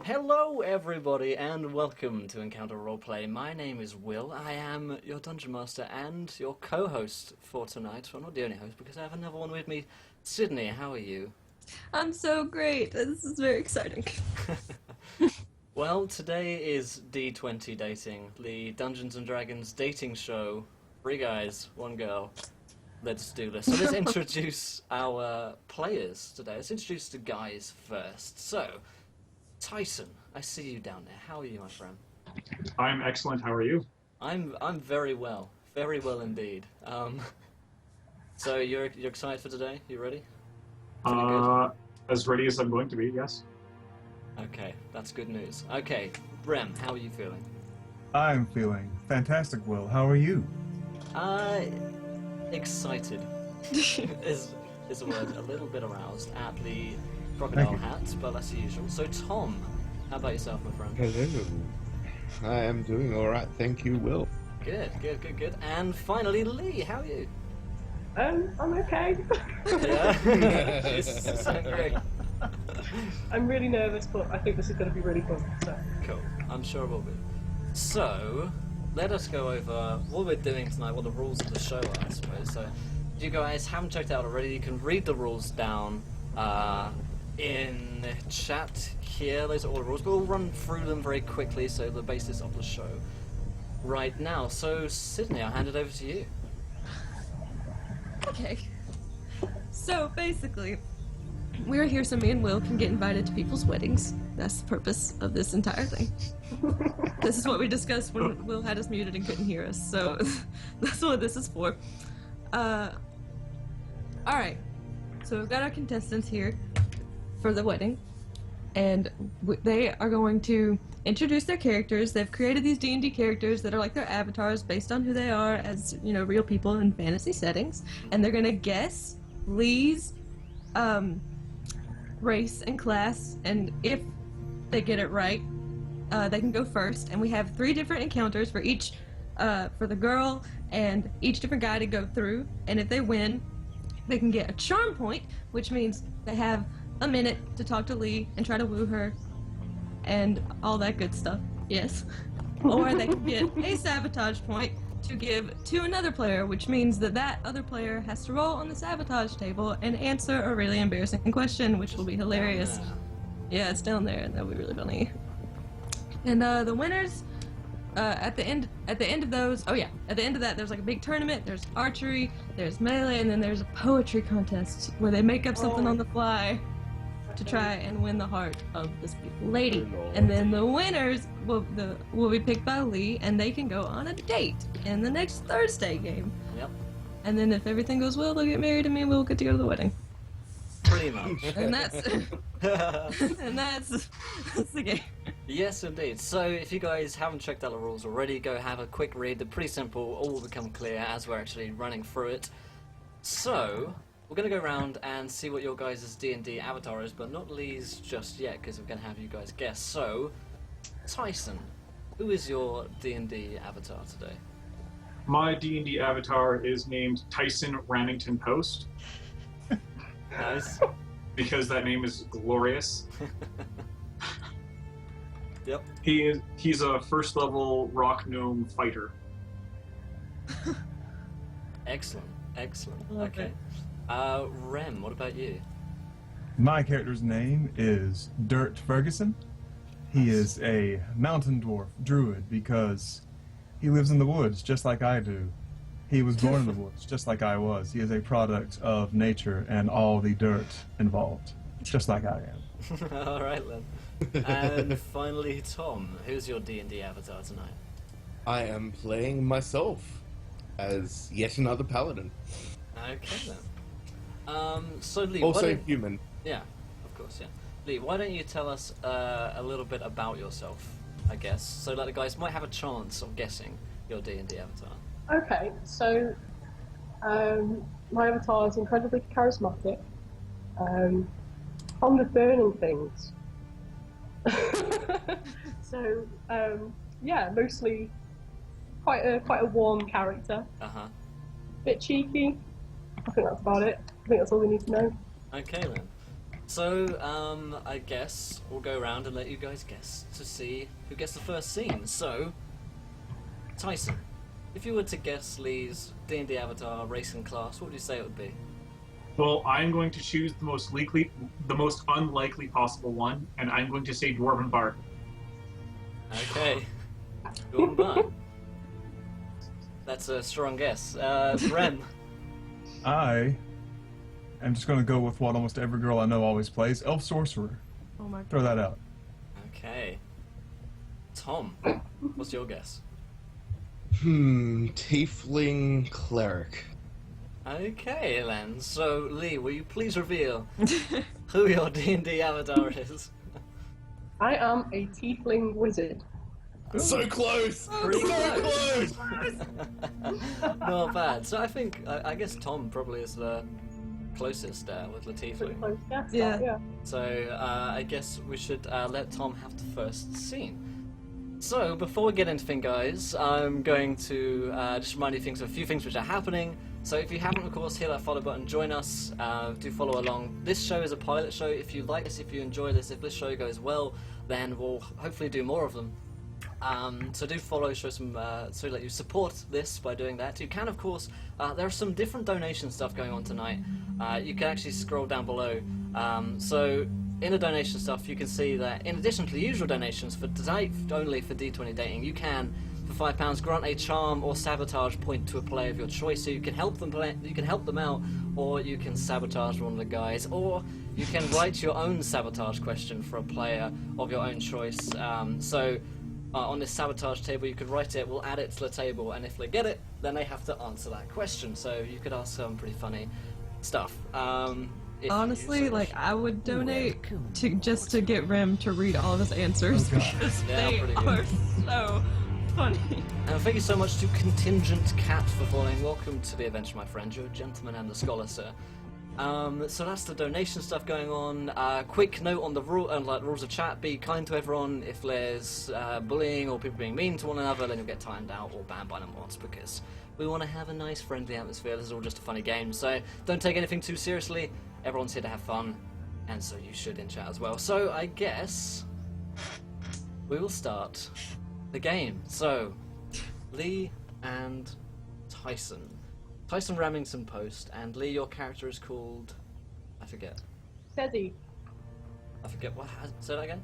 Hello, everybody, and welcome to Encounter Roleplay. My name is Will. I am your Dungeon Master and your co-host for tonight. Well, not the only host, because I have another one with me. Sydney, how are you? I'm so great. This is very exciting. Well, today is D20 Dating, the Dungeons and Dragons dating show. Three guys, one girl. Let's do this. So let's introduce our players today. Let's introduce the guys first. So, Tyson, I see you down there. How are you, my friend? I'm excellent. How are you? I'm very well indeed. So you're excited for today? You ready? Feeling good? As ready as I'm going to be, yes. Okay, that's good news. Okay, Rem, how are you feeling? I'm feeling fantastic, Will. How are you? Uh, excited is the word. A little bit aroused at the crocodile you. hat, but that's the usual. So Tom, how about yourself, my friend? Hello. I am doing alright, thank you, Will. Good. And finally, Lee, how are you? I'm okay. Yeah, you sound great. I'm really nervous, but I think this is going to be really fun. So. Cool. I'm sure it will be. So, let us go over what we're doing tonight, what the rules of the show are, I suppose. So, if you guys haven't checked it out already, you can read the rules down in the chat here. Those are all the rules, but we'll run through them very quickly, so the basis of the show right now. So, Sydney, I'll hand it over to you. Okay. So basically, we're here so me and Will can get invited to people's weddings. That's the purpose of this entire thing. This is what we discussed when Will had us muted and couldn't hear us. So that's what this is for. Alright. So we've got our contestants here for the wedding. And they are going to introduce their characters. They've created these D&D characters that are like their avatars based on who they are as, real people in fantasy settings. And they're going to guess Lee's race and class. And if they get it right, they can go first. And we have 3 different encounters for each, for the girl and each different guy to go through. And if they win, they can get a charm point, which means they have a minute to talk to Lee and try to woo her and all that good stuff. Yes. Or they can get a sabotage point to give to another player, which means that other player has to roll on the sabotage table and answer a really embarrassing question, which will be hilarious. Yeah, it's down there, and that'll be really funny. And the winners at the end of those, at the end of that, there's like a big tournament. There's archery, there's melee, and then there's a poetry contest where they make up something on the fly to try and win the heart of this beautiful lady. And then the winners will be picked by Lee, and they can go on a date in the next Thursday game. Yep. And then if everything goes well, they'll get married, and me and Will will get to go to the wedding. Pretty much. And that's that's the game. Yes, indeed. So, if you guys haven't checked out the rules already, go have a quick read. They're pretty simple. All will become clear as we're actually running through it. So, we're going to go around and see what your guys' D&D avatar is, but not Lee's just yet, because we're going to have you guys guess. So, Tyson, who is your D&D avatar today? My D&D avatar is named Tyson Ramington Post Nice. because that name is glorious. Yep. He's a first level rock gnome fighter. Excellent. Love Okay. Rem, what about you? My character's name is Dirt Ferguson. He is a mountain dwarf druid because he lives in the woods just like I do. He was born in the woods just like I was. He is a product of nature and all the dirt involved, just like I am. All right, then. And finally, Tom, who's your D&D avatar tonight? I am playing myself as yet another paladin. Okay, then. So Lee, Also human. Yeah, of course, yeah. Lee, why don't you tell us a little bit about yourself, I guess, so that the guys might have a chance of guessing your D&D avatar. Okay, so my avatar is incredibly charismatic, fond of burning things. So mostly quite a warm character. Uh-huh. Bit cheeky. I think that's about it. I think that's all we need to know. Okay, then. So, I guess we'll go around and let you guys guess to see who gets the first scene. So, Tyson, if you were to guess Lee's D&D avatar race and class, what would you say it would be? Well, I'm going to choose the most unlikely possible one, and I'm going to say Dwarven Bard. Okay. Dwarven Bard. That's a strong guess. Rem. I am just going to go with what almost every girl I know always plays, Elf Sorcerer. Oh my Throw that out. Okay. Tom, what's your guess? Tiefling Cleric. Okay, then. So, Lee, will you please reveal who your D&D avatar is? I am a tiefling wizard. So close! Pretty So close. close! Not bad. So I think, I guess Tom probably is the closest with Pretty Latifah. close guess. Yeah. Yeah. So I guess we should let Tom have the first scene. So before we get into things, guys, I'm going to just remind you things of a few things which are happening. So if you haven't, of course, hit that follow button, join us, do follow along. This show is a pilot show. If you like this, if you enjoy this, if this show goes well, then we'll hopefully do more of them. So do follow, show some, so that you support this by doing that. You can, of course, there are some different donation stuff going on tonight. You can actually scroll down below. So in the donation stuff, you can see that in addition to the usual donations for tonight, only for D20 dating, you can, for £5, grant a charm or sabotage point to a player of your choice. So you can help them you can help them out, or you can sabotage one of the guys, or you can write your own sabotage question for a player of your own choice. On this sabotage table, you could write it, we'll add it to the table, and if they get it, then they have to answer that question. So you could ask some pretty funny stuff. Honestly, like, I would donate just to get Rem to read all of his answers because Yeah, they pretty good. are so funny. And thank you so much to Contingent Cat for following. Welcome to the adventure, my friend. You're a gentleman and a scholar, sir. So that's the donation stuff going on. Quick note on the rules of chat: be kind to everyone. If there's bullying or people being mean to one another, then you'll get timed out or banned by the mods, because we want to have a nice, friendly atmosphere. This is all just a funny game, so don't take anything too seriously. Everyone's here to have fun, and so you should in chat as well. So I guess we will start the game. So Lee and Tyson. Tyson Remington Post, and Lee, your character is called... I forget. Desi. I forget what... Say that again?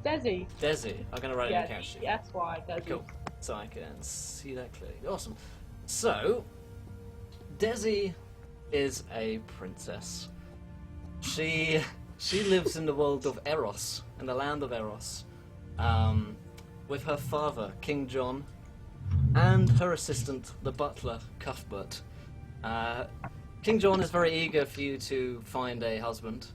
Desi. Desi. I'm going to write it in Yeah, the character sheet. D-S-Y, Desi. Cool. So I can see that clearly. Awesome. So, Desi is a princess. She lives in the world of Eros, in the land of Eros, with her father, King John, and her assistant, the butler, Cuthbert. King John is very eager for you to find a husband.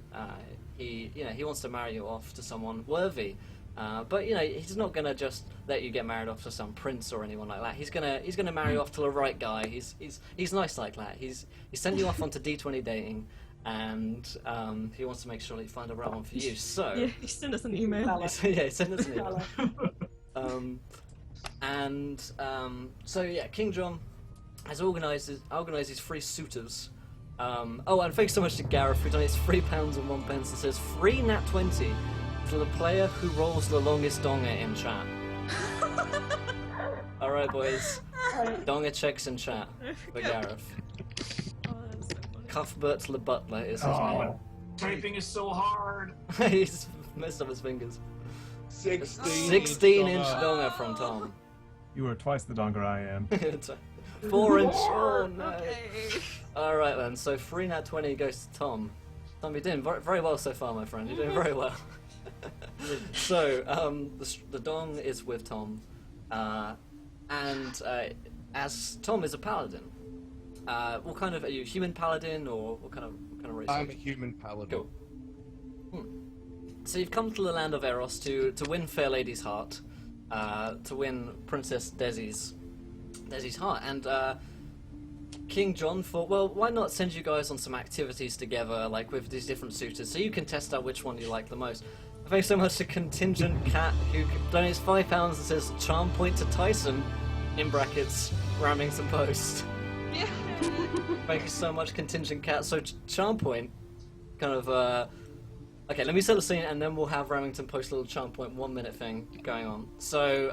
He wants to marry you off to someone worthy. But he's not gonna just let you get married off to some prince or anyone like that. He's gonna marry you off to the right guy. He's nice like that. He sent you off onto D20 dating, and he wants to make sure that you find the right one for you. So Yeah, he sent us an email. yeah, he sent us an email. King John has organised these free suitors. And thanks so much to Gareth who donates £3 and 1 pence and says free nat 20 for the player who rolls the longest donger in chat. Alright boys, donger checks in chat for Gareth. Oh, that's so funny. Cuthbert the Butler is his name. Typing is so hard. He's messed up his fingers. 16 16-inch donger from Tom. You are twice the donger I am. 4-inch. Oh no. Okay. Alright then, so 3 nat 20 goes to Tom. Tom, you're doing very well so far, my friend. You're doing very well. So, the dong is with Tom. As Tom is a paladin, what kind of, are you a human paladin or what kind of race? I'm a human paladin. Cool. So you've come to the land of Eros to win Fair Lady's heart, to win Princess Desi's heart, and King John thought, well, why not send you guys on some activities together, like with these different suitors, so you can test out which one you like the most. Thanks so much to Contingent Cat, who donates £5 and says charm point to Tyson, in brackets, Remington Post. Yeah. Thank you so much, Contingent Cat. So charm point, kind of Okay, let me set the scene, and then we'll have Remington post a little charm point 1 minute thing going on. So,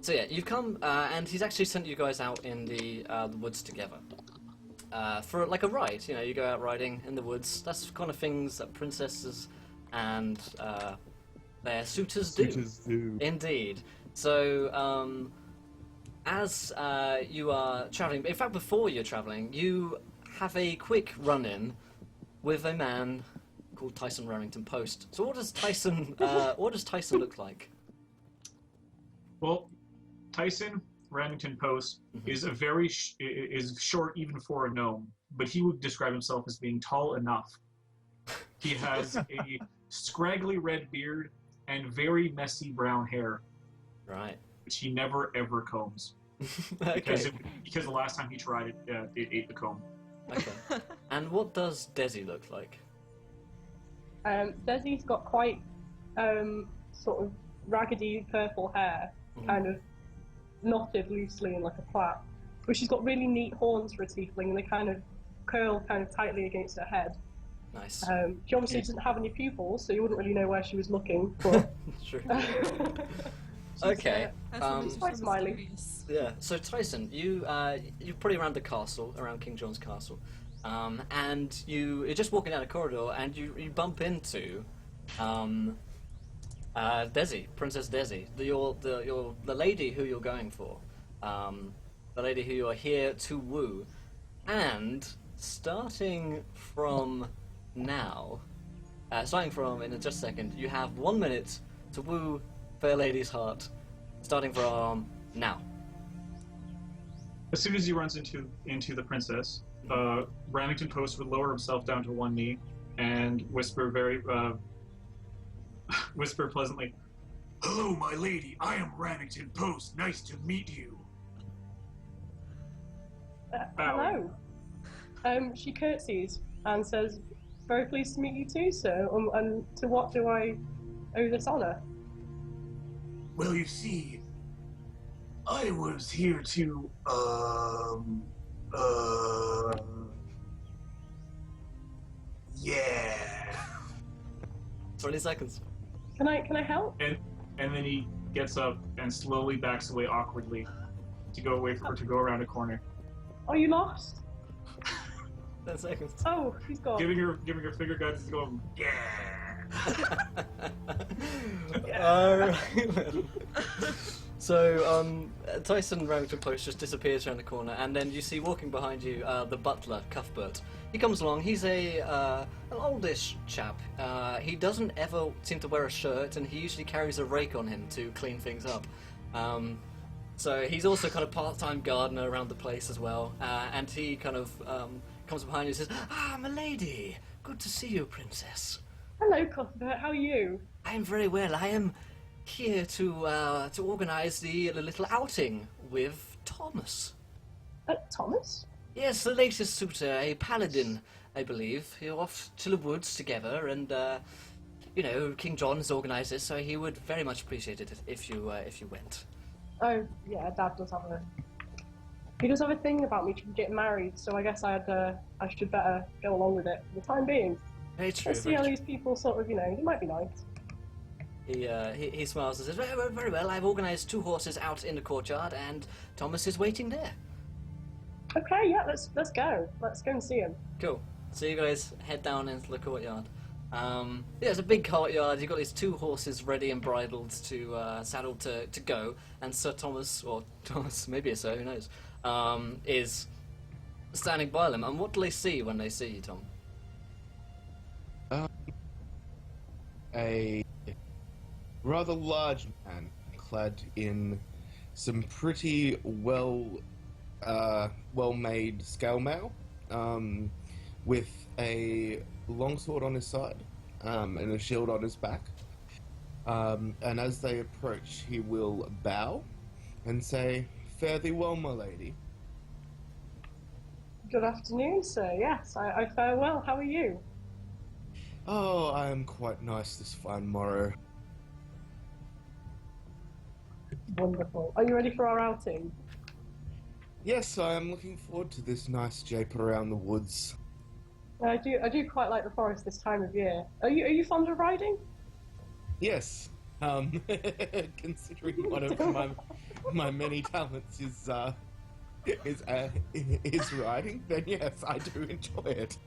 so yeah, you've come, and he's actually sent you guys out in the woods together. For like a ride, you go out riding in the woods. That's the kind of things that princesses and their suitors do. Suitors do. Indeed. So, as you are traveling, in fact, before you're traveling, you have a quick run-in with a man called Tyson Remington Post. So, what does Tyson look like? Well, Tyson Remington Post is is short even for a gnome, but he would describe himself as being tall enough. He has a scraggly red beard and very messy brown hair, Right. which he never ever combs. Okay. Because the last time he tried it, it ate the comb. Okay. And what does Desi look like? Desi's got quite sort of raggedy purple hair, kind of knotted loosely in like a plait, but she's got really neat horns for a tiefling, and they kind of curl kind of tightly against her head. Nice. She obviously doesn't have any pupils, so you wouldn't really know where she was looking. But True. Okay. quite smiley. Yeah. So Tyson, you're probably around the castle, around King John's castle, and you're just walking down a corridor, and you bump into Desi, Princess Desi, the lady who you're going for, the lady who you are here to woo, and starting from now, starting from in just a second, you have 1 minute to woo fair lady's heart, starting from now. As soon as he runs into the princess, Remington Post would lower himself down to one knee and whisper whisper pleasantly, "Hello, my lady. I am Remington Post. Nice to meet you." Hello. She curtsies and says, "Very pleased to meet you too, sir. And to what do I owe this honour?" Well, you see, I was here to, yeah. 20 seconds. Can I help? And then he gets up and slowly backs away awkwardly to go away to go around a corner, Are you lost? 10 seconds. Oh, he's gone. giving her finger guns, going, yeah. Alright. So, Tyson Remington Post just disappears around the corner, and then you see walking behind you the butler, Cuthbert. He comes along. He's an oldish chap. He doesn't ever seem to wear a shirt, and he usually carries a rake on him to clean things up. So he's also kind of part-time gardener around the place as well. And he kind of comes behind you and says, "Ah, milady, good to see you, princess." Hello, Cuthbert. How are you? I am very well. I am here to organise the little outing with Thomas. Thomas? Yes, the latest suitor, a paladin, I believe. You're off to the woods together, and King John has organised this, so he would very much appreciate it if you went. Oh, yeah. Dad does have he does have a thing about me getting married, so I guess I should better go along with it for the time being. Very true. Let's see how these people sort of, it might be nice. He smiles and says, very well. I've organised 2 horses out in the courtyard, and Thomas is waiting there. Okay, yeah, let's go. Let's go and see him. Cool. So you guys head down into the courtyard. It's a big courtyard. You've got these 2 horses ready and bridled to saddled to go, and Sir Thomas, or Thomas, maybe a Sir, who knows, is standing by them. And what do they see when they see you, Tom? A rather large man clad in some pretty well-made scale mail, with a longsword on his side, and a shield on his back. And as they approach, he will bow and say, "Fare thee well, my lady." Good afternoon, sir. Yes, I fare well. How are you? Oh, I am quite nice this fine morrow. Wonderful. Are you ready for our outing? Yes, I am looking forward to this nice jape around the woods. I do quite like the forest this time of year. Are you fond of riding? Yes. Considering one of my many talents is riding, then yes, I do enjoy it.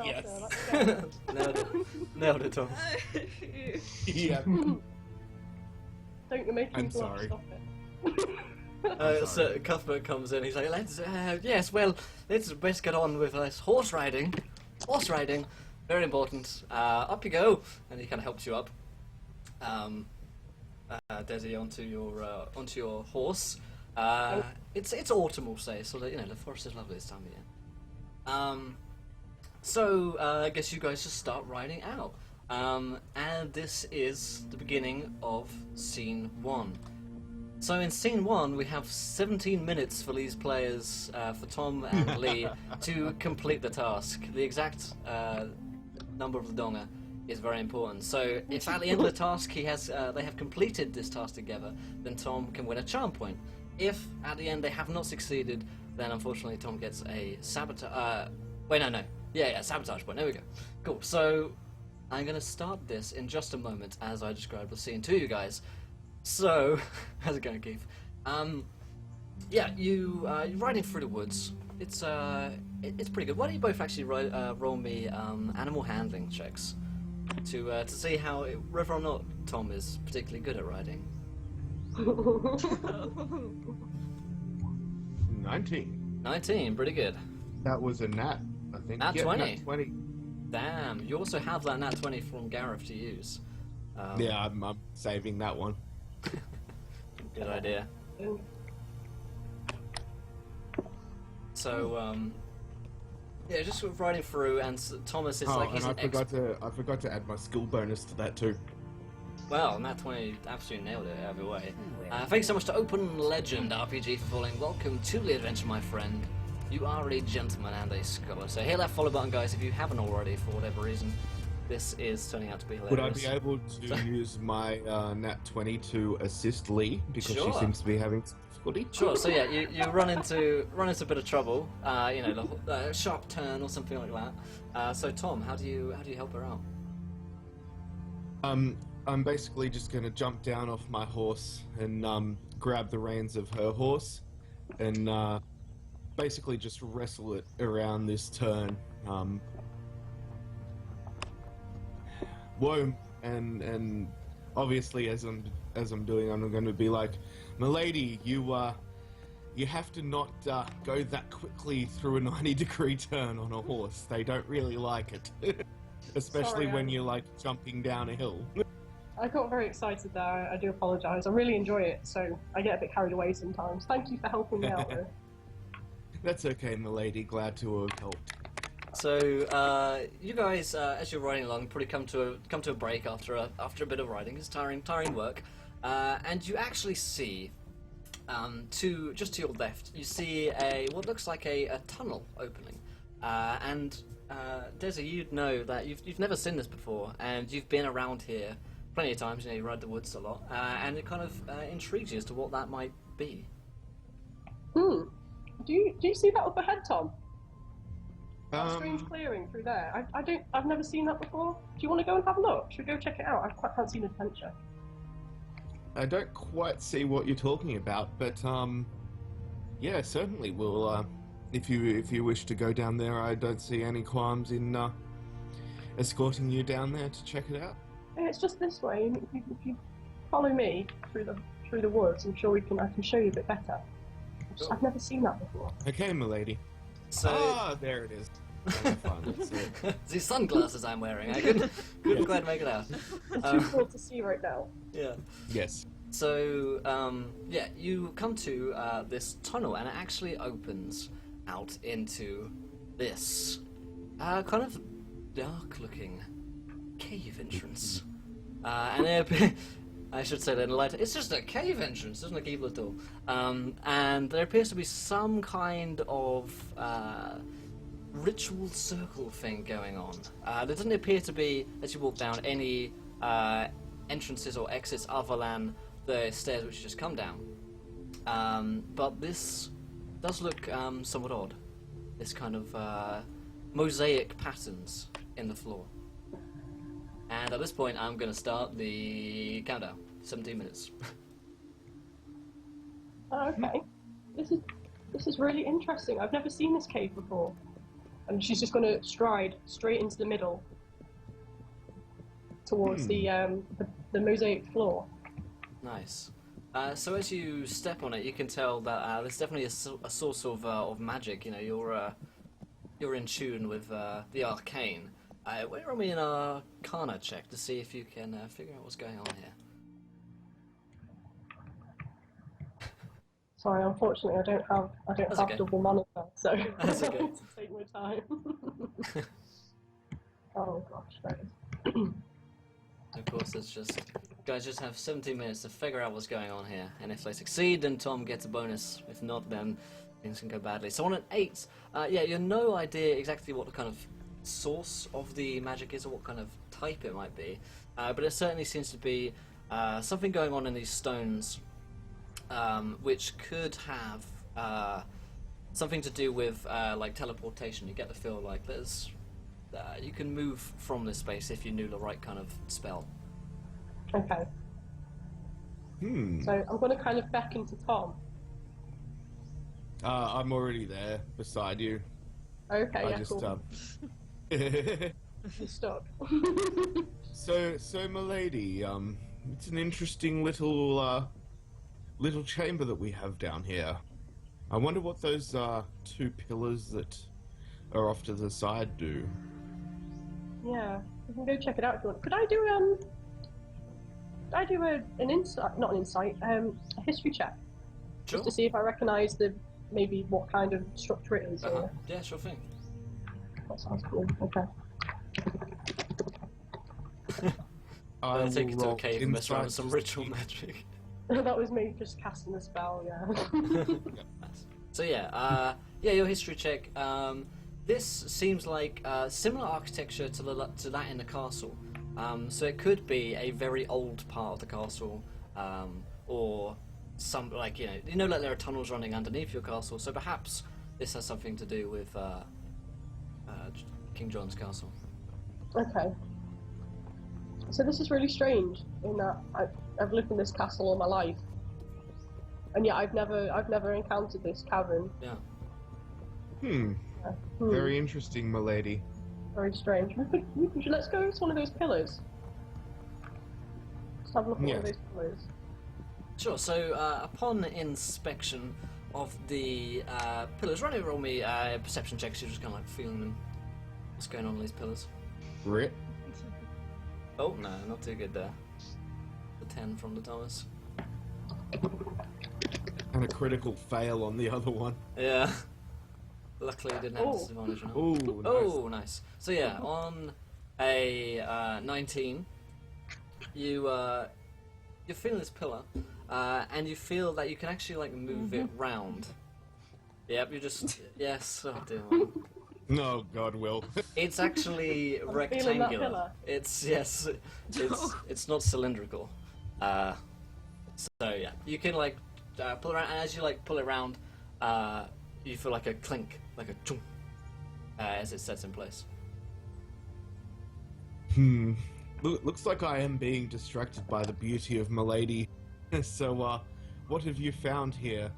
Yes. Nailed it, Tom. Yeah. Don't you make me I'm blush, sorry. stop it. So Cuthbert comes in. He's like, yes, well, let's best get on with horse riding. Horse riding, very important. Up you go, and he kind of helps you up, Desi, onto your horse. It's autumn, we'll say, so that, the forest is lovely this time of year. So I guess you guys just start riding out, and this is the beginning of scene 1. So in scene 1, we have 17 minutes for these players, for Tom and Lee, to complete the task. The exact number of the donger is very important. So if at the end of the task they have completed this task together, then Tom can win a charm point. If at the end they have not succeeded, then unfortunately Tom gets a sabotage. Sabotage point. There we go. Cool. So I'm going to start this in just a moment as I describe the scene to you guys. So, how's it going, Keith? You're riding through the woods. It's pretty good. Why don't you both actually roll me animal handling checks to see whether or not Tom is particularly good at riding. 19. 19, pretty good. That was a nat, I think. Nat Yeah, 20. Nat 20. Damn, you also have that nat 20 from Gareth to use. Yeah, I'm saving that one. Good idea. So, just sort of riding through, and Thomas is And I forgot to add my skill bonus to that too. Well, Nat 20 absolutely nailed it every way. Thanks so much to Open Legend RPG for following. Welcome to the adventure, my friend. You are a gentleman and a scholar. So hit that follow button, guys, if you haven't already, for whatever reason. This is turning out to be hilarious. Would I be able to use my nat 20 to assist Lee because Sure. she seems to be having some difficulty? Sure. So yeah, you run into a bit of trouble. The sharp turn or something like that. So Tom, how do you help her out? I'm basically just going to jump down off my horse and grab the reins of her horse and basically just wrestle it around this turn. Whoa, and obviously as I'm doing, I'm going to be like, "Milady, you have to not go that quickly through a 90-degree turn on a horse. They don't really like it, especially Sorry, when you're like jumping down a hill." I got very excited there. I do apologise. I really enjoy it, so I get a bit carried away sometimes. Thank you for helping me out, though. That's okay, milady. Glad to have helped. So you guys, as you're riding along, probably come to a break after a bit of riding. It's tiring work, and you actually see just to your left, you see what looks like a tunnel opening, and Desi, you'd know that you've never seen this before, and you've been around here plenty of times. You ride the woods a lot, and it kind of intrigues you as to what that might be. Do you see that up ahead, Tom? That strange clearing through there. I've never seen that before. Do you want to go and have a look? Should we go check it out? I quite fancy an adventure. I don't quite see what you're talking about, but yeah, certainly we'll. If you wish to go down there, I don't see any qualms in escorting you down there to check it out. Yeah, it's just this way. If you follow me through the woods, I'm sure I can show you a bit better. I've never seen that before. Okay, milady. So there it is. Fun. these sunglasses I'm wearing. I couldn't quite make it out. Too cool to see right now. Yeah. Yes. So you come to this tunnel, and it actually opens out into this kind of dark-looking cave entrance. And I should say that in light. It's just a cave entrance. It doesn't look evil at all. And there appears to be some kind of ritual circle thing going on. There doesn't appear to be, as you walk down, any entrances or exits other than the stairs which you just come down. But this does look somewhat odd. This kind of mosaic patterns in the floor. And at this point, I'm going to start the countdown. 17 minutes. Oh, okay. This is really interesting. I've never seen this cave before. And she's just going to stride straight into the middle towards the mosaic floor. Nice. So as you step on it, you can tell that there's definitely a source of magic. You know, you're in tune with the arcane. Roll me an Arcana check to see if you can figure out what's going on here. Sorry, unfortunately, I don't have okay. double monitor, so That's okay. I have to take my time. Oh gosh, that is. Of course, it's just guys just have 17 minutes to figure out what's going on here, and if they succeed, then Tom gets a bonus. If not, then things can go badly. So on an 8, yeah, you have no idea exactly what the kind of source of the magic is or what kind of type it might be, but it certainly seems to be something going on in these stones, which could have something to do with like teleportation. You get the feel like there's you can move from this space if you knew the right kind of spell. Okay. So I'm going to kind of beckon to Tom. I'm already there beside you. Okay, I yeah, just cool. You're stuck. So milady, it's an interesting little chamber that we have down here. I wonder what those 2 pillars that are off to the side do. Yeah, we can go check it out if you want. Could I do an insight, not an insight, a history check, Sure. just to see if I recognise maybe what kind of structure it is? Or... Yeah, sure thing. That sounds cool. Okay. I I'll take you will to a roll cave and mess around with insight some ritual magic. That was me just casting the spell. Yeah. Nice. So yeah, your history check. This seems like similar architecture to that in the castle. So it could be a very old part of the castle, or some like like there are tunnels running underneath your castle. So perhaps this has something to do with King John's castle. Okay. So this is really strange in that I've lived in this castle all my life, and yet I've never encountered this cavern. Yeah. Very interesting, milady. Very strange. Let's go to one of those pillars. Let's have a look at one of those pillars. Sure. So upon inspection of the pillars, roll me perception checks. You're just kind of like feeling them. What's going on with these pillars? Rip. Oh no, not too good there. The 10 from the Thomas. And a critical fail on the other one. Yeah. Luckily, I didn't have disadvantage on it. Ooh, nice. Oh, nice. So yeah, on a 19, you're feeling this pillar, and you feel that you can actually like move it round. Yep, you just yes. Oh dear. No, God will. It's actually feeling that rectangular. pillar. It's not cylindrical. So yeah, you can like pull around, and as you like pull it around, you feel like a clink, like a chunk, as it sets in place. Looks like I am being distracted by the beauty of milady. So, what have you found here?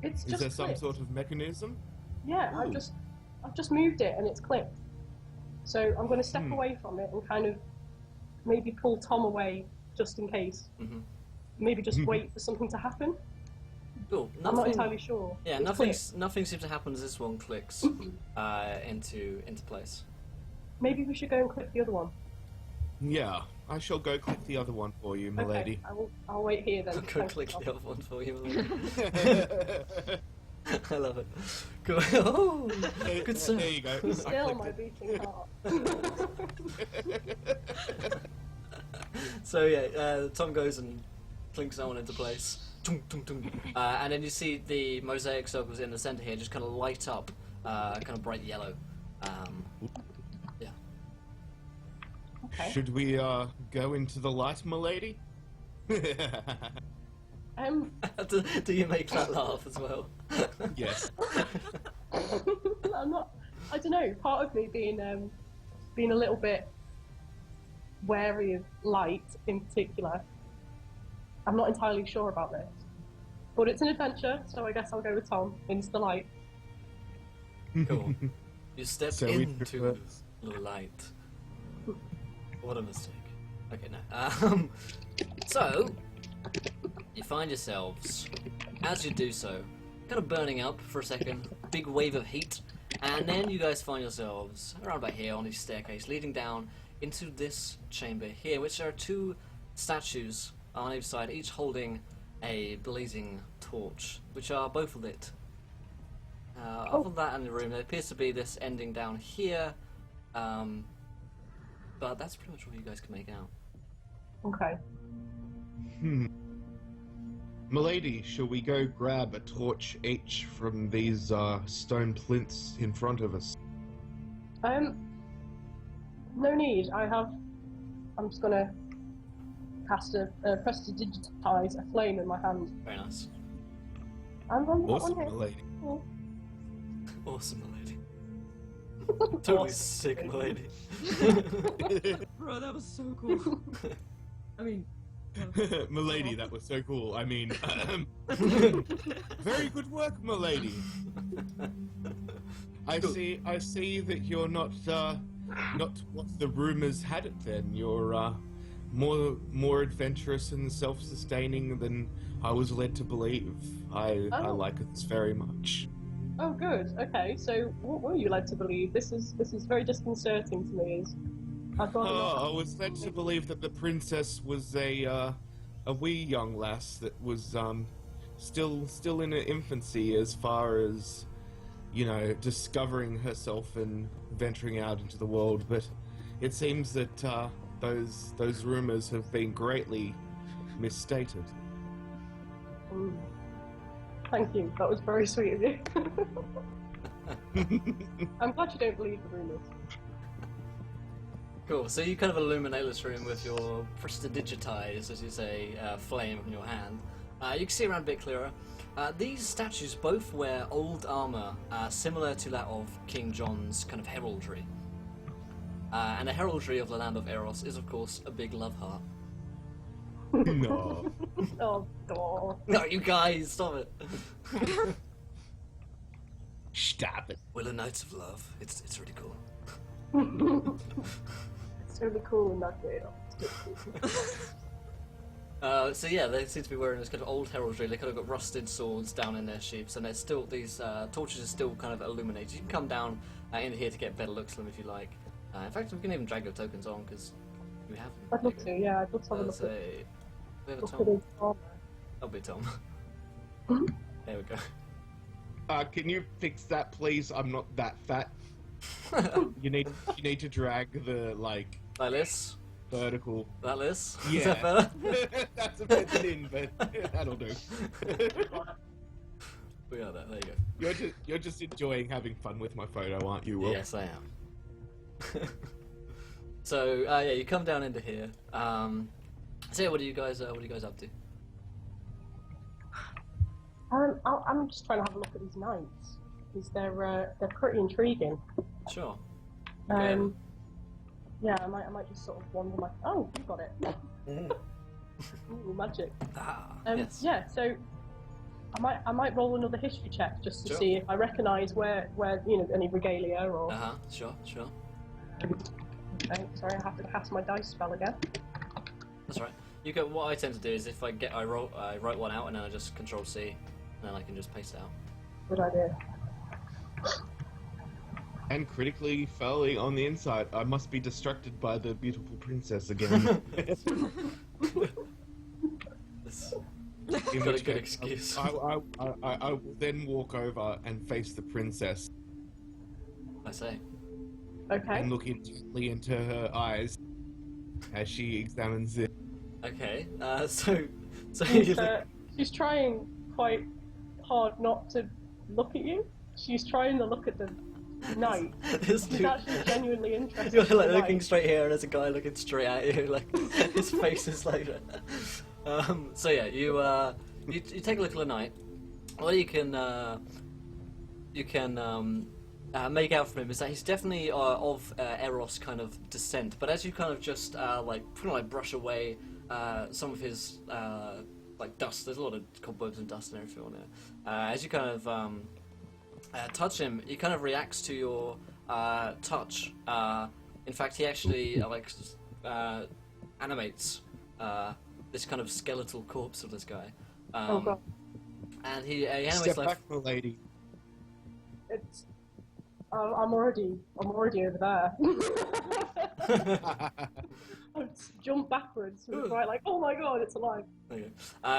It's Is just there some clicked. sort of mechanism? Yeah, Ooh. I've just moved it and it's clicked. So I'm going to step away from it and kind of maybe pull Tom away just in case. Maybe just wait for something to happen. Cool. I'm not entirely sure. Yeah, It's nothing seems to happen as this one clicks into place. Maybe we should go and click the other one. Yeah, I shall go click the other one for you, milady. Okay, I'll wait here then. Go Thanks, click Tom. the other one for you. I love it. Cool. Oh, good stuff. There you go. Still my beating heart. So yeah, Tom goes and clinks that one into place. Tung, tung, tung. And then you see the mosaic circles in the center here just kind of light up, kind of bright yellow. Yeah. Okay. Should we go into the light, milady? Do you make that laugh as well? Yes. I'm not. I don't know. Part of me being a little bit wary of light in particular. I'm not entirely sure about this, but it's an adventure, so I guess I'll go with Tom into the light. Cool. You step So we into prefer- the light. What a mistake. Okay, no. So, you find yourselves, as you do so, kind of burning up for a second, big wave of heat, and then you guys find yourselves around about here on this staircase leading down into this chamber here, which there are two statues on either side, each holding a blazing torch, which are both lit. Other than that in the room, there appears to be this ending down here, but that's pretty much all you guys can make out. Okay. Milady, shall we go grab a torch each from these stone plinths in front of us? No need. I'm just gonna cast press to digitize a flame in my hand. Very nice. And on that Awesome, one here. milady. Awesome, milady. Totally Awesome. sick, milady. Bro, that was so cool. I mean, Milady, that was so cool. I mean, very good work, milady. I see that you're not what the rumors had it then. You're more adventurous and self-sustaining than I was led to believe. I like this very much. Oh, good. Okay, so what were you led to believe? This is very disconcerting to me. I'd rather not. I was led to believe that the princess was a wee young lass that was still in her infancy as far as, you know, discovering herself and venturing out into the world. But it seems that those rumors have been greatly misstated. Thank you. That was very sweet of you. I'm glad you don't believe the rumors. Cool, so you kind of illuminate this room with your prestidigitize, as you say, flame in your hand. You can see around a bit clearer. These statues both wear old armor, similar to that of King John's kind of heraldry. And the heraldry of the land of Eros is, of course, a big love heart. No. Oh, God. No, you guys, stop it. Stop it. We're the Knights of Love. It's really cool. It's really cool in that way. So yeah, they seem to be wearing this kind of old heraldry. They kind of got rusted swords down in their sheaths, and there's still these torches are still kind of illuminated. You can come down in here to get better looks at them if you like. In fact, we can even drag your tokens on because you have them. I'd love to, yeah. I'd love to have a look at We have a look at Tom. his armor. That'll be Tom. There we go. Can you fix that, please? I'm not that fat. You need to drag the like Like this. vertical. That list. Is Yeah. that better? That's a bit thin, but that'll do. We got that. There you go. You're just enjoying having fun with my photo, aren't you, Will? Yes, I am. So yeah, you come down into here. So yeah, what are you guys up to? I'm just trying to have a look at these knights. Because they're pretty intriguing. Sure. Yeah, I might just sort of wander my. Oh, you got it. Ooh, magic. Yes. Yeah, so I might roll another history check just to Sure. see if I recognise where any regalia or. Sure. Okay, sorry, I have to cast my dice spell again. That's right. You can. What I tend to do is if I write one out and then I just Control C, and then I can just paste it out. Good idea. And critically failing on the inside. I must be distracted by the beautiful princess again. This- In Got a which good case, excuse. I will then walk over and face the princess I say. Okay. and look intently into her eyes as she examines it. Okay. So you She's, she's trying quite hard not to look at you. She's trying to look at the knight. This She's dude. actually genuinely interested. You're in the like knight. looking straight here, and there's a guy looking straight at you. Like his face is like. So yeah, you take a look at the knight. what you can make out from him is that he's definitely of Eros kind of descent. But as you kind of just brush away some of his like dust, there's a lot of cobwebs and dust and everything on it. As you kind of touch him, he kind of reacts to your touch. In fact, he actually animates this kind of skeletal corpse of this guy. Oh god. And he animates Step like. back, lady. It's. I'm already over there. I jump backwards. And it's right, like, oh my god, it's alive. Okay.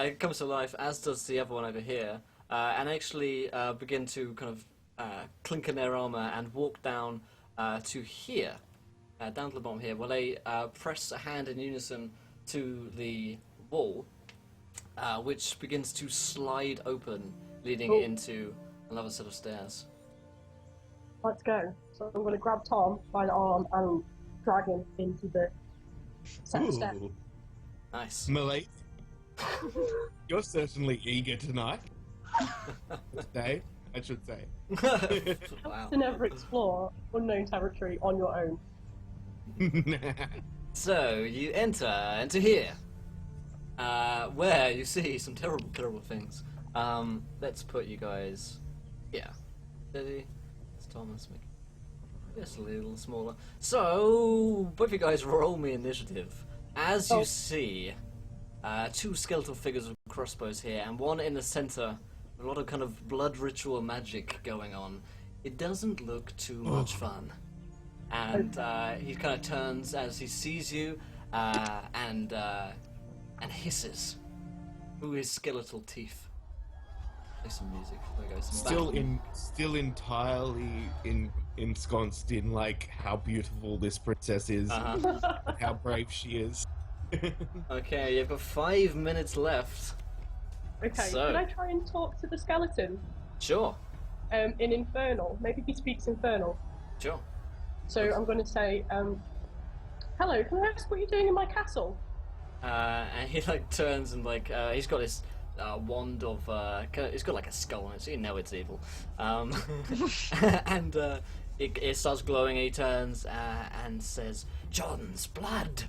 It comes to life, as does the other one over here, and actually begin to kind of clink in their armor and walk down to here, down to the bottom here, where they press a hand in unison to the wall, which begins to slide open, leading into another set of stairs. Let's go. So I'm going to grab Tom by the arm and drag him into the set of steps. Ooh. Nice. Milady, you're certainly eager tonight. Today, I should say. Wow. To never explore unknown territory on your own. So you enter into here, where you see some terrible, terrible things. Let's put you guys here. Steady. It's Thomas. Make just a little smaller. So both of you guys roll me initiative. As you see, two skeletal figures with crossbows here, and one in the center. A lot of kind of blood ritual magic going on. It doesn't look too much fun. And he kind of turns as he sees you, and hisses through his skeletal teeth. Play some music. There goes some Still entirely ensconced in like how beautiful this princess is, and how brave she is. Okay, you've got 5 minutes left. Okay, So- can I try and talk to the skeleton Sure, in Infernal? Maybe he speaks Infernal. sure. So I'm going to say, hello, can I ask what you're doing in my castle? And he like turns and like he's got this wand of it's got like a skull on it, so you know it's evil. And it starts glowing. And he turns and says, "John's blood."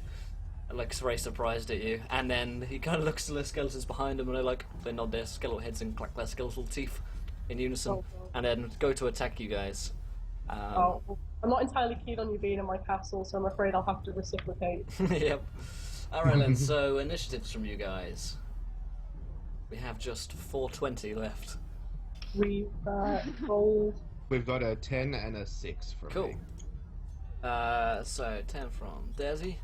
Looks very surprised at you, and then he kind of looks at the skeletons behind him, and they nod their skeletal heads and clack their skeletal teeth in unison, Oh, God. and then go to attack you guys. I'm not entirely keen on you being in my castle, so I'm afraid I'll have to reciprocate. Yep. All right then. So initiatives from you guys. We have just 420 left. We've rolled. We've got a 10 and a 6 from Cool. me. So 10 from Desi,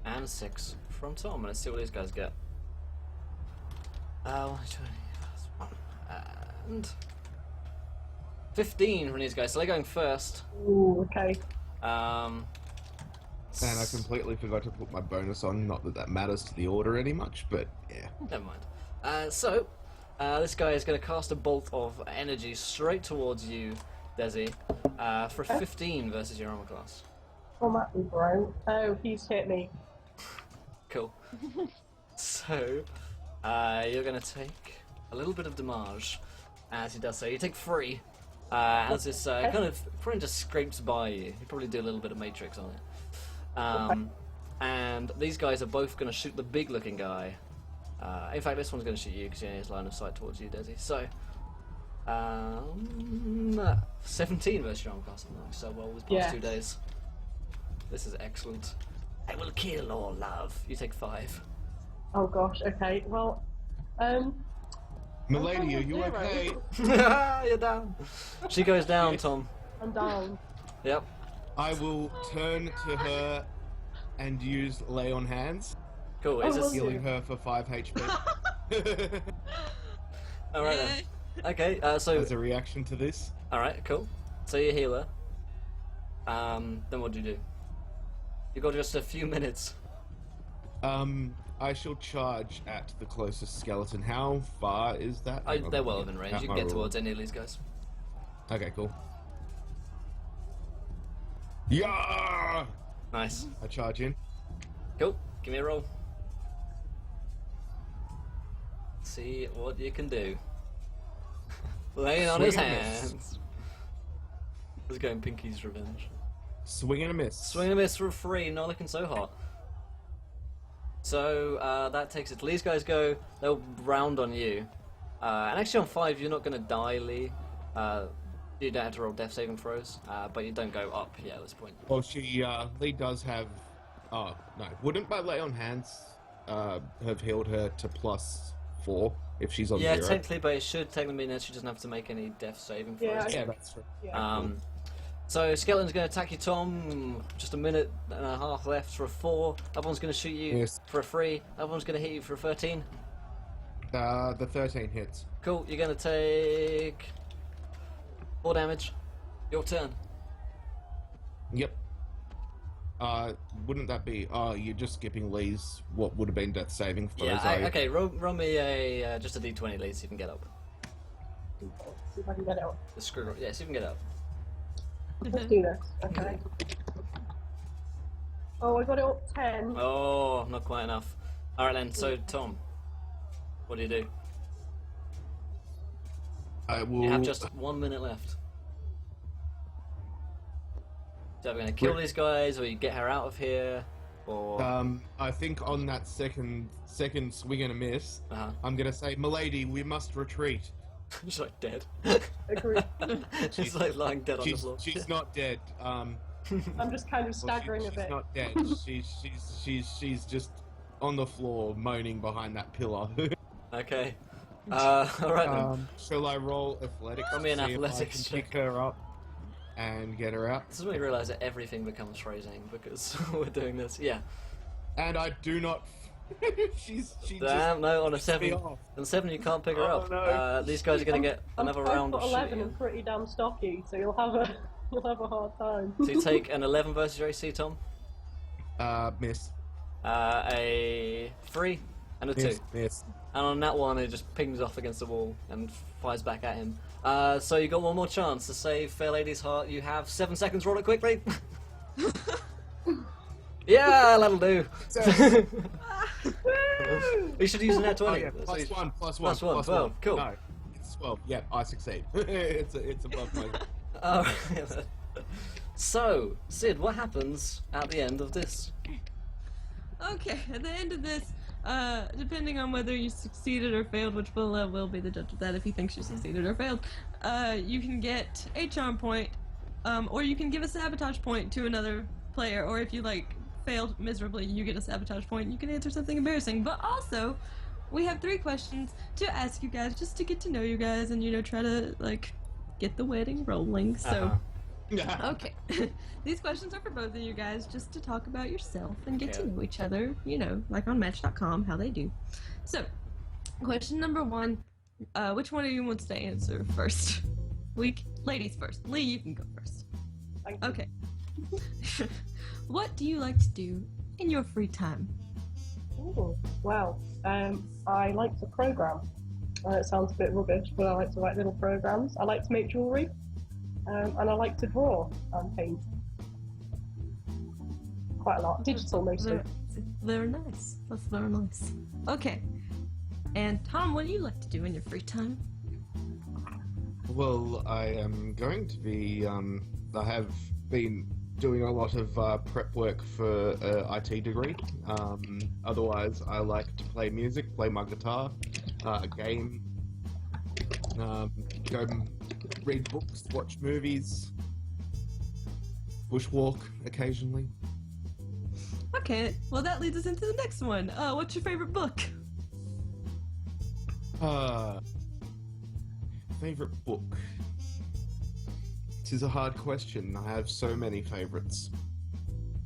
and 6 from Tom. Let's see what these guys get. 1, 20, and 15 from these guys. So they're going first. Ooh, okay. And I completely forgot to put my bonus on. Not that that matters to the order any much, but yeah. Never mind. So this guy is going to cast a bolt of energy straight towards you, Desi, for 15 versus your armor class. Oh, that was brown. Oh, he's hit me. Cool. So you're going to take a little bit of damage as he does so. You take 3 as this kind of friend just scrapes by you. You probably do a little bit of matrix on it. And these guys are both going to shoot the big-looking guy. In fact, this one's going to shoot you because he has line of sight towards you, Desi. So, 17 versus your armor class. I'm doing so well with past 2 days. This is excellent. I will kill all love. You take 5. Oh gosh, okay. Well, Milady, are you 0. okay? You're down. She goes down, Tom. I'm down. Yep. I will turn to her and use lay on hands, Cool. Is Oh, this... healing her for 5 HP. All right then. Okay. So. As a reaction to this. All right. Cool. So you heal her. Then what do you do? You got just a few minutes. I shall charge at the closest skeleton. How far is that? They're well within range. At You my can get rule. towards any of these guys. Okay, cool. Yeah! Nice. I charge in. Cool. Give me a roll. See what you can do. Laying on his Swing and a miss. hands. Let's go in Pinky's revenge. Swing and a miss. Swing and a miss for a 3, not looking so hot. So that takes it. These guys go, they'll round on you. And actually on 5 you're not going to die, Lee. You don't have to roll death saving throws, but you don't go up yet at this point. Well, Lee does have. Oh no! Wouldn't my lay on hands have healed her to +4 if she's on 0? Yeah, technically, but it should technically mean that she doesn't have to make any death saving throws. Yeah, Yeah, that's true. Yeah. So Skeleton's going to attack you, Tom. Just a minute and a half left for a 4. Other one's going to shoot you Yes. for a 3. Other one's going to hit you for a 13. The 13 hits. Cool. You're going to take 4 damage. Your turn. Yep. Wouldn't that be? Oh, you're just skipping Lee's. What would have been death saving throws? Yeah. Okay. Roll me a just a d20, Lee, so you can get up. See if I can get it up. The screw. Yeah, so you can get up. Let's do this. Okay. Oh, I got it up 10. Oh, not quite enough. All right then. So Tom, what do you do? I will. You have just 1 minute left. So we're going to kill these guys, or you get her out of here, or... I think on that second swing and a miss, I'm gonna say, "Milady, we must retreat." She's like dead. Agree. She's like lying dead on the floor. She's not dead. I'm just kind of staggering a bit. She's not dead. She's just on the floor moaning behind that pillar. Okay. Alright then. Shall I roll athletics? Roll me an to see if I athletics can check. pick her up and get her out. This is when we realise that everything becomes phrasing because we're doing this. Yeah. And I do not. she Damn, no, on a pissed me 7. off. On 7 you can't pick her Oh, up. no. These guys are going to get another round of 5'11" shooting. and pretty damn stocky, so you'll have a hard time. So you take an 11 versus your AC, Tom. Miss. A 3 and a 2. Miss. And on that one, it just pings off against the wall and fires back at him. So you got one more chance to save Fair Lady's heart. You have 7 seconds. Roll it quickly. Yeah, that'll do. You should use a net 20. Oh yeah, +1. Plus one, 12, cool. No, it's 12. Yeah, I succeed. it's above my. Alright. So, Sid, what happens at the end of this? Okay, at the end of this, depending on whether you succeeded or failed, which will be the judge of that if he thinks you succeeded or failed, you can get a charm point, or you can give a sabotage point to another player, or if you failed miserably, you get a sabotage point. You can answer something embarrassing. But also, we have 3 questions to ask you guys just to get to know you guys and try to get the wedding rolling. So. Okay. These questions are for both of you guys just to talk about yourself and get to know each other, like on Match.com, how they do. So, question number 1, which one of you wants to answer first? Ladies first. Lee, you can go first. Thank you. Okay. What do you like to do in your free time? Ooh, well, I like to program. It sounds a bit rubbish, but I like to write little programs. I like to make jewellery. And I like to draw and paint. Quite a lot. Digital mostly. Very nice. That's very nice. Okay. And Tom, what do you like to do in your free time? Well, I am going to be. I have been doing a lot of prep work for IT degree. Otherwise, I like to play music, play my guitar, game, go read books, watch movies, bushwalk occasionally. Okay, well that leads us into the next one. What's your favorite book? Favorite book? This is a hard question. I have so many favorites.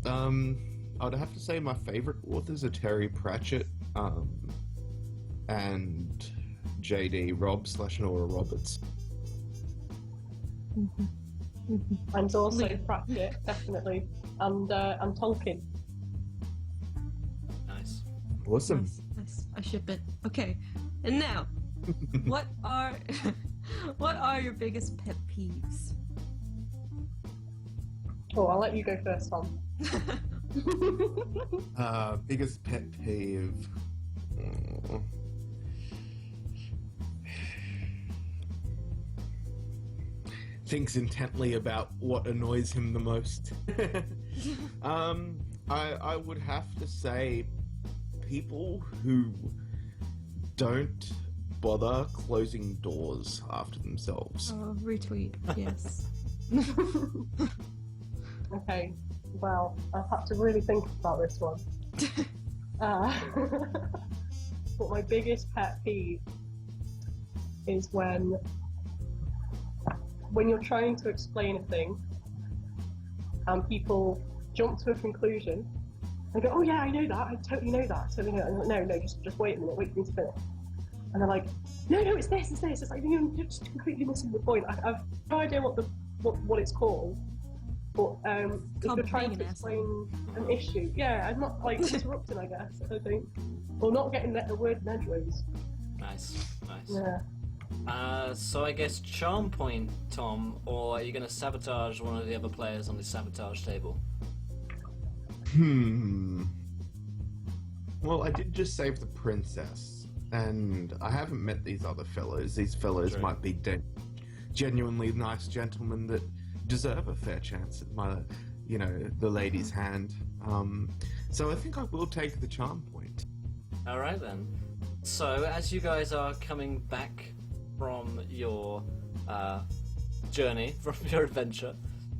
I'd have to say my favorite authors are Terry Pratchett, and J.D. Robb/Nora Roberts. Mine's also Pratchett, definitely, and Tolkien. Nice. Awesome. Nice. I ship it. Okay, and now, what are your biggest pet peeves? Oh, I'll let you go first, Tom. Biggest pet peeve. thinks intently about what annoys him the most. I would have to say people who don't bother closing doors after themselves. Oh, retweet. Yes. Okay, well, I've had to really think about this one. But my biggest pet peeve is when you're trying to explain a thing and people jump to a conclusion and go, "Oh yeah, I know that. I totally know that. I totally know." And I'm like, no, just wait a minute. Wait for me to finish. And they're like, "No, it's this. It's this." It's like you're just completely missing the point. I've no idea what it's called. But if you're trying to explain an issue, yeah, I'm not like interrupting, I guess. I think, or not getting the word in edgeways. Nice. Yeah. So I guess charm point, Tom, or are you going to sabotage one of the other players on the sabotage table? Well, I did just save the princess, and I haven't met these other fellows. These fellows True. might be genuinely nice gentlemen that deserve a fair chance at the lady's hand. So I think I will take the charm point. All right then. So as you guys are coming back from your journey, from your adventure,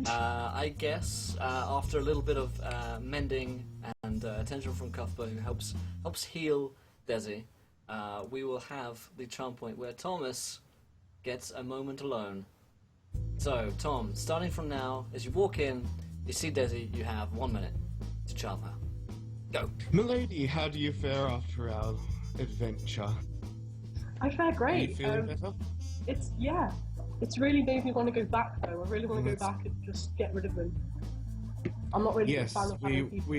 I guess after a little bit of mending and attention from Cuthbert, who helps heal Desi, we will have the charm point where Thomas gets a moment alone. So, Tom, starting from now, as you walk in, you see Desi, you have 1 minute to charm her. Go. Milady, how do you fare after our adventure? I fare Are you great. feeling better? It's really made me want to go back though. I really want to go back and just get rid of them. I'm not really a Yes, fan of having people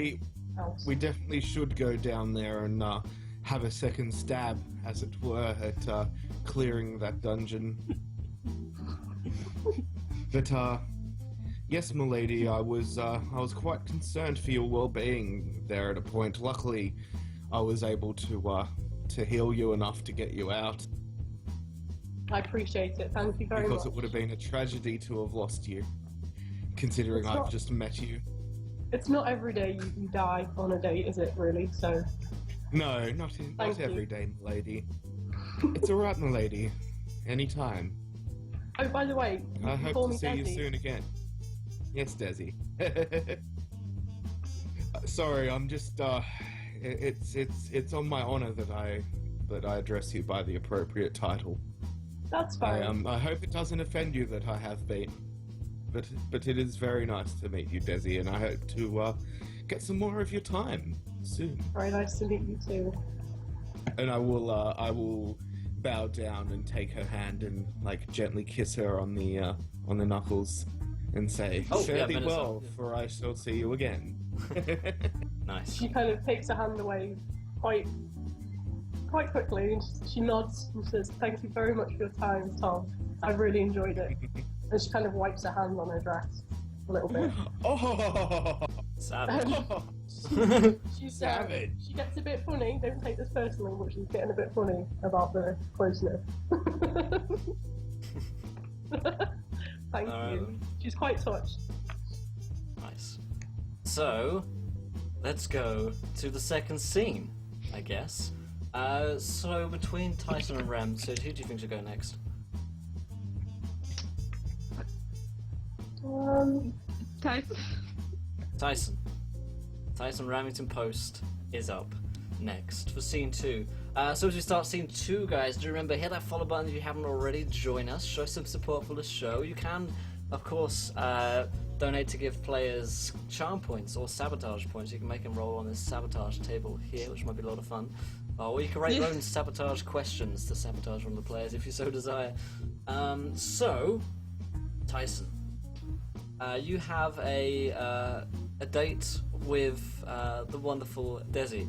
we definitely should go down there and have a second stab, as it were, at clearing that dungeon. But yes, milady, I was quite concerned for your well-being there at a point. Luckily, I was able to heal you enough to get you out. I appreciate it. Thank you very much. Because it would have been a tragedy to have lost you, considering I've just met you. It's not every day you die on a date, is it, really? So... No, not every day, milady. It's alright, milady. Anytime. Oh, by the way, you I can hope call to me see you Desi. soon again. Yes, Desi. Sorry, I'm just it's on my honor that I address you by the appropriate title. That's fine. I hope it doesn't offend you that I have been, but it is very nice to meet you, Desi, and I hope to get some more of your time soon. Very nice to meet you too. And I will bow down and take her hand and like gently kiss her on the knuckles and say, "Fare thee well, for I shall see you again." Nice. She kind of takes her hand away quite quickly, and she nods and says, "Thank you very much for your time, Tom. I really enjoyed it." And she kind of wipes her hand on her dress a little bit. Oh, Savage. She's savage. She gets a bit funny. Don't take this personally, but she's getting a bit funny about the closeness. Thank you. She's quite touched. Nice. So, let's go to the second scene, I guess. So between Tyson and Rem, Sid, who do you think should go next? Tyson. Tyson Remington Post is up next for scene 2. So as we start scene 2, guys, do remember, hit that follow button if you haven't already. Join us, show some support for the show. You can, of course, donate to give players charm points or sabotage points. You can make them roll on this sabotage table here, which might be a lot of fun. Or you can write your own sabotage questions to sabotage one of the players if you so desire. So, Tyson, you have a date with the wonderful Desi.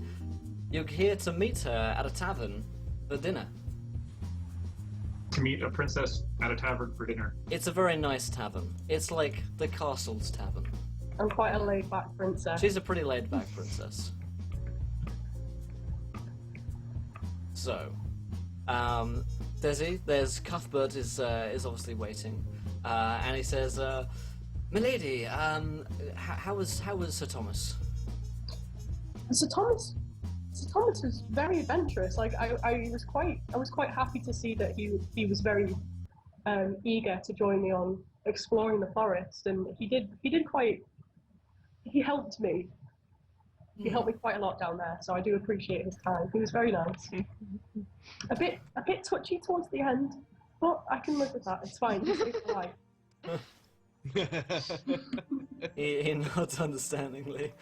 You're here to meet her at a tavern for dinner. To meet a princess at a tavern for dinner. It's a very nice tavern. It's like the castle's tavern. I'm quite a laid-back princess. She's a pretty laid-back princess. So, Desi, there's Cuthbert is obviously waiting. and he says, "Milady, how was Sir Thomas?" Sir Thomas was very adventurous. Like I was quite happy to see that he was very eager to join me on exploring the forest, and he helped me. He helped me quite a lot down there, so I do appreciate his time. He was very nice. a bit touchy towards the end, but I can live with that. It's fine. It's alright. He nods understandingly.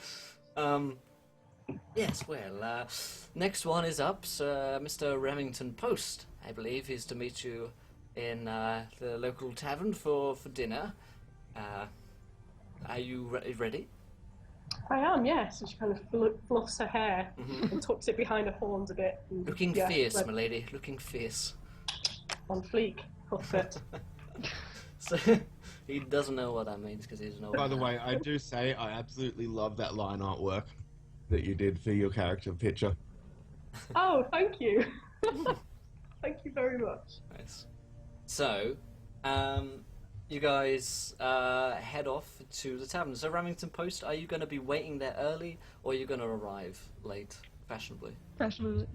Yes, well, next one is up, Mr. Remington Post. I believe he's to meet you in the local tavern for dinner. Are you ready? I am, yes. And she kind of fluffs her hair and tucks it behind her horns a bit. And, Looking yeah, fierce, like, my lady. Looking fierce. on fleek. Cuthbert. So he doesn't know what that means because he's no. By the way, I do say I absolutely love that line artwork that you did for your character picture. Oh, thank you. Thank you very much. Nice. So, you guys head off to the tavern. So, Remington Post, are you going to be waiting there early, or are you going to arrive late, fashionably? Fashionably.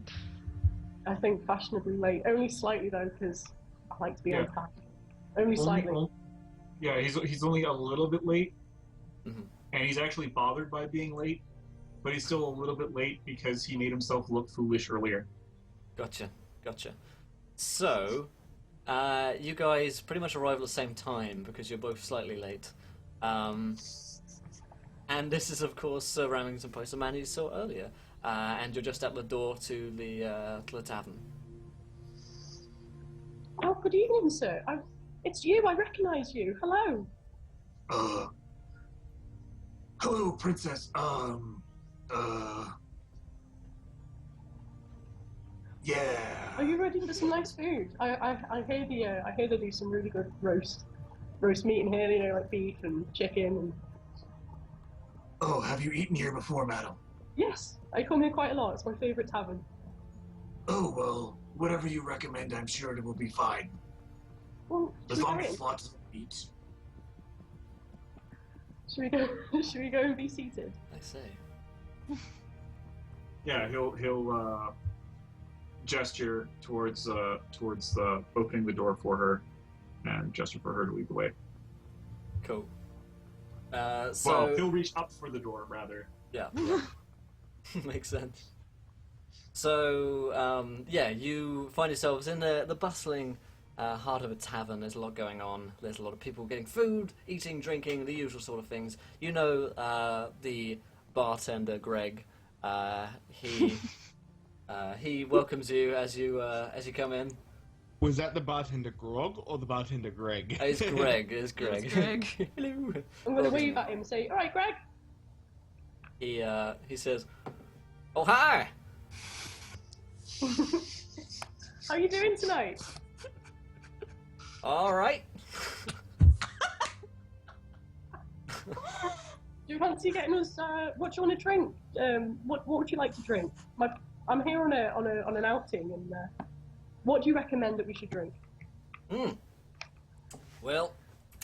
I think fashionably late. Only slightly though, because I like to be on time. Only slightly. Yeah, he's only a little bit late, Mm-hmm. and he's actually bothered by being late, but he's still a little bit late because he made himself look foolish earlier. Gotcha. So, you guys pretty much arrive at the same time because you're both slightly late. And this is, of course, Remington Post, the man you saw earlier. And you're just at the door to the tavern. Oh, good evening, sir. It's you. I recognise you. Hello. Hello, princess. Yeah. Are you ready for some nice food? I hear they do some really good roast meat in here. You know, like beef and chicken. And... Oh, have you eaten here before, madam? Yes, I come here quite a lot. It's my favourite tavern. Oh, well, whatever you recommend, I'm sure it will be fine. Well, As long as it's lots of meat. Should we go? Should we go and be seated? I say. Yeah, he'll gesture towards the opening the door for her, and gesture for her to lead the way. Cool. Well, he'll reach up for the door rather. Yeah. Makes sense. So, you find yourselves in the bustling heart of a tavern. There's a lot going on. There's a lot of people getting food, eating, drinking, the usual sort of things. You know the bartender, Greg. He welcomes you as you come in. Was that the bartender Grog or the bartender Greg? It's Greg. It's Greg. It's Greg. Hello. I'm going to wave at him and say, "All right, Greg." He says, "Oh hi." How are you doing tonight? All right. Do you fancy getting us? What do you want to drink? What would you like to drink? I'm here on an outing, and what do you recommend that we should drink? Well,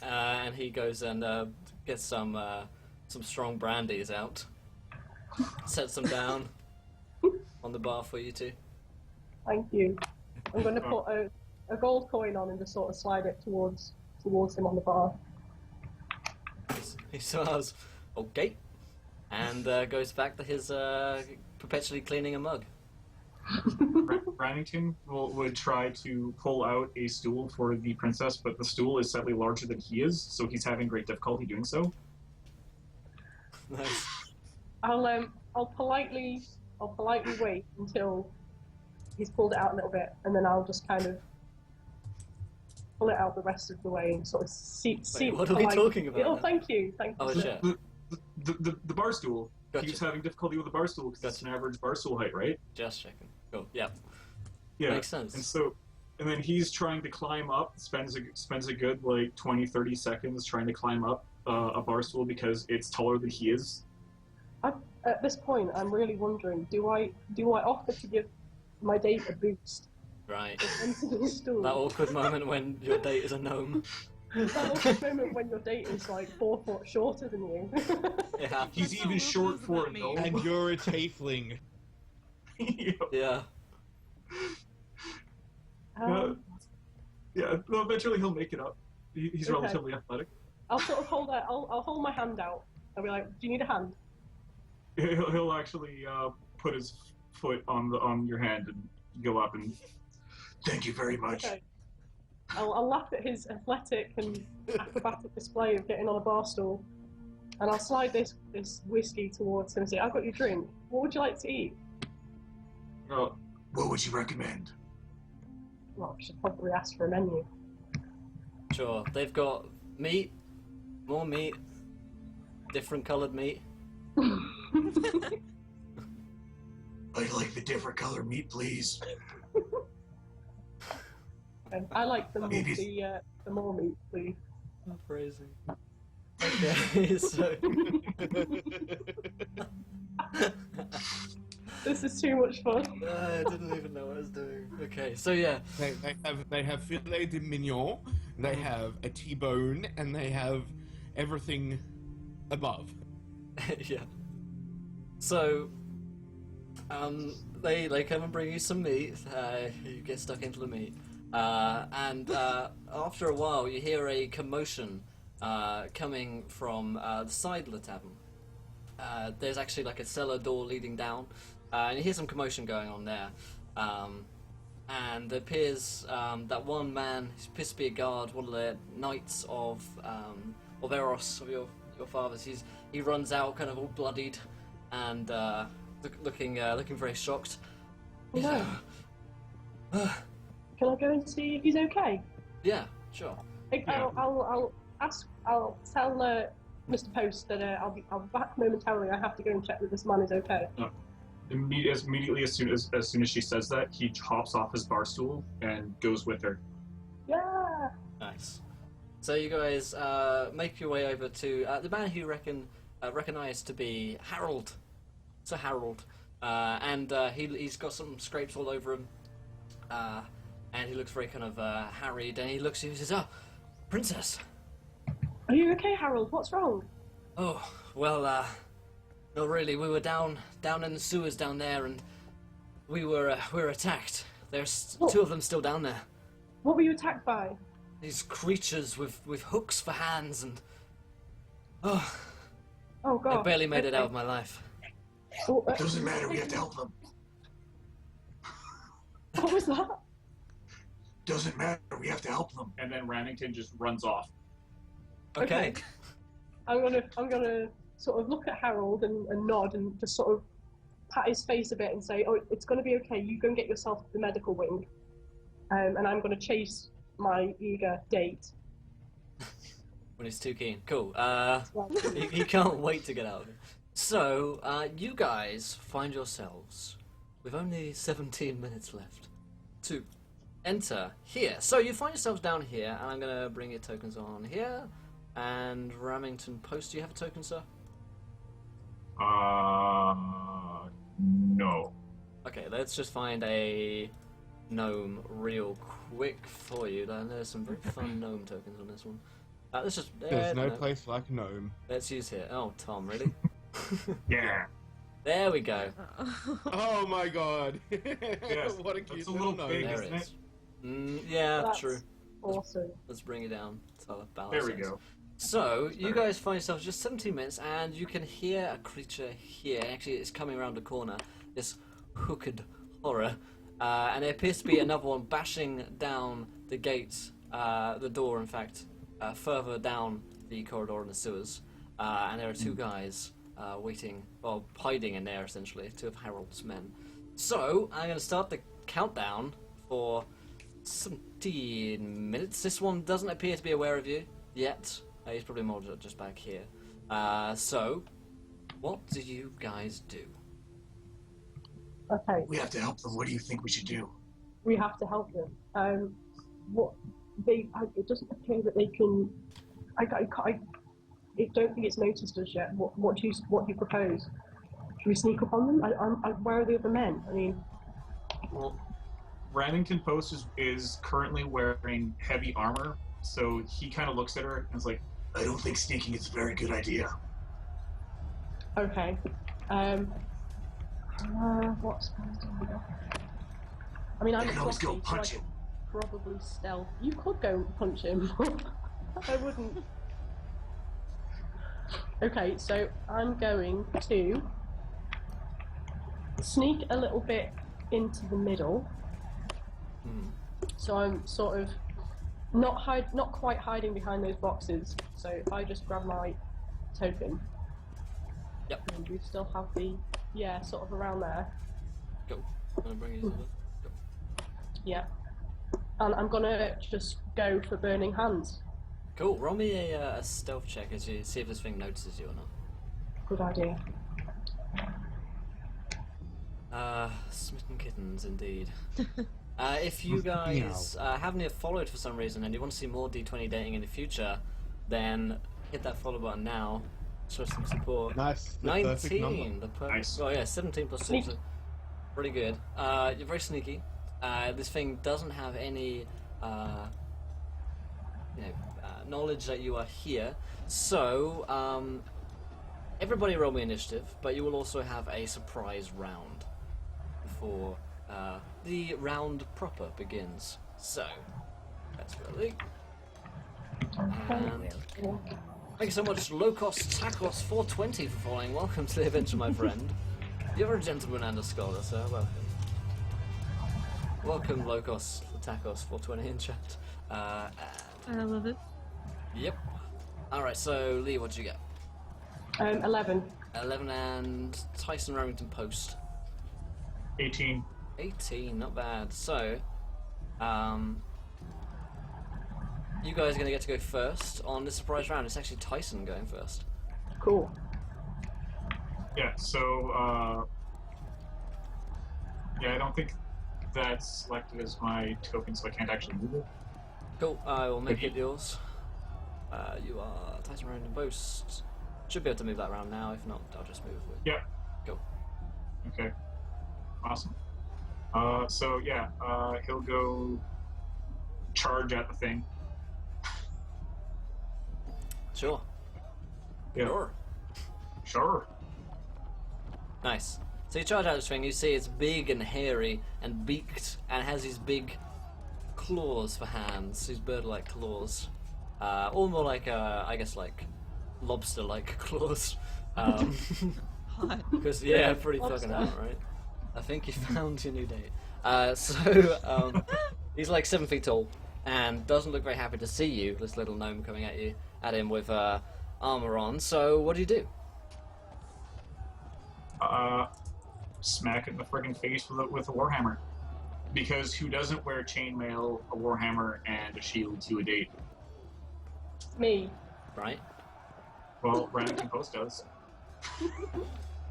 and he goes and gets some strong brandies out, sets them down on the bar for you two. Thank you. I'm going to put a gold coin on and just sort of slide it towards him on the bar. He smiles, okay, and goes back to his perpetually cleaning a mug. Remington would try to pull out a stool for the princess, but the stool is slightly larger than he is, so he's having great difficulty doing so. Nice. I'll politely wait until he's pulled it out a little bit, and then I'll just kind of pull it out the rest of the way and sort of see. What are we talking about? Oh, now? thank you. Oh shit. The bar stool. Gotcha. He's having difficulty with the bar stool because it's an average bar stool height, right? Just checking. Cool. Yeah. Yeah. Makes sense. And then he's trying to climb up, spends a good like 20-30 seconds trying to climb up a bar stool because it's taller than he is. At this point, I'm really wondering: do I offer to give my date a boost? Right. Into the stool? That awkward moment when your date is a gnome. That awkward moment when your date is like 4 foot shorter than you. Yeah. He's That's even so short ruthless for a about me. gnome. And you're a tiefling. Yeah. Yeah, well, eventually he'll make it up. He's Okay. relatively athletic. I'll sort of hold that. I'll hold my hand out. I'll be like, "Do you need a hand?" He'll actually put his foot on your hand and go up and. Thank you very much. Okay. I'll laugh at his athletic and acrobatic display of getting on a bar stool, and I'll slide this whiskey towards him and say, "I've got your drink. What would you like to eat?" Oh, What would you recommend? Well, I should probably ask for a menu. Sure. They've got meat, more meat, different coloured meat. I'd like the different color meat, please. I like the Maybe- the more meat, please. Oh, phrasing. Okay, so. This is too much fun. I didn't even know what I was doing. Okay, so yeah. They have filet de mignon, they have a T-bone, and they have everything above. Yeah. So, they come and bring you some meat. You get stuck into the meat, and after a while, you hear a commotion coming from the side of the tavern. There's actually like a cellar door leading down, and you hear some commotion going on there. And it appears that one man, who appears to be a guard, one of the knights of Eros, of your fathers. He runs out, kind of all bloodied, and looking very shocked. No. Can I go and see if he's okay? Yeah, sure. I'll tell Mr. Post that I'll be back momentarily. I have to go and check that this man is okay. Immediately as soon as she says that, he hops off his bar stool and goes with her. Yeah. Nice. So you guys make your way over to the man who you recognize to be Harold. Sir Harold. And he's got some scrapes all over him. And he looks very kind of harried, and he looks at you and says, "Oh, Princess." Are you okay, Harold? What's wrong? Oh, well, no, really, we were down in the sewers down there, and we were attacked. There's What? two of them still down there. What were you attacked by? These creatures with hooks for hands, and oh, Oh God. I barely made it Okay. out of my life. Oh, Doesn't matter, we have to help them. What was that? Doesn't matter, we have to help them. And then Ramington just runs off. Okay. I'm gonna sort of look at Harold and nod and just sort of pat his face a bit and say, "Oh, it's gonna be okay. You go and get yourself to the medical wing, and I'm gonna chase my eager date." When he's too keen. Cool. Well, He can't wait to get out of it. So, you guys find yourselves with only 17 minutes left to enter here. So you find yourselves down here, and I'm going to bring your tokens on here. And Ramington Post, do you have a token, sir? No. Okay, let's just find a gnome real quick for you. There's some very fun gnome tokens on this one. Let's just... There's no place like gnome. Let's use here. Oh, Tom, really? Yeah. There we go. Oh my god! Yes, What a that's cute a little little gnome. big. There Isn't it is. Yeah, That's true. awesome. Let's bring it down. So balance There we things. go. So, you guys find yourselves just 17 minutes, and you can hear a creature here. Actually, it's coming around the corner. This hooked horror. And there appears to be another one bashing down the gate, the door, in fact, further down the corridor in the sewers. And there are two guys waiting, well, hiding in there, essentially, two of Harold's men. So, I'm going to start the countdown for 17 minutes. This one doesn't appear to be aware of you yet. He's probably more just back here. So, what do you guys do? Okay, We have to help them. What do you think we should do? we have to help them. It doesn't appear that they can. I don't think it's noticed us yet. What do you propose? Should we sneak up on them? Where are the other men? I mean, Well, Ramington Post is currently wearing heavy armor, So he kind of looks at her and is like, I don't think sneaking is a very good idea. Okay. What's going on? I mean, I I'm can always go sloppy, so punch I him. could probably stealth. You could go punch him. I wouldn't. Okay, so I'm going to sneak a little bit into the middle. So I'm sort of not quite hiding behind those boxes. So if I just grab my token, and we still have the sort of around there. Go. I'm gonna bring you to the. Go. Yeah, and I'm gonna just go for burning hands. Cool. Roll me a stealth check as you see if this thing notices you or not. Good idea. Smitten kittens, indeed. If you guys haven't followed for some reason and you want to see more D20 dating in the future, then hit that follow button now. Show some support. Nice. The perfect number. 19. The perfect. Nice. Oh yeah, 17 plus 6. So pretty good. You're very sneaky. This thing doesn't have any, knowledge that you are here. So, everybody roll me initiative, but you will also have a surprise round before the round proper begins. So, that's really. And thank you so much, Locos Tacos 420 for following. Welcome to the adventure, my friend. You're a gentleman and a scholar, sir. Welcome. Welcome, Locos Tacos 420 in chat. I love it. Yep. Alright, so Lee, what'd you get? 11. 11 and Tyson Remington Post. 18. 18, not bad. So, you guys are going to get to go first on this surprise round. It's actually Tyson going first. Cool. Yeah, so, I don't think that's selected as my token, so I can't actually move it. Cool, I will make it yours. You are Tyson Remington Post. Should be able to move that around now. If not, I'll just move it. Yeah. Cool. Okay. Awesome. He'll go charge at the thing. Sure. Yeah. Sure. Sure. Nice. So you charge out this thing, you see it's big and hairy and beaked, and it has these big claws for hands, these bird-like claws. All more like, I guess, like lobster-like claws. Hot. Because, yeah, pretty Lobster. fucking hot, right? I think you found your new date. He's like 7 feet tall, and doesn't look very happy to see you, this little gnome coming at him with armor on. So, what do you do? Smack it in the friggin' face with a warhammer. Because who doesn't wear chainmail, a warhammer, and a shield to a date? Me. Right? Well, Remington Post does.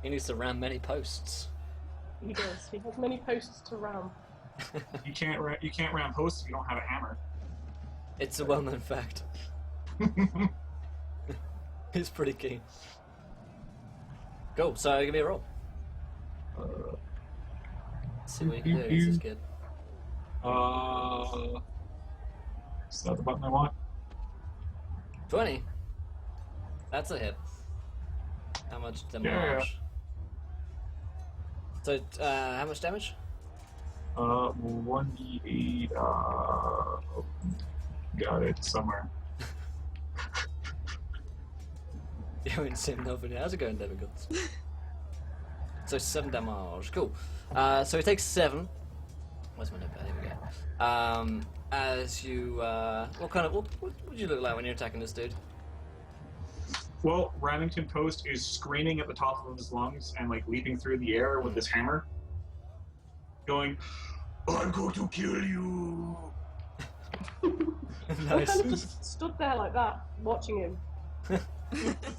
He needs to ram many posts. He does. He has many posts to ram. You can't ram posts if you don't have a hammer. It's a well-known fact. He's pretty keen. Cool, so give me a roll. Let's see what you can do. This is good. Is that the button I want? 20. That's a hit. How much damage? Yeah. So, how much damage? 1d8. Got it somewhere. You haven't seen nothing yet. How's it going, Demigods? So 7 damage. Cool. So he takes 7. Where's my notepad? Here we go. As you, what would you look like when you're attacking this dude? Well, Remington Post is screaming at the top of his lungs and like leaping through the air with his hammer, going, I'm going to kill you. I Nice. kind of just stood there like that, watching him. this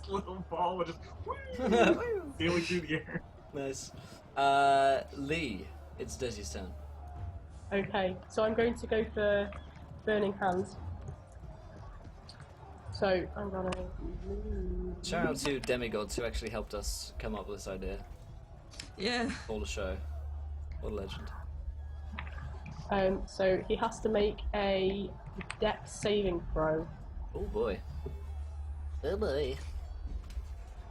little ball would just sailing through the air. Nice. Lee, it's Desi's turn. Okay, so I'm going to go for burning hands. So I'm gonna. Shout out to Demigods who actually helped us come up with this idea Yeah. for the show. What a legend. So he has to make a dex saving throw. Oh boy. Oh boy.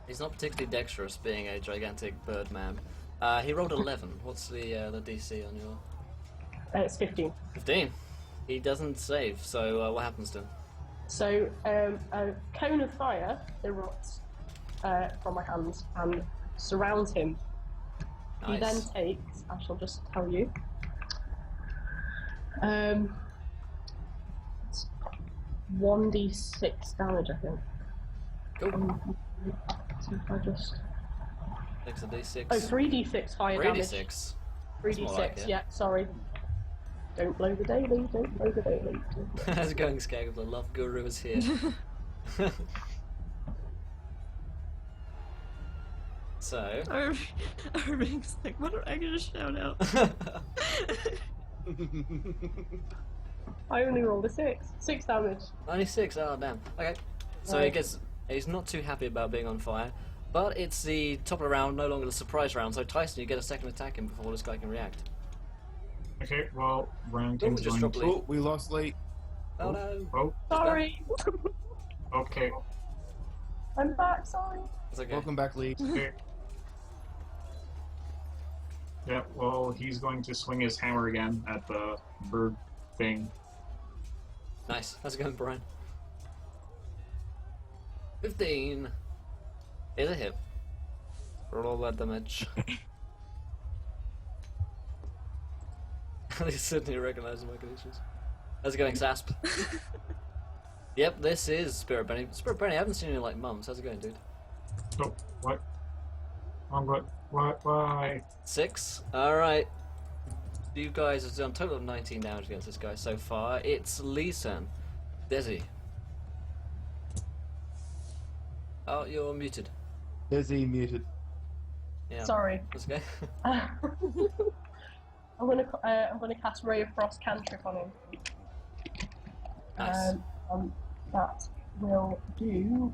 He's not particularly dexterous, being a gigantic bird man. He rolled 11. What's the DC on your? It's 15. 15. He doesn't save. So what happens to him? So a cone of fire erupts from my hands and surrounds him. He then Nice. takes, I shall just tell you, it's 1d6 damage, I think. Cool. So if I just... Takes a D6. Oh, 3d6 fire damage. 3d6. 3d6, more like it. yeah, sorry. Don't blow the daily, don't blow the daily. How's it going, Skag? The love guru is here. So. Irving's like, what are I gonna shout out? I only rolled a 6. 6 damage. Only 6, oh damn. Okay. So Right. he's not too happy about being on fire, but it's the top of the round, no longer the surprise round, so Tyson, you get a second attack in before this guy can react. Okay, well, Remington's just going drop to... Oh, we lost Lee. Oh no. Oh, Sorry! okay. I'm back, sorry. It's okay. Welcome back, Lee. Okay. Yeah, well, he's going to swing his hammer again at the bird thing. Nice. How's it going, Brian? 15 is a hit. Roll that damage. He's suddenly recognizing my conditions. How's it going, Sasp? Yep, this is Spirit Benny. Spirit Benny, I haven't seen you in like months. How's it going, dude? Oh, what? Why? 6. Alright. You guys have done a total of 19 damage against this guy so far. It's Lee's turn. Desi. Oh, you're muted. Desi muted. Yeah. Sorry. That's okay. I'm gonna cast Ray of Frost cantrip on him. Nice. That will do.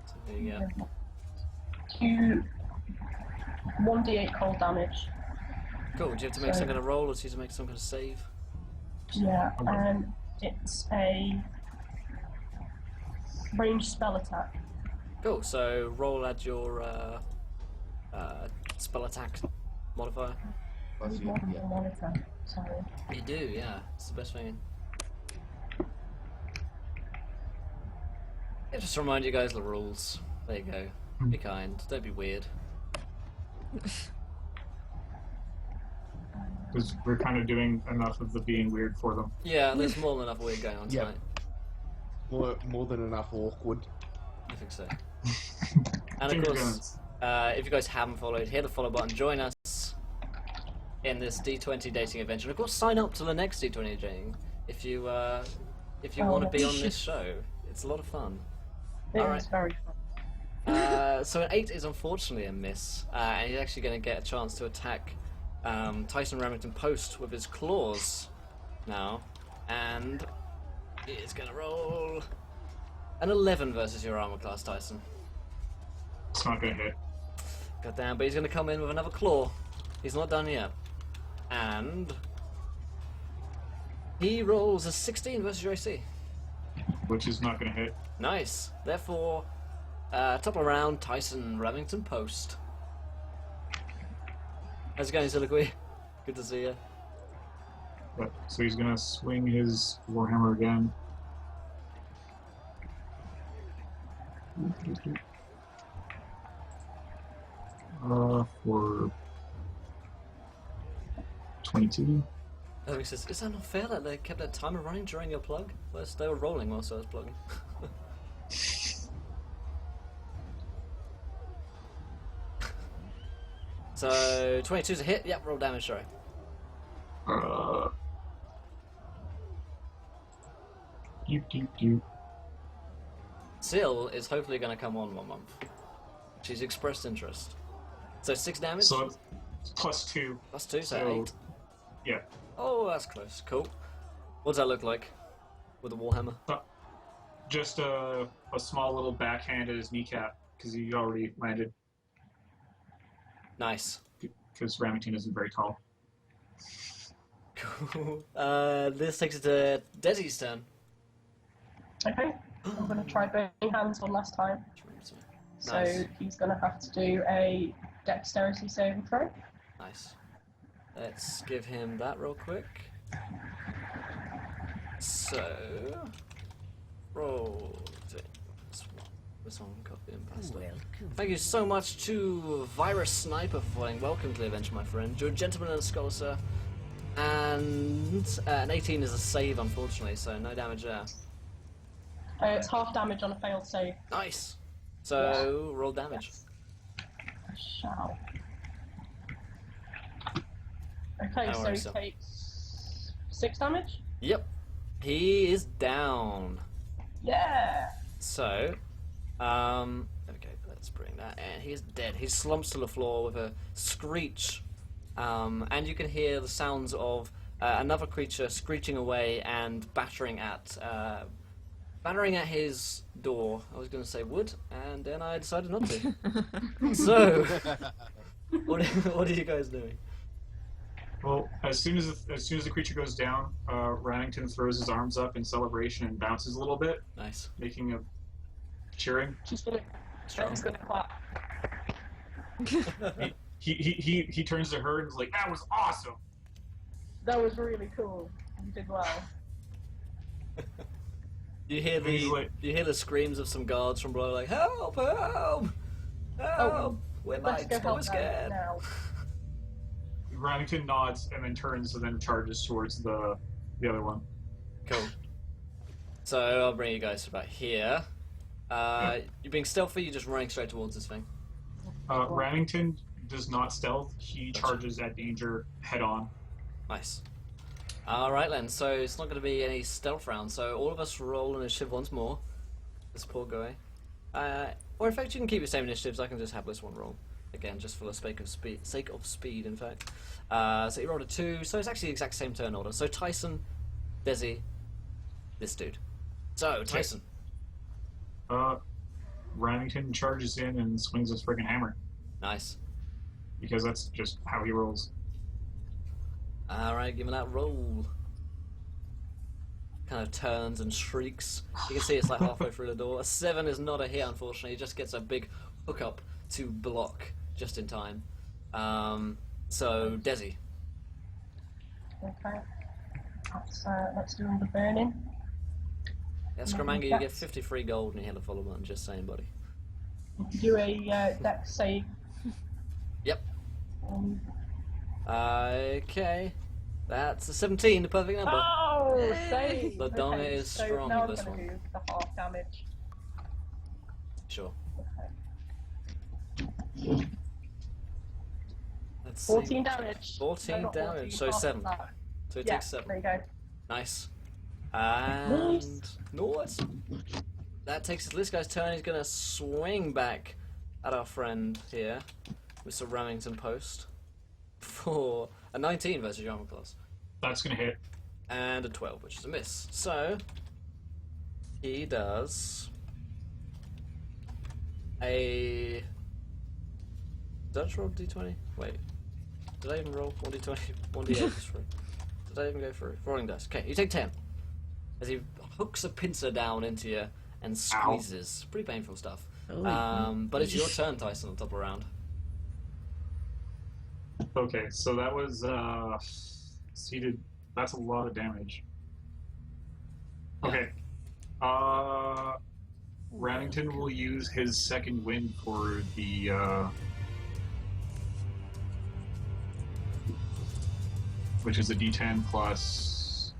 So there you go. 1d8 cold damage. Cool. Do you have to make some kind of roll or do you have to make some kind of save? Yeah, it's a ranged spell attack. Cool. So roll at your spell attack modifier. Plus you, yeah. Monitor. Sorry. You do, yeah. It's the best thing. Yeah, just to remind you guys the rules. There you go. Be kind. Don't be weird. Because we're kind of doing enough of the being weird for them. Yeah, there's more than enough weird going on Yeah. tonight. More than enough awkward. I think so. And of Finger course, guns. if you guys haven't followed, hit the follow button. Join us in this D20 dating adventure. And of course, sign up to the next D20 dating if you want to be on this show. It's a lot of fun. It Alright. is very fun. So an 8 is unfortunately a miss, and he's actually going to get a chance to attack Tyson Remington Post with his claws now, and he is going to roll an 11 versus your armor class, Tyson. It's not gonna hit. Goddamn, but he's going to come in with another claw. He's not done yet, and he rolls a 16 versus your AC. Which is not gonna hit. Nice. Therefore, top of the round, Tyson Remington Post. How's it going, Soliloquy? Good to see you. But, so he's gonna swing his warhammer again. For 22. Oh, he says, is that not fair that they kept that timer running during your plug? Well, they were rolling whilst I was plugging. So, 22's a hit. Yep, roll damage, sorry. Doop. Sil is hopefully going to come on 1 month. She's expressed interest. So 6 damage? So it's +2. Plus 2, so so- 8. Yeah. Oh, that's close. Cool. What does that look like with a warhammer? Just a small little backhand at his kneecap because he already landed. Nice. because Remington isn't very tall. Cool. This takes it to Desi's turn. Okay, I'm going to try burning hands one last time. So Nice. he's going to have to do a dexterity saving throw. Nice. Let's give him that real quick. So, roll. This one, copy and paste. Thank you so much to Virus Sniper for playing. Welcome to the adventure, my friend. You're a gentleman and a scholar, sir. And an 18 is a save, unfortunately, so no damage there. It's half damage on a failed save. Nice. So, roll damage. Yes. I shall. Okay, No so worries, he sir. takes 6 damage? Yep. He is down. Yeah! So, okay, let's bring that, and he's dead. He slumps to the floor with a screech, and you can hear the sounds of another creature screeching away and battering at his door. I was going to say wood, and then I decided not to. So, what are you guys doing? Well, as soon as the creature goes down, Remington throws his arms up in celebration and bounces a little bit, Nice. making a cheering. She's gonna clap. He turns to her and is like, "That was awesome." That was really cool. You did well. You hear He's like- the screams of some guards from below, like help, help, help! We're Let's like go so help them scared. now. Remington nods and then turns and then charges towards the other one. Cool. So I'll bring you guys about here. You're being stealthy. You're just running straight towards this thing. Remington does not stealth. He charges at danger head on. Nice. Alright then, so it's not going to be any stealth round, so all of us roll initiative once more. This poor guy. Or in fact, you can keep your same initiatives, I can just have this one roll. Again, just for the sake of speed, in fact. So you rolled a 2, so it's actually the exact same turn order. So Tyson, Desi, this dude. So, Tyson. Remington charges in and swings his friggin' hammer, Nice. because that's just how he rolls. Alright, give me that roll. Kind of turns and shrieks. You can see it's like halfway through the door. A 7 is not a hit, unfortunately. He just gets a big hookup to block just in time. So, Desi. Okay. Let's do the burning. Yeah, Scramanga, you get 53 gold and you hit the follow button, just saying, buddy. Do a dex save. Yep. Um, Okay. That's a 17, the perfect number. Oh, save! The Donna Okay, is so strong now with I'm this gonna one. do the half damage. Sure. Okay. Let's 14 see. damage. 14 No, not damage, 14, so half of 7. that. So it Yeah, takes 7. there you go. Nice. And Nice. nice. That takes us to this guy's turn. He's gonna swing back at our friend here, Mr. Remington Post, for a 19 versus your armor class, That's gonna hit. and a 12, which is a miss. So he does a. Did I just roll D20? Wait, did I even roll 1D20? 1D8 is free. Did I even go through? Rolling dice. Okay, you take 10. As he hooks a pincer down into you and squeezes. Pretty painful stuff. But it's your turn, Tyson, on top of the round. Okay, so that was seated. That's a lot of damage. Okay. Remington will use his second wind for the which is a D10 plus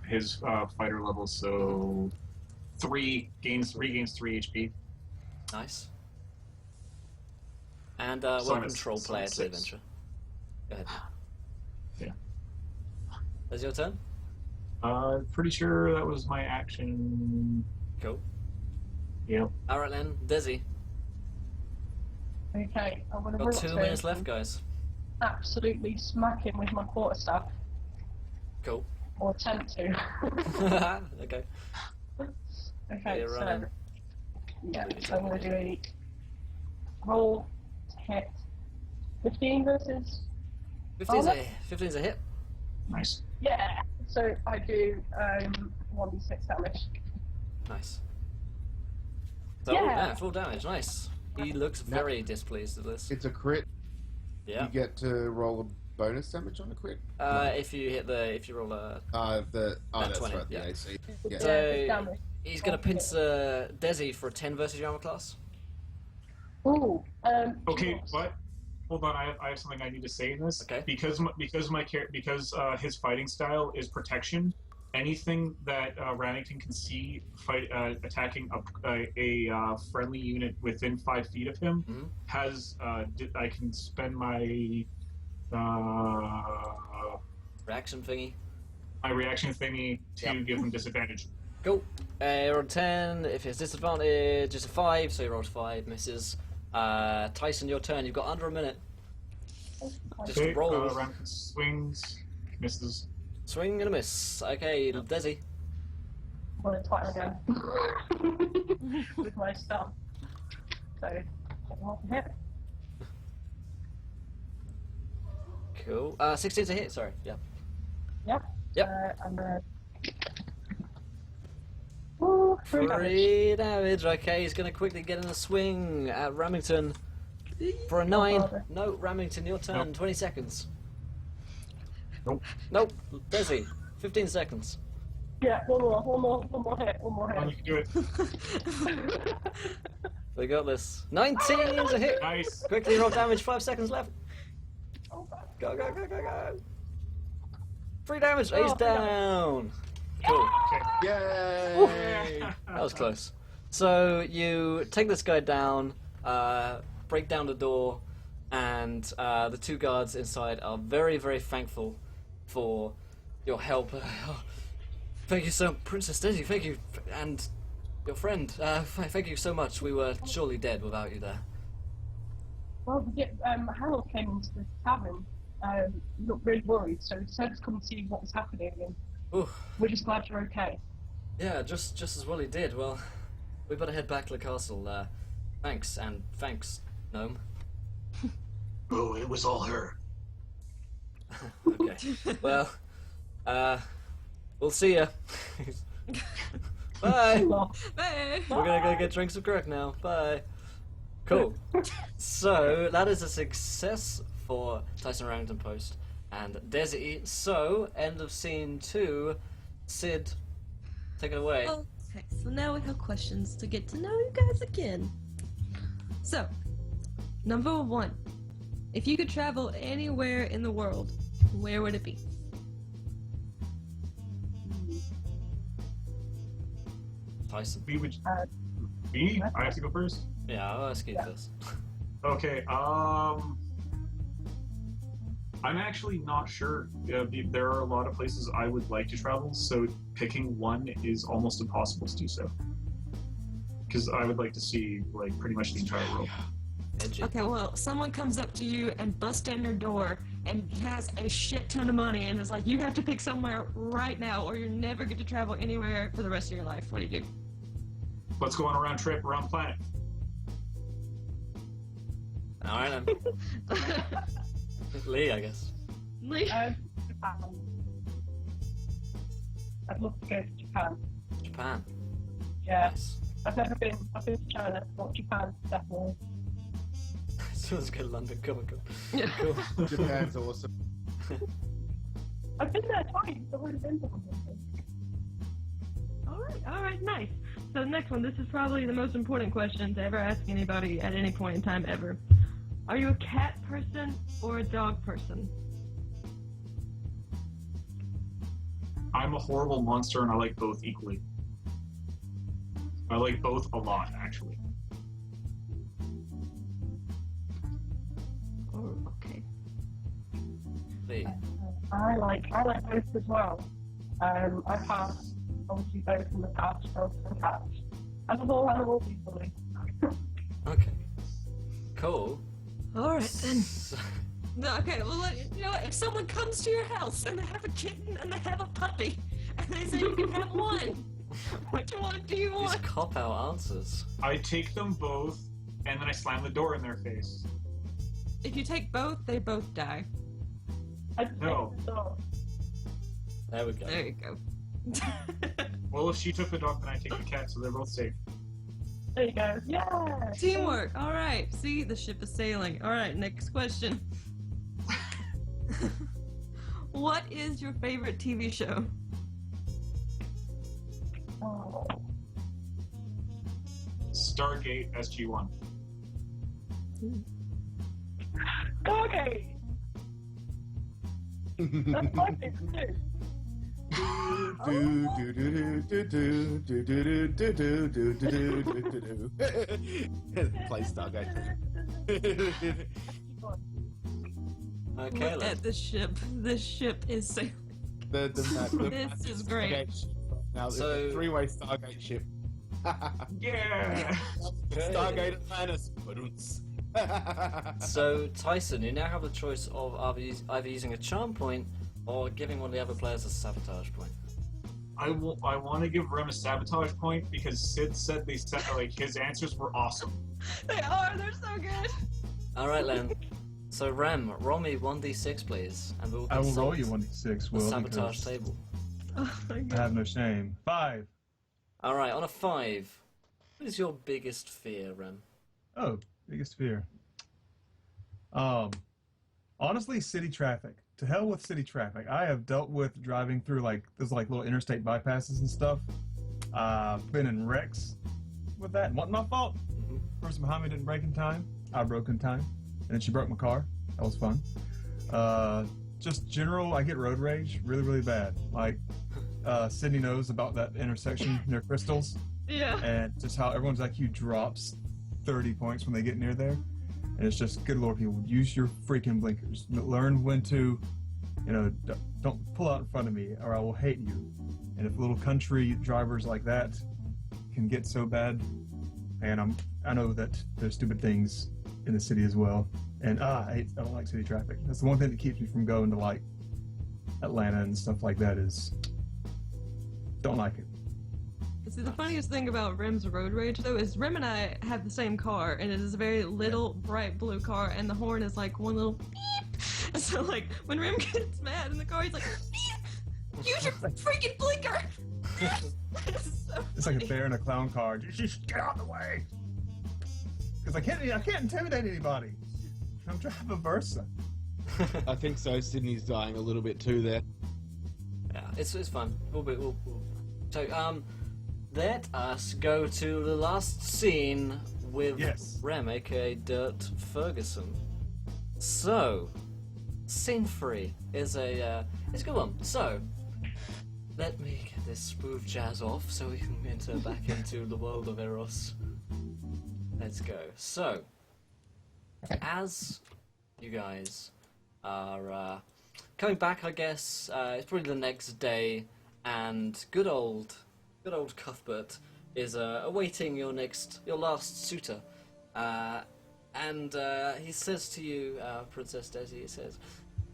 his fighter level, so 3 gains 3 HP. Nice. And So welcome it's- troll so player it's to the 6. adventure. Go ahead. Yeah. That's your turn? Pretty sure that was my action. Cool. Yep. Alright then, Desi. Okay, I'm gonna Got run 2 up to minutes him left, and guys. absolutely smack him with my quarterstaff, Cool. or attempt to. Okay. Okay, you're so running. yeah, so I'm gonna do a roll to hit. 15 versus. 15's a hit. Nice. Yeah. So I do 1d6 damage. Nice. So, Yeah. full damage. Nice. He looks very displeased with this. It's a crit. Yeah. You get to roll a bonus damage on a crit. If you roll a That's 20, right. yeah. The AC. Yeah. So damage. he's gonna pinch Desi for a 10 versus your armor class. Ooh. Okay, but hold on. I have something I need to say in this. Okay. Because his fighting style is protection. Anything that Rannington can see attacking a friendly unit within 5 feet of him has I can spend my Reaction thingy. my reaction thingy to give him disadvantage. Cool. Roll 10. If it's disadvantage, it's a 5. So you rolled 5, misses. Tyson, your turn. You've got under a minute. Just Okay, roll. Rannington swings, misses. Swing and a miss. Okay, Desi. I'm gonna try again with my stuff. So, one hit. Cool. 16's a hit. Sorry. Yeah. Yep. Yep. And then. Ooh, 3 damage. 3 damage. Okay, he's gonna quickly get in a swing at Remington for a 9. bother. No, Remington, your turn. Nope. 20 seconds. Nope. Nope. Desi. 15 seconds. Yeah, one more hit. You can do it. We got this. 19 is a hit. Nice. Quickly roll damage. 5 seconds left. Oh, God. Go. 3 damage. He's Oh, down. Cool. Yay! That was close. So you take this guy down, break down the door, and the 2 guards inside are very, very thankful for your help. Thank you so, Princess Daisy. Thank you, and your friend. Thank you so much. We were surely dead without you there. Well, Harold came into the tavern. He looked really worried, so he said to come and see what was happening, and Ooh, we're just glad you're okay. yeah, just as well he did. Well, we better head back to the castle. Thanks, gnome. Oh, it was all her. Okay. Well, we'll see ya. Bye. Hey. We're gonna go get drinks of grog now. Bye. Cool. So that is a success for Tyson Remington Post and Desi. So end of scene 2. Sid, take it away. Okay, so now we have questions to get to know you guys again. So, number 1. If you could travel anywhere in the world, where would it be? Tyson. Me? I have to go first? Yeah, I'll ask you first. Okay, I'm actually not sure. There are a lot of places I would like to travel, so picking one is almost impossible to do so. Because I would like to see, like, pretty much the entire world. Edgy. Okay, well, someone comes up to you and busts down your door and has a shit ton of money and is like, you have to pick somewhere right now or you're never going to travel anywhere for the rest of your life. What do you do? Let's go on a round trip around the planet. Alright then. Lee, I guess. Lee? Japan. I'd love to go to Japan. Japan. Yeah. Nice. I've never been. I've been to China, not Japan, definitely. So let's go to London Comic Con. Yeah. Cool. Japan's awesome. I've been there twice. I've already been to London. Alright, nice. So the next one, this is probably the most important question to ever ask anybody at any point in time ever. Are you a cat person or a dog person? I'm a horrible monster and I like both equally. I like both a lot, actually. Oh, okay. Lee. I like both as well. I've had obviously both in the past, dogs and cats. I love all animals equally. Okay. Cool. Alright then. So- No, okay, well, you know what? If someone comes to your house and they have a kitten and they have a puppy and they say you can have one, which one do you These want? cop-out answers. I take them both and then I slam the door in their face. if you take both, they both die. No. There we go. There you go. Well, if she took the dog, then I take the cat, so they're both safe. There you go. Yeah. Teamwork. All right. See, the ship is sailing. All right. Next question. What is your favorite TV show? Oh. Stargate SG-1. Okay. That's my favorite too. Play Stargate. Okay, Look then. at the ship. The ship is sailing. This is great. Now, So- so, three-way Stargate ship. Yeah! Stargate Atlantis. So, Tyson, you now have the choice of either using a charm point or giving one of the other players a sabotage point. I want to give Rem a sabotage point because Sid said his answers were awesome. They are. They're so good. Alright, Len. So, Rem, roll me 1d6, please, and we'll I will roll consult you 1d6, the Will, sabotage because table. Oh my I god. have no shame. 5. Alright, on a 5, what is your biggest fear, Rem? Oh, biggest fear. Honestly, city traffic. To hell with city traffic. I have dealt with driving through those little interstate bypasses and stuff. Been in wrecks with that. Wasn't my fault. Mhm. Person behind me didn't brake in time. I broke in time, and then she broke my car. That was fun. Just general, I get road rage really, really bad. Sydney knows about that intersection near Crystals, Yeah. and just how everyone's IQ drops 30 points when they get near there. And it's just, good lord, people, use your freaking blinkers. Learn when to, don't pull out in front of me or I will hate you. And if little country drivers like that can get so bad, and I know that there's stupid things in the city as well. And I don't like city traffic. That's the one thing that keeps me from going to Atlanta and stuff like that is, don't like it. See, the funniest thing about Rem's road rage, though, is Rem and I have the same car, and it is a very little, bright blue car, and the horn is like one little beep. So, when Rem gets mad in the car, he's like, beep! Use your freaking blinker! It's like a bear in a clown car. Just get out of the way! Because I can't intimidate anybody. I'm driving a Versa. I think so. Sydney's dying a little bit too there. Yeah, it's fun. So, let us go to the last scene with Yes. Rem, aka Dirt Ferguson. So, scene 3 is it's a good one. So, let me get this smooth jazz off so we can enter back into the world of Eros. Let's go. So, as you guys are coming back, I guess it's probably the next day, and good old Cuthbert is awaiting your last suitor, and he says to you, Princess Desi, he says,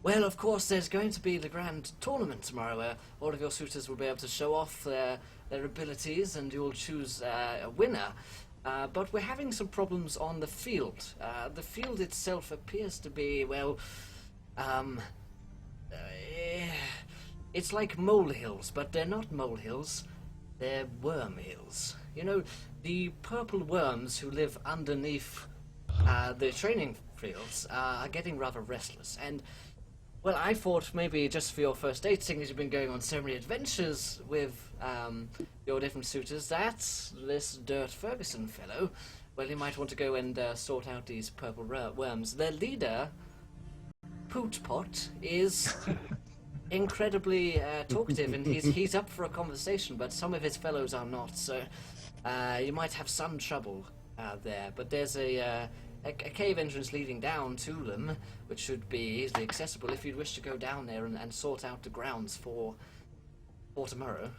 well, of course, there's going to be the grand tournament tomorrow where all of your suitors will be able to show off their abilities, and you'll choose a winner. But we're having some problems on the field. The field itself appears to be, it's like molehills, but they're not molehills. They're worm hills. The purple worms who live underneath the training fields are getting rather restless. And, well, I thought maybe just for your first date, seeing as you've been going on so many adventures with your different suitors, that's this Dirt Ferguson fellow. Well, you might want to go and sort out these purple worms. Their leader, Pootpot, is incredibly talkative, and he's up for a conversation, but some of his fellows are not, so you might have some trouble there. But there's a cave entrance leading down to them, which should be easily accessible if you'd wish to go down there and sort out the grounds for tomorrow.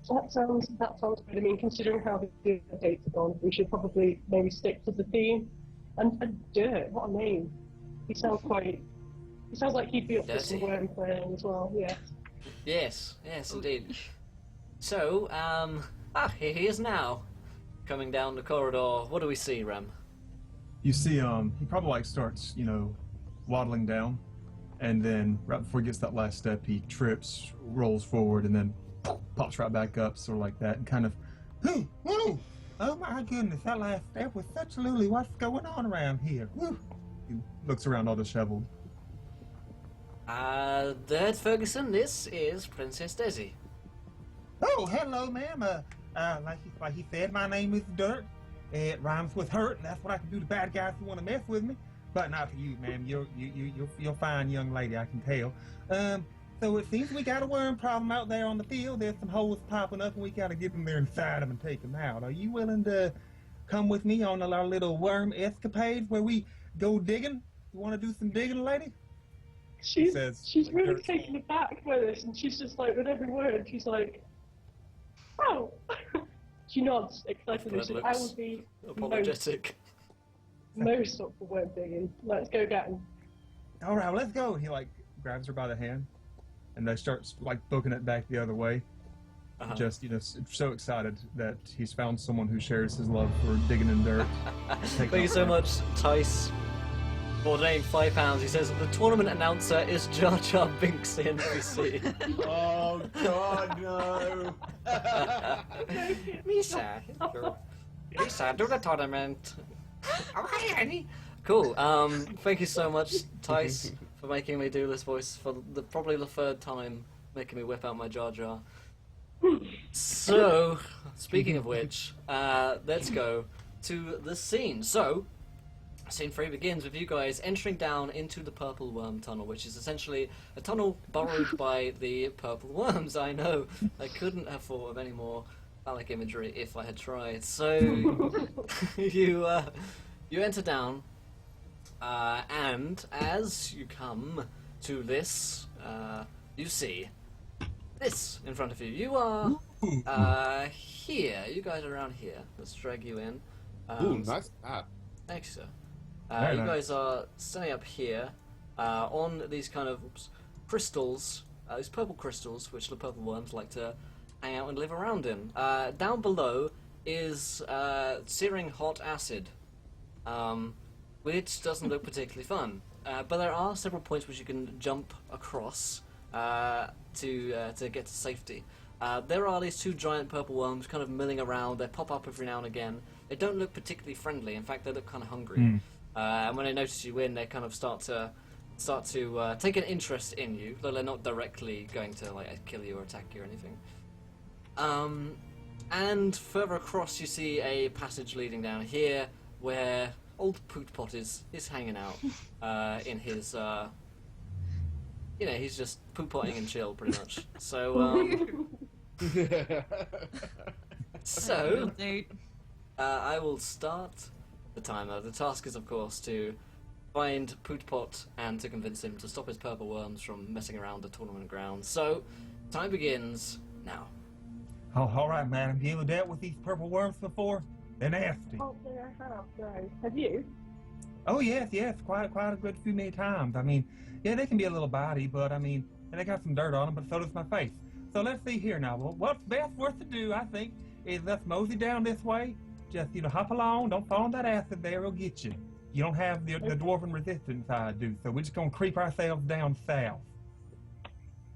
That sounds good. I mean, considering how the dates have gone, we should probably maybe stick to the theme. And Dirt, what a name. He sounds like he'd be up for some Dirty. worm playing as well, yeah. Yes, indeed. So, here he is now, coming down the corridor. What do we see, Rem? You see, he probably like starts, waddling down, and then right before he gets that last step, he trips, rolls forward, and then pops right back up, sort of like that, and kind of, whoa, oh my goodness, that last step was such a lily. What's going on around here? Woo. He looks around all disheveled. Dirt Ferguson, this is Princess Desi. Oh, hello, ma'am. Like he said, my name is Dirt. It rhymes with hurt, and that's what I can do to bad guys who want to mess with me. But not to you, ma'am. You're a fine young lady, I can tell. So it seems we got a worm problem out there on the field. There's some holes popping up, and we gotta get them there inside them and take them out. Are you willing to come with me on our little worm escapades where we go digging? You want to do some digging, lady? She's really Dirt. taken aback by this, and she's just like, with every word, she's like, oh. She nods excitedly. She says, I will be Apologetic. most up for worm digging. Let's go get him. All right, let's go. He like grabs her by the hand, and they start like booking it back the other way. Just so excited that he's found someone who shares his love for digging in dirt. Thank you so much, Tice. Bourdain, £5. He says the tournament announcer is Jar Jar Binks the NPC. Oh God, no! Misa, do the tournament. Oh, hi, Annie. Cool. Thank you so much, Tice, for making me do this voice for probably the third time, making me whip out my Jar Jar. So, speaking of which, let's go to the scene. So, scene 3 begins with you guys entering down into the Purple Worm Tunnel, which is essentially a tunnel burrowed by the purple worms. I know, I couldn't have thought of any more phallic imagery if I had tried. So, you enter down, and as you come to this, you see this in front of you. You are here. You guys are around here. Let's drag you in. Ooh, nice map. Thanks, sir. Very You nice. guys are standing up here on these kind of crystals, these purple crystals, which the purple worms like to hang out and live around in. Down below is searing hot acid, which doesn't look particularly fun. But there are several points which you can jump across to get to safety. There are these two giant purple worms kind of milling around. They pop up every now and again. They don't look particularly friendly. In fact, they look kind of hungry. And when they notice you in, they kind of start to take an interest in you, though they're not directly going to like kill you or attack you or anything. And further across, you see a passage leading down here where old Pootpot is hanging out in his. He's just poot-potting and chill, pretty much. So, so I will start the timer. The task is, of course, to find Pootpot and to convince him to stop his purple worms from messing around the tournament grounds. So, time begins now. Oh, all right, madam. You ever dealt with these purple worms before? They're nasty. Oh, there I have, no. Have you? Oh, yes, quite a good few many times. I mean, yeah, they can be a little bitey, but I mean, and they got some dirt on them, but so does my face. So let's see here now. Well, what's best worth to do, I think, is let's mosey down this way. Just, hop along. Don't fall in that acid there. It'll get you. You don't have the dwarven resistance I do, so we're just going to creep ourselves down south.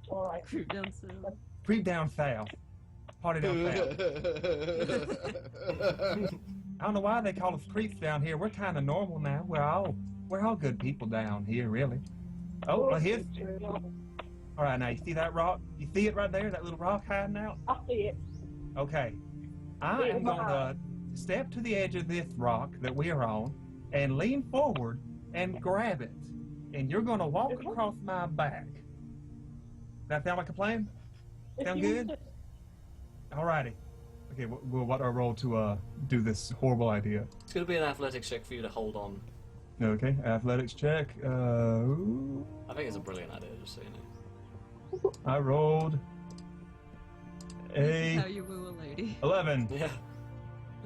All right. Creep down south. Creep down south. Party down south. I don't know why they call us creeps down here. We're kind of normal now. We're all good people down here, really. Oh, well, here's... All right, now, you see that rock? You see it right there, that little rock hiding out? I see it. Okay. I am going to step to the edge of this rock that we're on and lean forward and grab it. And you're going to walk across my back. That sound like a plan? Sound good? All righty. Okay, well, what do I roll to do this horrible idea? It's going to be an athletics check for you to hold on. Okay, athletics check. I think it's a brilliant idea, just so you know. I rolled This is how you woo a lady. 11. Yeah.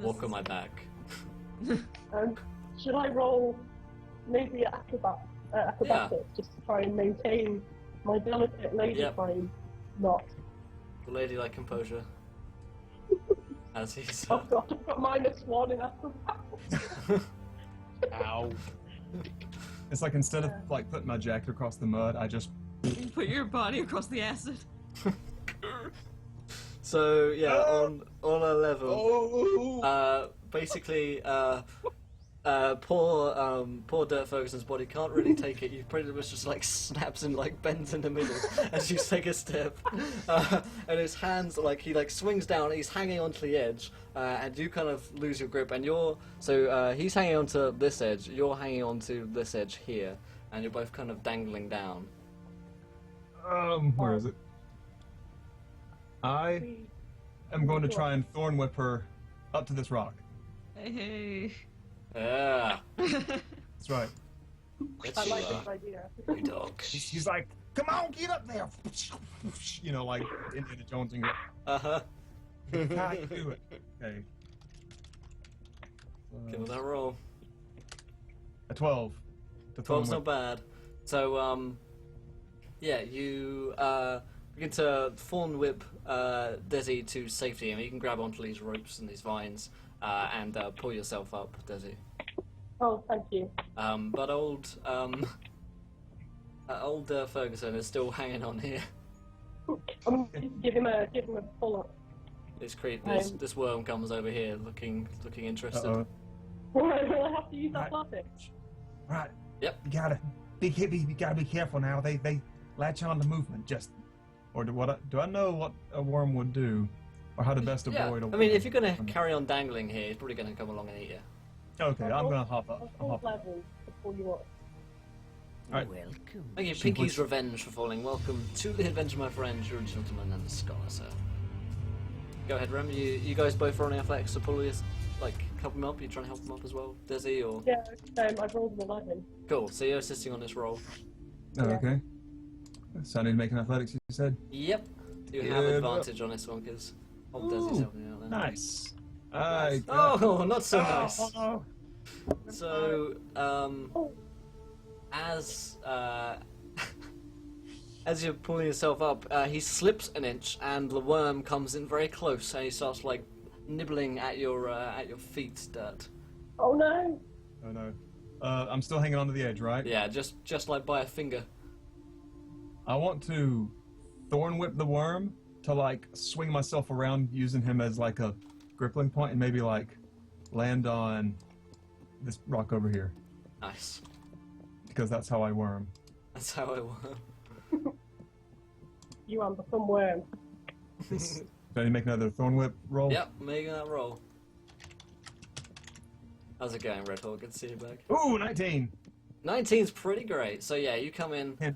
Walk on my back. Should I roll maybe acrobatics just to try and maintain my delicate lady frame? Not. The ladylike composure. As he's. Oh god, I've got -1 in acrobatics. Ow. It's like instead of like putting my jacket across the mud, I just You put your body across the acid. So yeah, on a level, Oh. basically, poor Dirt Ferguson's body can't really take it. You pretty much just like snaps and like bends in the middle as you take a step, and his hands like he like swings down. He's hanging onto the edge, and you kind of lose your grip. And he's hanging onto this edge. You're hanging onto this edge here, and you're both kind of dangling down. where is it? I am going to try and thorn whip her up to this rock. Hey. Yeah, That's right. I like this idea. you dog. He's like, come on, get up there. You know, like Indiana Jones and Uh-huh. how you do it. Okay. Give it that roll. A 12. To thorn 12's whip. not bad. So, yeah, you begin to thorn whip Desi to safety, and you can grab onto these ropes and these vines and pull yourself up, Desi. Oh, thank you. But old Ferguson is still hanging on here. Give him a pull up. This worm comes over here, looking interested. Uh-oh. Will I have to use athletics? Right. Yep. You gotta be careful now. They latch on to movement. Just Or do I know what a worm would do? Or how to best Yeah, avoid a worm? I mean, if you're gonna carry on dangling here, he's probably gonna come along and eat you. Okay, I'm gonna hop up. I'll I'll hop up. level to pull you up. Alright. Thank you, She Pinky's puts- Revenge, for falling. Welcome to the adventure, my friend. You're a gentleman and a scholar, sir. Go ahead, Rem. You guys both rolling athletics to pull this, like, help him up? You trying to help him up as well, Desi, or? Yeah, I rolled an 11. Cool. So you're assisting on this roll. Oh, okay. So I need to make an athletics, you said? Yep. You have Good. advantage on this one because old Desi's Ooh, helping you out there. Nice. I got- Oh, not so nice. Oh, So, as as you're pulling yourself up, he slips an inch, and the worm comes in very close, and he starts like nibbling at your feet, Dirt. Oh no! Oh no. I'm still hanging onto the edge, right? Yeah, just like by a finger. I want to thorn whip the worm to like swing myself around using him as like a gripping point and maybe like land on this rock over here Nice. because that's how I worm. That's how I work. You are become worm. Do I need to make another thorn whip roll? Yep, making that roll. How's it going, Red Hawk? Good to see you back. Ooh, 19. 19's pretty great. So yeah, you come in. And,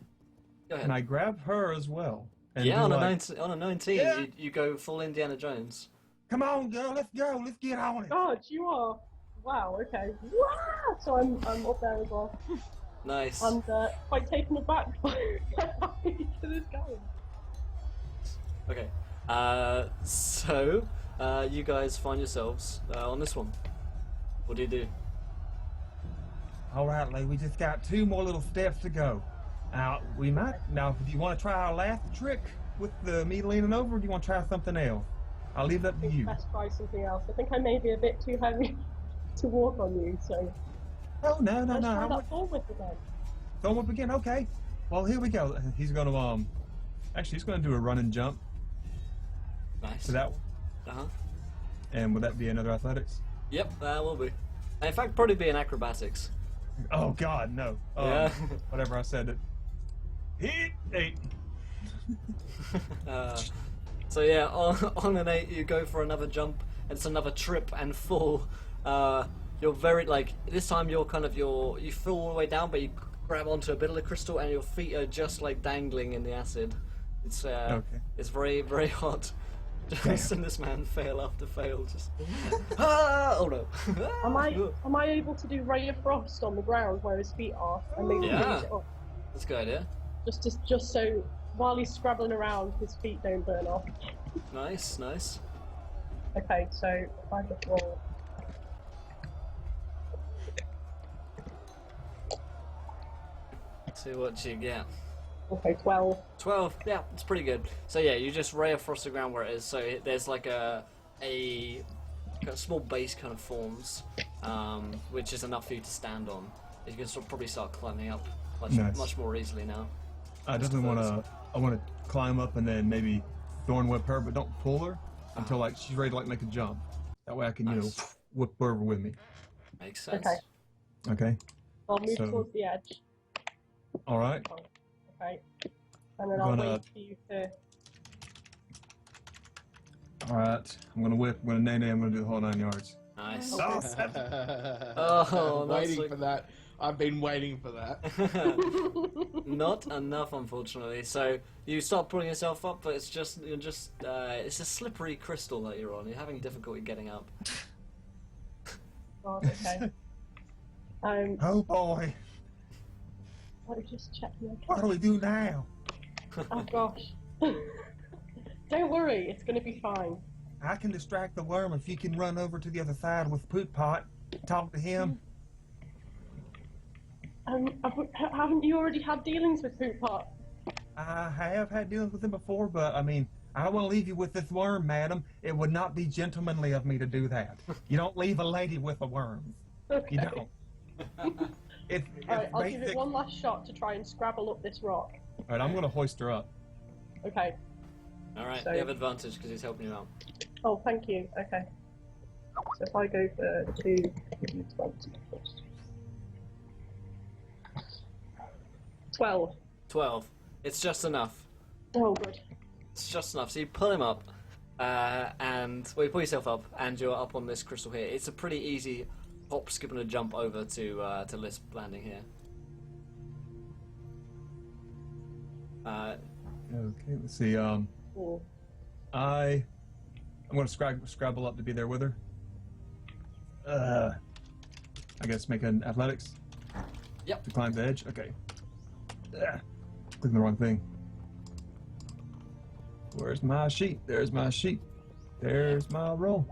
Go ahead. and I grab her as well. And Yeah, do on a like, 19, Yeah. you go full Indiana Jones. come on, girl. Let's go. Let's get on it. God, you are. Wow. Okay. Wow. So I'm up there as well. Nice. And quite taken aback by how easy this going. Okay. So you guys find yourselves on this one. What do you do? All right, Lee. We just got 2 more little steps to go. Now we might. Now, do you want to try our last trick with me leaning over, or do you want to try something else? I'll leave that to you. Let's try something else. I think I may be a bit too heavy to walk on you, so Oh no, let's try no. that forward again. Throw up again. Okay. Well, here we go. He's gonna actually he's gonna do a run and jump Nice. to that one. Uh-huh. And would that be another athletics? Yep, that will be. In fact, probably be in acrobatics. Oh God, no. Yeah. Whatever I said. It. Hit 8. So yeah, on an 8, you go for another jump. It's another trip and fall. You're very like this time. You're kind of you fall all the way down, but you grab onto a bit of the crystal, and your feet are just like dangling in the acid. It's Okay. It's very very hot. Just and this man fail after fail. Just oh no. Am I able to do ray of frost on the ground where his feet are and maybe Yeah. raise it up? That's a good idea. Just so while he's scrabbling around, his feet don't burn off. Nice, nice. Okay, so if I just roll. See what you get. Okay, 12. 12, yeah, it's pretty good. So yeah, you just ray across the ground where it is. So there's like a small base kind of forms, which is enough for you to stand on. You can probably start climbing up Nice. much more easily now. I definitely want to. I want to climb up and then maybe thorn whip her, but don't pull her until like she's ready to like make a jump. That way I can Nice. whip her over with me. Makes sense. Okay. Okay. I'll move So- towards the edge. All right. Okay. And then We're I'll gonna- wait for you to. All right. I'm gonna whip. I'm gonna nay. I'm gonna do the whole 9 yards. Nice. Oh, Oh, that's waiting like- for that. I've been waiting for that. Not enough, unfortunately. So you start pulling yourself up, but it's it's a slippery crystal that you're on. You're having difficulty getting up. God, okay. Oh boy, Let me just check the what do we do now? Oh gosh. Don't worry, it's gonna be fine. I can distract the worm if you can run over to the other side with Poot Pot, talk to him. Haven't you already had dealings with Poot Pot? I have had dealings with him before, but I mean, I don't want to leave you with this worm, madam. It would not be gentlemanly of me to do that. You don't leave a lady with a worm. Okay. You don't. It's Alright, I'll give it basic. one last shot to try and scrabble up this rock. All right. I'm gonna hoist her up. Okay. All right, So- you have advantage because he's helping you out. Oh, thank you. Okay. So if I go for 2 D20 first. 12. 12. It's just enough. Oh, good. It's just enough. So you pull him up, and you pull yourself up, and you're up on this crystal here. It's a pretty easy hop, skip, and a jump over to Lisp landing here. Okay. Let's see. Ooh. I'm gonna scrabble up to be there with her. I guess make an athletics. Yep. To climb the edge. Okay. Clicking the wrong thing. Where's my sheet? There's my sheet. There's my roll.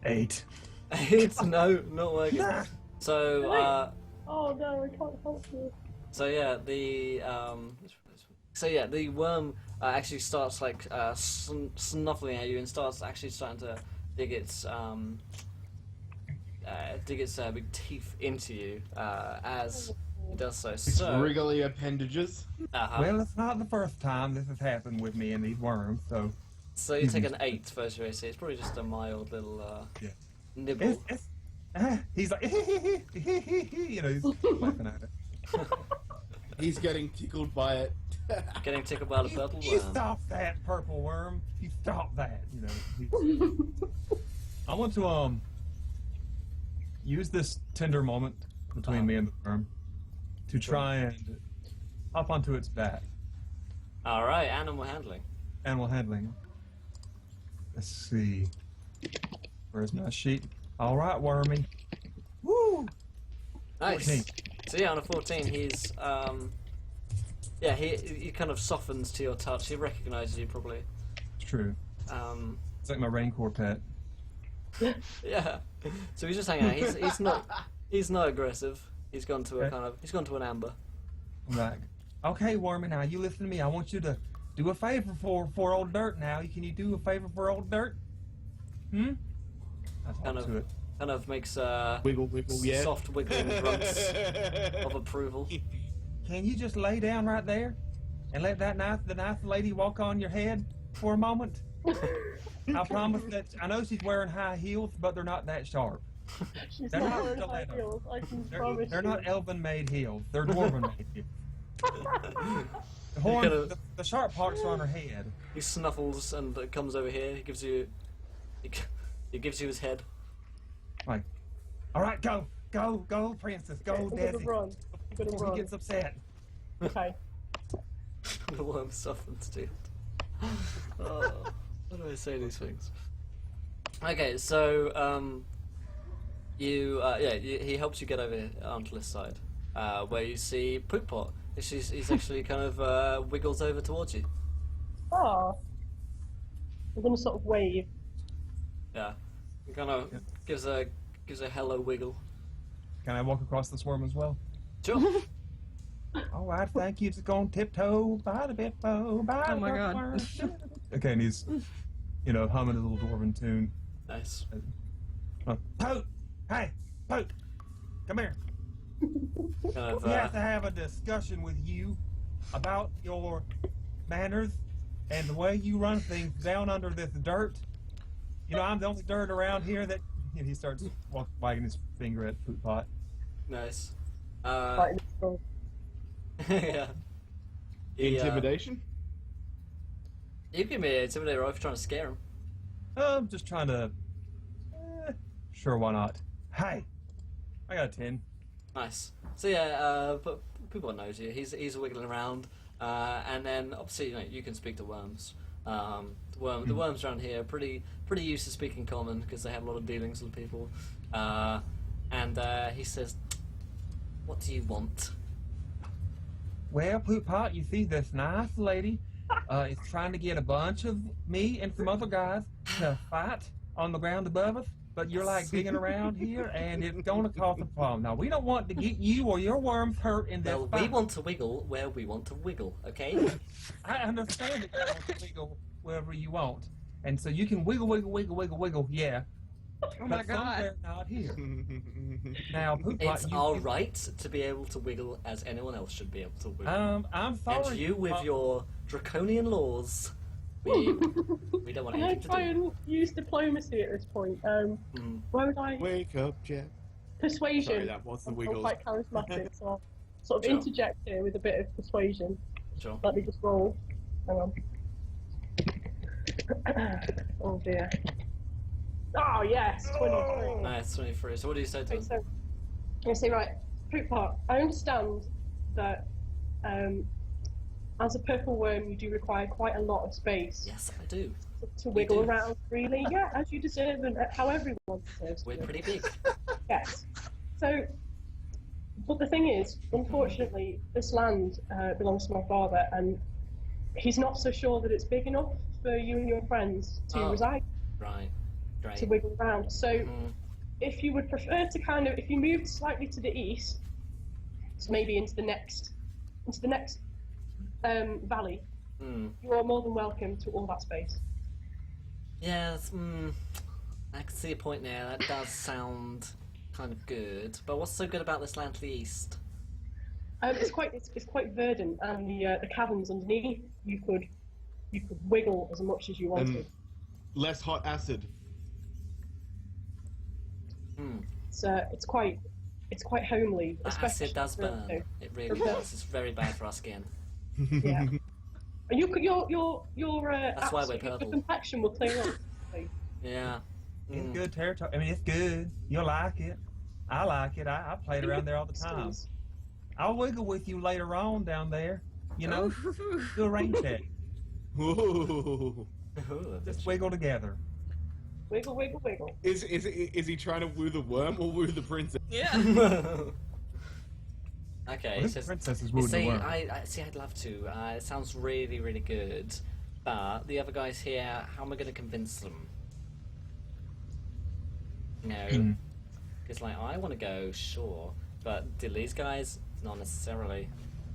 8. It's not working. So Oh no, I can't help you. the worm actually starts like snuffling at you and starts actually starting to dig its big teeth into you as it does so. It's So wriggly appendages. Well, it's not the first time this has happened with me and these worms, so so you take an 8 first your AC. It's probably just a mild little Yeah. nibble. he's like, you know, he's laughing at it. He's getting tickled by it. Getting tickled by the purple You worm. stop that, purple worm. You stop that. You know. I want to use this tender moment between me and the worm to try and hop onto its back. All right, animal handling. Animal handling. Let's see. Where's my sheet? All right, wormy. Woo! Nice. 14. So yeah, on a 14, he's he kind of softens to your touch. He recognizes you probably. It's true. It's like my raincore pet. Yeah. So he's just hanging out. He's not aggressive. He's gone to Okay. he's gone to an amber. I'm back. Okay, wormy, now you listen to me. I want you to do a favor for old Dirt now. Can you do a favor for old Dirt? I talk Kind to it. Kind of makes Wiggle, wiggle, yeah. soft wiggling grunts of approval. Can you just lay down right there and let the nice lady walk on your head for a moment? I promise that I know she's wearing high heels, but they're not that sharp. She's They're not not wearing high stiletto. heels, I can They're, promise they're you. not elven made heels. They're dwarven made heels. The horn, gotta- the sharp parts are on her head. He snuffles and comes over here. He gives you his head. Like, all right, go, princess, go, I'm gonna Desi. run. I'm gonna Before run. he gets upset. Okay. The worm softens to it. Oh, how do I say these things? Okay, so he helps you get over onto this side, where you see Poop Pot. He's actually kind of wiggles over towards you. Oh. I'm gonna sort of wave. Yeah, he kind of gives a hello wiggle. Can I walk across this worm as well? Sure. All right, thank you. Just going tiptoe by the bippo, by Oh my the God. worm. Okay, and he's, humming a little dwarven tune. Nice. Poot! Hey, Poot! Come here. Kind of, We have to have a discussion with you about your manners and the way you run things down under this dirt. You know, I'm the only dirt around here that... And he starts wagging his finger at Poot Pot. nice. Fighting the skull. Yeah. He, Intimidation? you give me an intimidator roll if you're trying to scare him. I'm just trying to. Sure, why not? Hey, I got a 10. Nice. So yeah, but people knows you. He's wiggling around, and then obviously you can speak to worms. The worms around here are pretty used to speaking common because they have a lot of dealings with people. And he says, "What do you want?" well, Poot Pot, you see, this nice lady is trying to get a bunch of me and some other guys to fight on the ground above us. But you're like digging around here, and it's going to cause a problem. Now, we don't want to get you or your worms hurt in this Well, fight. we want to wiggle where we want to wiggle, okay? I understand that you want to wiggle wherever you want. And so you can wiggle, yeah. Oh my But god. somewhere not here. Now, Poot Pot, It's our right to be able to wiggle as anyone else should be able to wiggle. I'm sorry. and you, with Pot. your draconian laws, we don't want Can I anything try to do. and use diplomacy at this point? Where would I... Wake up, Jack. Persuasion. Sorry, that was the I'm Wiggles. quite charismatic, so I'll sort of Sure. interject here with a bit of persuasion. Sure. Let me just roll. Hang on. Oh dear. Oh yes, 23. Nice, 23. So what do you say to Okay, him? so I say, right, Fruit Pot, I understand that as a purple worm you do require quite a lot of space Yes, I do. to wiggle do. around freely. Yeah, as you deserve and how everyone deserves. We're to. pretty big. Yes. So, but the thing is, unfortunately, this land belongs to my father, and he's not so sure that it's big enough for you and your friends to Oh. reside, Right. Great. to wiggle around. So, Mm, if you would prefer to kind of, if you moved slightly to the east, so maybe into the next valley, mm. you are more than welcome to all that space. Yes, I can see a point there. That does sound kind of good. But what's so good about this land to the east? It's quite verdant, and the caverns underneath, you could wiggle as much as you wanted. And less hot acid. Hmm. It's quite homely. That especially acid does for- burn. It really does. It's very bad for our skin. Yeah. And your That's why we're your purple. complexion will clear up. Yeah. It's Mm. good territory. I mean, it's good. You'll like it. I like it. I played around there all the time. I'll wiggle with you later on down there. You know, do a rain check. Ooh. Just wiggle together. Wiggle, wiggle, wiggle. Is he trying to woo the worm or woo the princess? Yeah. Okay, Well, this so princess is you wooed the see, worm. I see. I'd love to. It sounds really, really good. But the other guys here, how am I going to convince them? No, because like I want to go, sure, but do these guys? Not necessarily.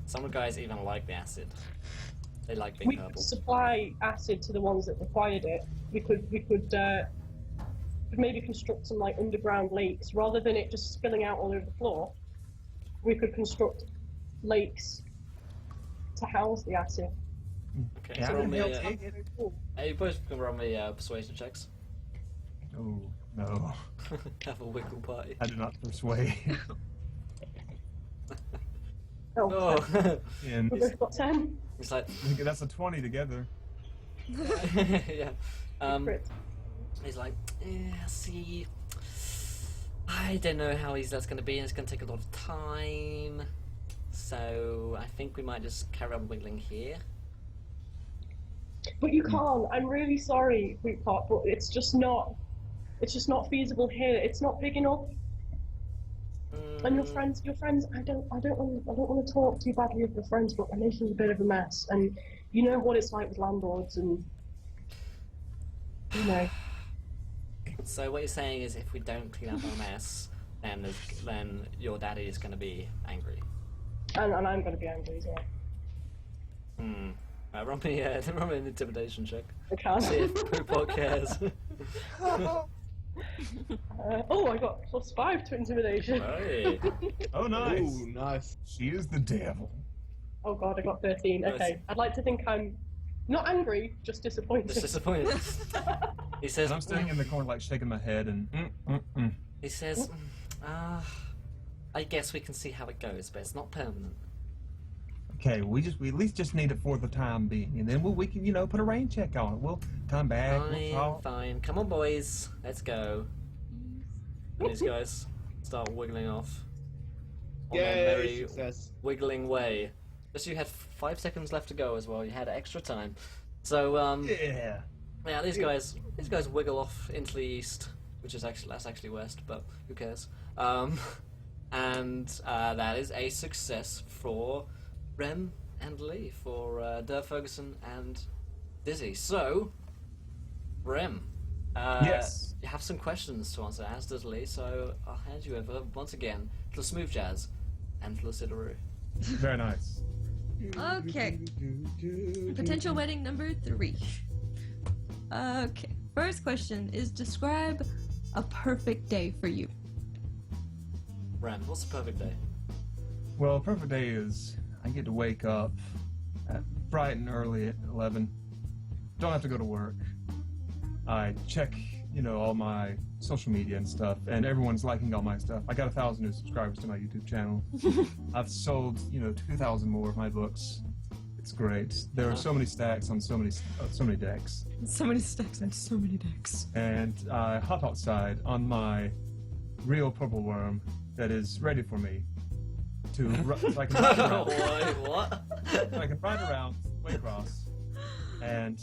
Some of the guys even like the acid. They like being We purple. could supply acid to the ones that required it. We could maybe construct some like underground lakes rather than it just spilling out all over the floor. We could construct lakes to house the acid. Okay, Yeah, roll and me. they'll take it. Hey, you both can roll me persuasion checks. Oh, no. Have a wiggle party. I do not persuade. Oh, Oh, And we both got 10. it's like, that's a 20 together. yeah. Crit. He's like, see, I don't know how easy that's going to be, and it's going to take a lot of time. So I think we might just carry on wiggling here. But you can't. I'm really sorry, Fruit Pot, but it's just not feasible here. It's not big enough. And your friends, I don't want to talk too badly of your friends, but they're making a bit of a mess. And you know what it's like with landlords, and you know. So what you're saying is, if we don't clean up our mess, then your daddy is going to be angry. And I'm going to be angry as well. Hmm. Roll me an intimidation check. I can't. See if Poopot cares. I got +5 to intimidation. Right. Oh, nice. Ooh, nice. She is the devil. Oh god, I got 13. Okay, I'd like to think I'm not angry, just disappointed. Just disappointed. He says, And I'm standing in the corner, like shaking my head, and He says, I guess we can see how it goes, but it's not permanent. Okay, we at least just need it for the time being, and then we can put a rain check on it. We'll come back. We'll Fine, talk. fine. Come on, boys. Let's go. And these guys start wiggling off on their Yay, merry success. wiggling way. Just you had 5 seconds left to go as well. You had extra time. So Yeah. yeah, these guys wiggle off into the east, which is that's actually west, but who cares? And that is a success for Rem and Lee, for Dirk Ferguson and Dizzy. So, Rem, Yes. you have some questions to answer, as does Lee. So I'll hand you over once again to the Smooth Jazz and to the Sidaru. Very nice. Okay. Potential wedding number 3. Okay. First question is describe a perfect day for you. Rem, what's the perfect day? Well, a perfect day is I get to wake up bright and early at 11. Don't have to go to work. I check, all my social media and stuff, and everyone's liking all my stuff. I got 1,000 new subscribers to my YouTube channel. I've sold, 2,000 more of my books. It's great. There are so many stacks on so many decks. So many stacks and so many decks. And I hop outside on my real purple worm that is ready for me to so I can ride around. Wait, what? So I can ride around Waycross and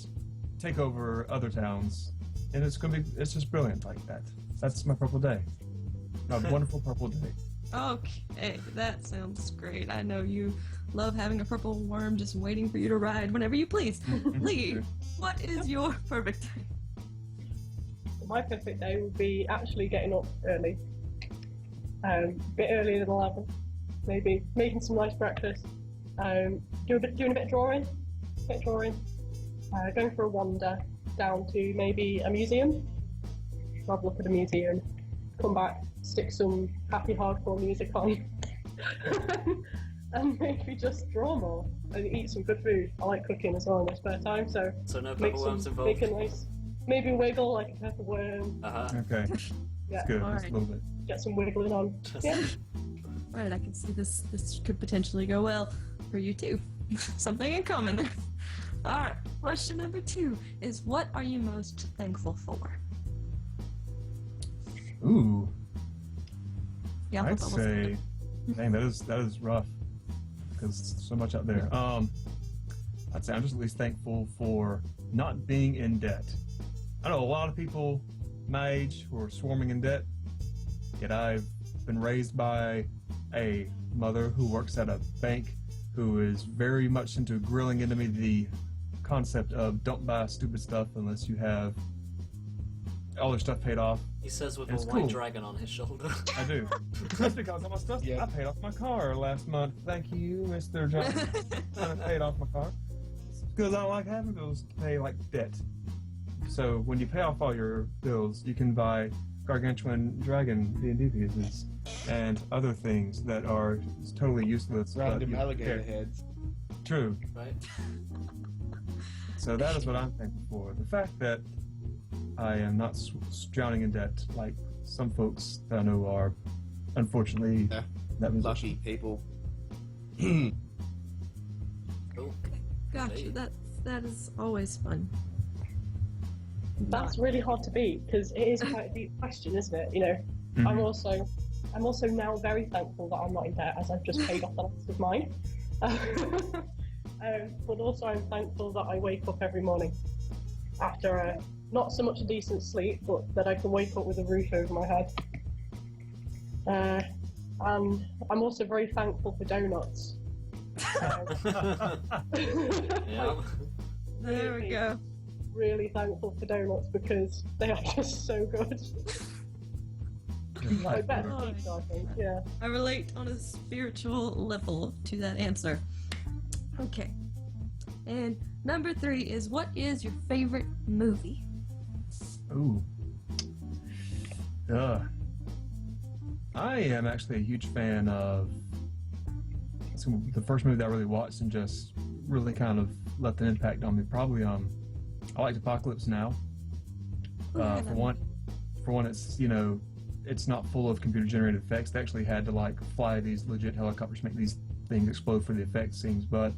take over other towns, and it's just brilliant like that. That's my purple day. A wonderful purple day. Okay, that sounds great. I know you love having a purple worm just waiting for you to ride whenever you please. Lee, what is your perfect day? My perfect day would be actually getting up early. A bit earlier than 11. Maybe making some nice breakfast. Doing a bit of drawing. Going for a wander down to maybe a museum. Have a look at a museum. Come back, stick some happy hardcore music on. And maybe just draw more and eat some good food. I like cooking as well in my spare time, so No make purple worms involved. make a nice, maybe wiggle like a pepper worm. Okay, Yeah, that's good. All Just right. a little bit. get some wiggling on. Yeah. Right, I can see this could potentially go well for you too. Something in common there. Alright, question number 2 is what are you most thankful for? Ooh, Yeah, I'd that's almost- say, dang, that is rough because so much out there. I'd say I'm just at least thankful for not being in debt. I know a lot of people my age who are swarming in debt, yet I've been raised by a mother who works at a bank who is very much into grilling into me the concept of don't buy stupid stuff unless you have all your stuff paid off. He says with It's a white cool. dragon on his shoulder. I do. That's because all my stuff. Yeah. I paid off my car last month. Thank you, Mr. Johnson. I paid off my car because I don't like having bills to pay like debt. So when you pay off all your bills, you can buy gargantuan dragon D&D pieces and other things that are totally useless. but Random you alligator care. heads. True. Right? So that is what I'm thankful for. The fact that I am not drowning in debt like some folks that I know are, unfortunately, Yeah. that was Lucky people. Cool. Gotcha. Hey. That is always fun. That's really hard to beat because it is quite a deep question, isn't it? You know, Mhm. I'm also now very thankful that I'm not in debt as I've just paid off the last of mine. But also I'm thankful that I wake up every morning after not so much a decent sleep, but that I can wake up with a roof over my head. And I'm also very thankful for donuts. Yeah. There we go. Really thankful for donuts because they are just so good. I bet Oh, pizza, I think. Yeah. I relate on a spiritual level to that answer. Okay. And number 3 is what is your favorite movie? Ooh. I am actually a huge fan of the first movie that I really watched and just really kind of left an impact on me. Probably I liked Apocalypse Now. For one, it's it's not full of computer generated effects. They actually had to like fly these legit helicopters to make these things explode for the effect scenes. But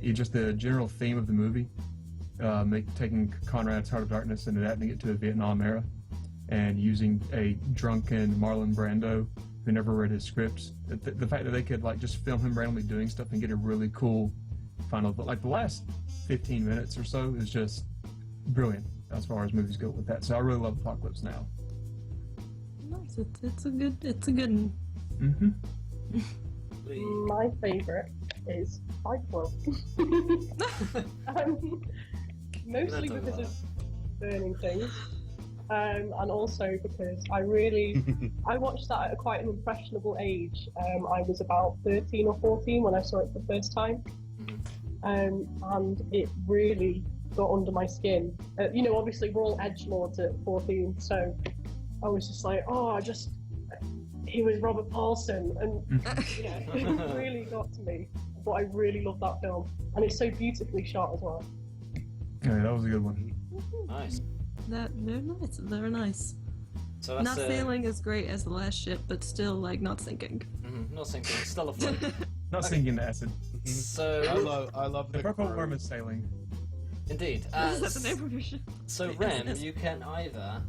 just the general theme of the movie, taking Conrad's Heart of Darkness and adapting it to the Vietnam era, and using a drunken Marlon Brando who never read his scripts. The fact that they could like just film him randomly doing stuff and get a really cool final, but like the last 15 minutes or so is just brilliant as far as movies go with that. So I really love Apocalypse Now. Nice. It's a good one. Mm-hmm. My favourite is Fight Club. Mostly because of burning things. And also because I watched that at quite an impressionable age. I was about 13 or 14 when I saw it for the first time. And it really got under my skin. Obviously we're all edgelords at 14, so I was just like, he was Robert Paulson, and it really got to me. But I really love that film, and it's so beautifully shot as well. Yeah, that was a good one. Nice. They're nice. They're nice. So that's not feeling as great as the last ship, but still like not sinking. Not sinking. Still afloat. Not sinking to acid. So I love the purple worm is sailing. Indeed. That's the name of your ship. So Rem, you can either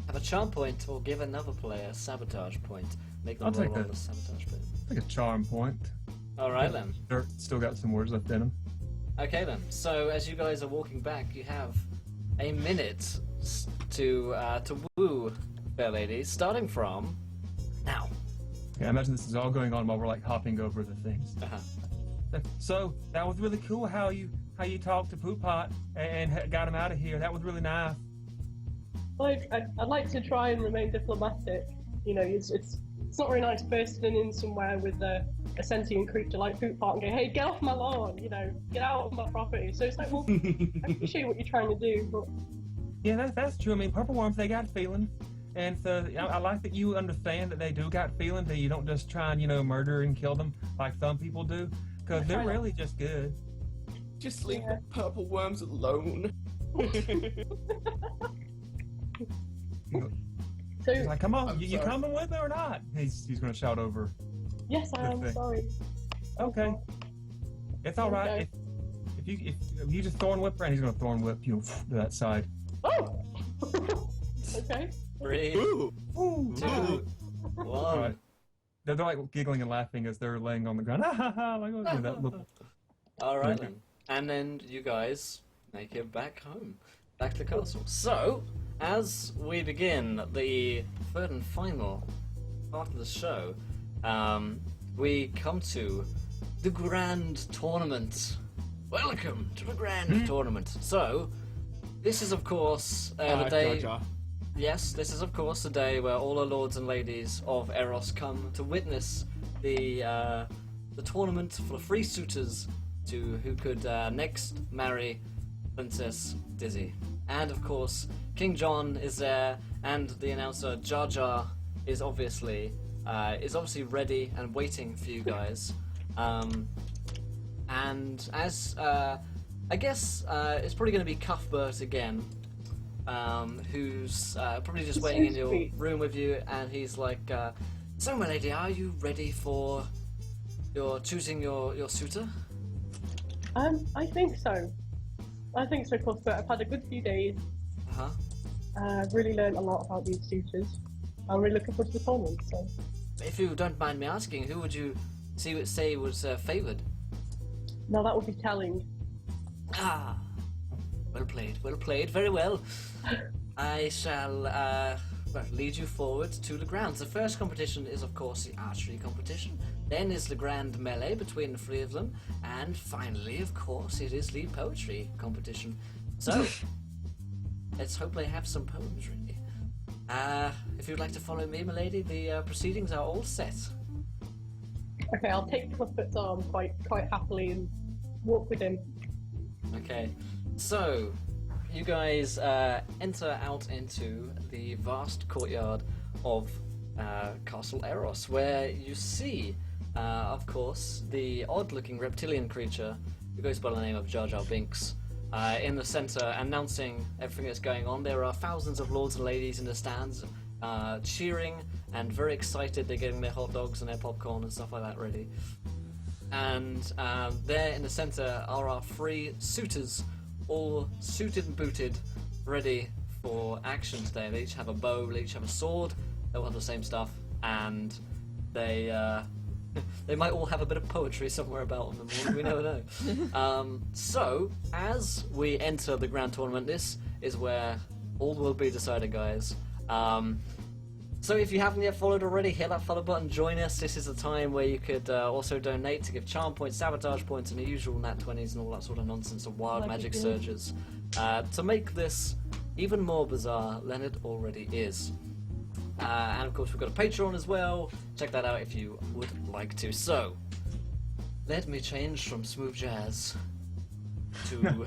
have a charm point or give another player a sabotage point. Make them roll on the sabotage point. Like a charm point. Alright then. Dirt still got some words left in him. Okay then. So as you guys are walking back, you have a minute to woo fair lady, starting from now. Yeah, I imagine this is all going on while we're like hopping over the things. So that was really cool how you talked to Poopot and got him out of here. That was really nice. I'd like to try and remain diplomatic. It's not very nice bursting in somewhere with a sentient creature like Poopot and go, hey, get off my lawn, get out of my property. So it's like, well, I appreciate what you're trying to do, but... Yeah, that's true. I mean, purple worms, they got feelings. And so I like that you understand that they do got feelings, that you don't just try and, murder and kill them like some people do. Because they're really just good. Just leave the purple worms alone. So, he's like, come on, you coming with me or not? He's going to shout over. Yes, I am. Sorry. Okay. It's all right. Okay. If you just thorn whip around, he's going to thorn whip you to that side. Oh! Okay. 3, Ooh. 2, 1. All right. They're like giggling and laughing as they're laying on the ground. Alright then. And then you guys make it back home. Back to the castle. So, as we begin the third and final part of the show, we come to the grand tournament. Welcome to the grand tournament. So, this is of course the day... Yes, this is of course the day where all the lords and ladies of Eros come to witness the tournament for the free suitors to who could next marry Princess Dizzy. And of course, King John is there, and the announcer Jar Jar is obviously ready and waiting for you guys. And as I guess it's probably going to be Cuthbert again. Who's probably just waiting in your room with you, and he's like, so my lady, are you ready for choosing your suitor? I think so. Cuthbert. I've had a good few days. I've really learned a lot about these suitors. I'm really looking forward to the tournament, so... If you don't mind me asking, who would you say was favoured? Now that would be telling. Ah, well played, very well. I shall lead you forward to the grounds. The first competition is, of course, the archery competition. Then is the grand melee between the three of them. And finally, of course, it is the poetry competition. So, let's hope they have some poems, really. If you'd like to follow me, my lady, the proceedings are all set. Okay, I'll take Cuthbert's arm quite happily and walk with him. Okay, so you guys enter out into the vast courtyard of Castle Eros, where you see, of course, the odd-looking reptilian creature who goes by the name of Jar Jar Binks in the center, announcing everything that's going on. There are thousands of lords and ladies in the stands, cheering and very excited. They're getting their hot dogs and their popcorn and stuff like that ready. And there in the center are our 3 suitors, all suited and booted, ready for action today. They each have a bow, they each have a sword, they all have the same stuff, and they they might all have a bit of poetry somewhere about them, we never know. So, as we enter the grand tournament, this is where all will be decided, guys. So if you haven't yet followed already, hit that follow button, join us. This is the time where you could also donate to give charm points, sabotage points, and the usual nat 20s and all that sort of nonsense of wild magic surges to make this even more bizarre than it already is. And of course we've got a Patreon as well. Check that out if you would like to. So, let me change from smooth jazz to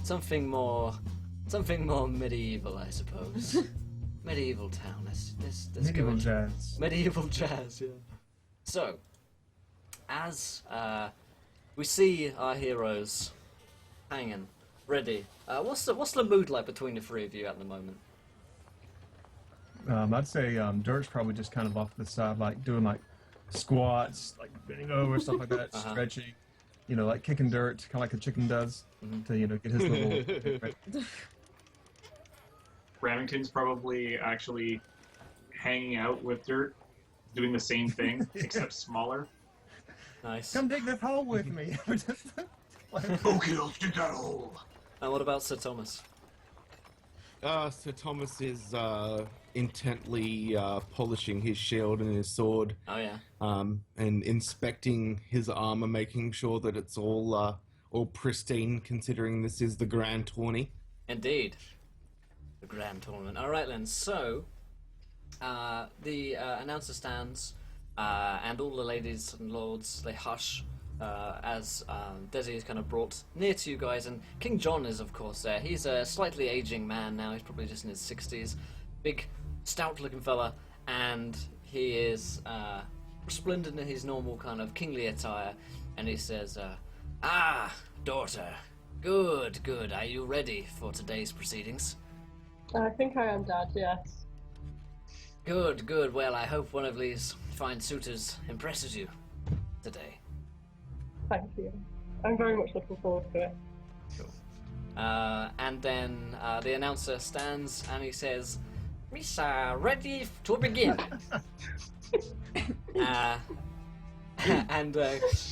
something more medieval, I suppose. Medieval town. Let's Medieval go jazz. Medieval jazz, yeah. So, as we see our heroes hanging, ready. What's the mood like between the 3 of you at the moment? I'd say Dirt's probably just kind of off to the side, like doing like squats, like bending over, stuff like that, stretching. You know, like kicking dirt, kind of like a chicken does, to get his little. Remington's probably actually hanging out with Dirt, doing the same thing, except smaller. Nice. Come dig this hole with me. Okay, I'll dig that hole. And what about Sir Thomas? Sir Thomas is intently polishing his shield and his sword. Oh yeah. And inspecting his armor, making sure that it's all pristine, considering this is the grand tourney. Indeed. The grand tournament. Alright then, so the announcer stands and all the ladies and lords, they hush as Desi is kind of brought near to you guys, and King John is of course there. He's a slightly aging man now, he's probably just in his 60s. Big, stout looking fella, and he is resplendent in his normal kind of kingly attire, and he says, daughter, good, are you ready for today's proceedings? I think I am, Dad, yes. Good, well I hope one of these fine suitors impresses you today. Thank you. I'm very much looking forward to it. Cool. And then the announcer stands and he says, "Miss, ready to begin." And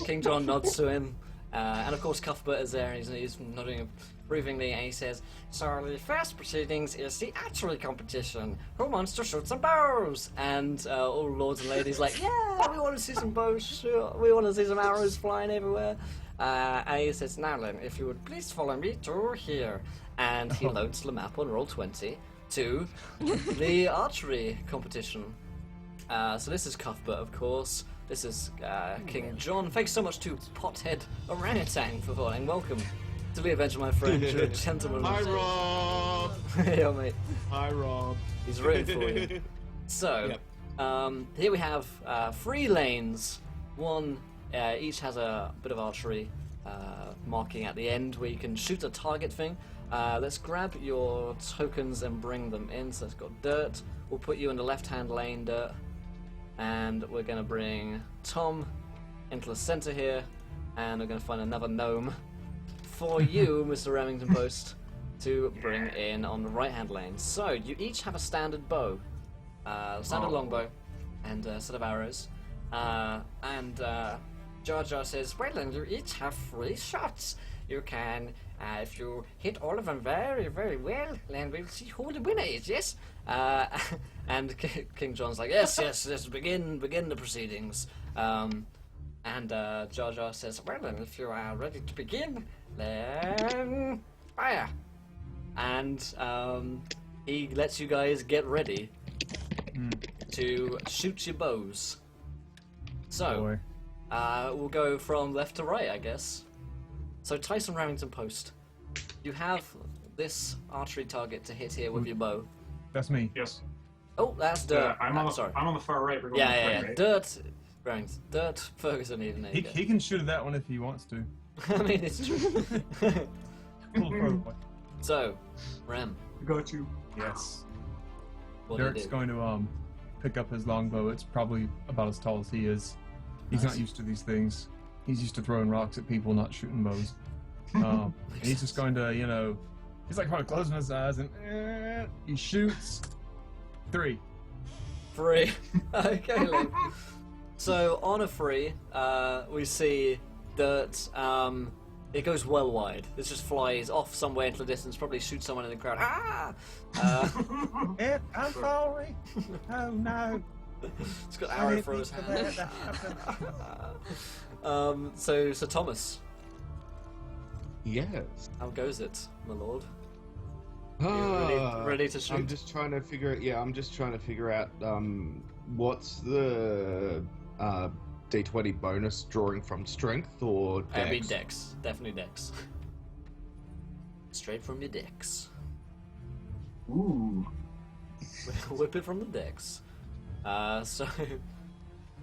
King John nods to him, and of course Cuthbert is there, and he's nodding approvingly, and he says, "So the first proceedings is the archery competition. Who wants to shoot some bows?" And all lords and ladies like, "Yeah, we want to see some bows. Sure. We want to see some arrows flying everywhere." And he says, "Now then, if you would please follow me to here." And he loads the map on Roll20 to the archery competition. So this is Cuthbert, of course. This is King John. Thanks so much to Pothead Orangutan for following. Welcome to the adventure, my friend. You're a gentleman. Hi, Rob. Yeah, mate. Hi, Rob. He's rooting for you. So, here we have 3 lanes. One each has a bit of archery marking at the end where you can shoot a target thing. Let's grab your tokens and bring them in. So it's got Dirt. We'll put you in the left-hand lane, Dirt. And we're going to bring Tom into the center here. And we're going to find another gnome for you, Mr. Remington Post, to bring in on the right-hand lane. So, you each have a standard bow. Standard longbow. And a set of arrows. And Jar Jar says, "Well then, you each have 3 shots. You can, if you hit all of them very, very well, then we'll see who the winner is, yes?" And King John's like, yes, let's begin the proceedings. And Jar Jar says, "Well then, if you are ready to begin, then fire." And he lets you guys get ready to shoot your bows. So, we'll go from left to right, I guess. So Tyson Remington Post, you have this archery target to hit here with your bow. That's me. Yes. Oh, that's Dirt. I'm on the sorry. I'm on the far right. We're going Yeah, right, yeah. right? Dirt. Remington. Dirt. Ferguson even. There He, you go. he can shoot at that one if he wants to. I mean, it's true. A little further away. So, Rem, Got you. Yes. what do you Dirk's do? going to pick up his longbow. It's probably about as tall as he is. He's Nice. not used to these things. He's used to throwing rocks at people, not shooting bows. And he's just going to, he's like kind of closing his eyes and he shoots. 3. Free. Okay, Luke. So on a free, we see that it goes well wide. It just flies off somewhere into the distance, probably shoots someone in the crowd. Ah! Ed, I'm sorry. Oh no. It's got I arrow didn't through his think of hand. that. That happened. So Thomas, Yes. how goes it, my lord? Ah, ready to shoot? I'm just trying to figure it. Yeah, I'm just trying to figure out what's the D20 bonus drawing from strength or dex? I mean Dex, definitely Dex. Straight from your Dex. Ooh. Whip it from the Dex. So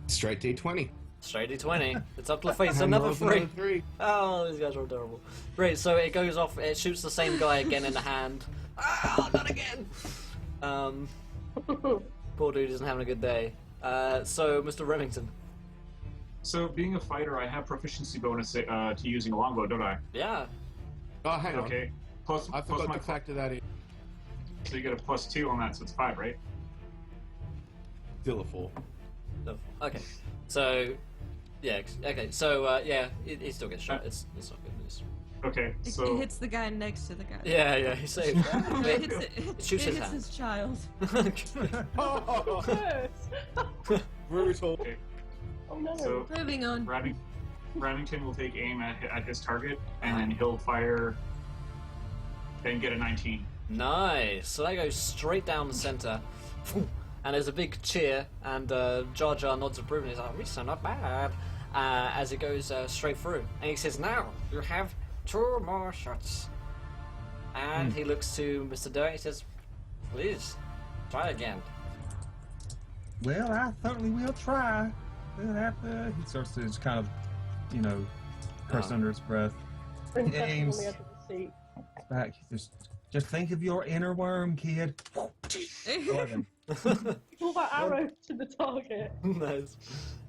Straight D20. straight D20. It's up to face And another rolls 3. Oh, these guys are all terrible. Great, so it goes off, it shoots the same guy again in the hand. Ah, not again! Poor dude isn't having a good day. So, Mr. Remington. So, being a fighter, I have proficiency bonus to using a longbow, don't I? Yeah. Oh, hang on. Okay. Plus, I plus forgot my to factor that in. so you get a +2 on that, so it's 5, right? Still a 4. No. Okay. So, yeah, okay, so, yeah, he still gets shot. It's not good news. Okay, It so hits the guy next to the guy. Yeah, he saved. No, it hits, It shoots it his hits hand. his child. Oh, Yes. brutal. okay, Oh no. so Moving on. Remington will take aim at his target, and then he'll fire and get a 19. Nice. So that goes straight down the center. And there's a big cheer, and Jar Jar nods approval, and he's like, "We sound not bad," as it goes straight through. And he says, "Now, you have 2 more shots." And he looks to Mr. Dirt, he says, "Please, try again." Well, I certainly will try. We'll have to. He starts to just kind of, curse Oh. under his breath. Princess on James. the edge of the seat. Back. Just think of your inner worm, kid. 11. Pull that arrow to the target. Nice.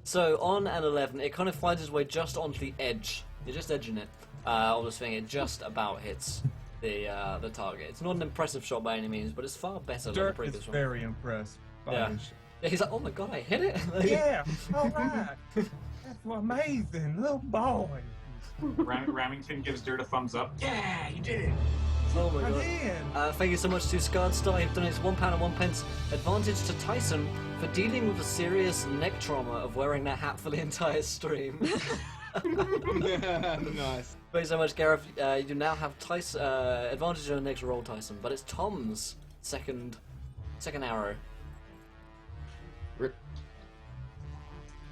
So on an 11, it kind of finds its way just onto the edge. You're just edging it on this thing. It just about hits the target. It's not an impressive shot by any means, but it's far better than the Dirk is previous one. very impressed by Yeah. his Yeah, he's like, "Oh my god, I hit it!" Yeah, all right. That's amazing, little boy. Remington gives Dirt a thumbs up. Yeah, you did it. Oh my I god. did. Thank you so much to Scarred Star, who donates £1.01. Advantage to Tyson for dealing with the serious neck trauma of wearing that hat for the entire stream. Nice. Thank you so much, Gareth. You now have Tyson, advantage on the next roll, Tyson, but it's Tom's second arrow. Rip.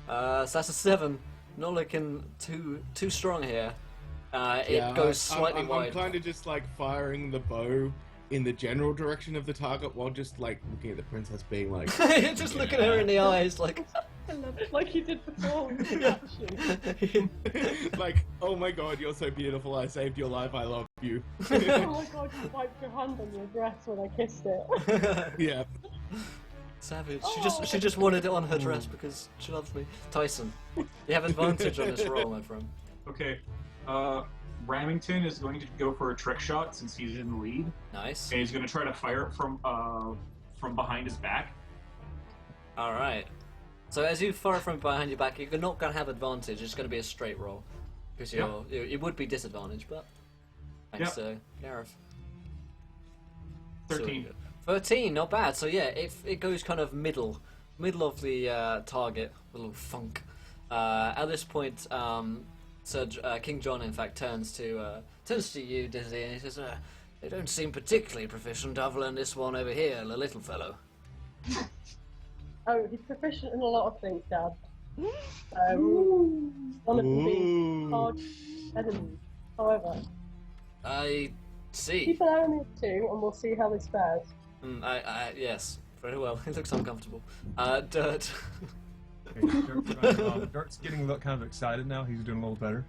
So that's a 7. Not looking too strong here. It goes slightly I'm wide. kind of just like firing the bow in the general direction of the target while just like looking at the princess being like, You're just looking at her in the eyes like... Like you did before with the action. like, oh my god, you're so beautiful, I saved your life, I love you. Oh my god, you wiped your hand on your dress when I kissed it. Yeah. Savage. She just wanted it on her dress because she loves me. Tyson, you have advantage on this roll, my friend. Okay. Remington is going to go for a trick shot since he's in the lead, Nice. and he's going to try to fire it from behind his back. All right. So as you fire from behind your back, you're not going to have advantage. It's going to be a straight roll because it would be disadvantage, but thanks to Gareth. 13. So, 13, not bad. So yeah, it goes kind of middle of the target, a little funk. At this point, King John in fact turns to you, Dizzy, and he says, "They don't seem particularly proficient. I've learned this one over here, the little fellow." Oh, he's proficient in a lot of things, Dad. One of them being hard enemies. However, I see. keep an eye on it too, and we'll see how this fares. Yes, very well. It looks uncomfortable. Dirt. Okay, Dirt's getting kind of excited now. He's doing a little better.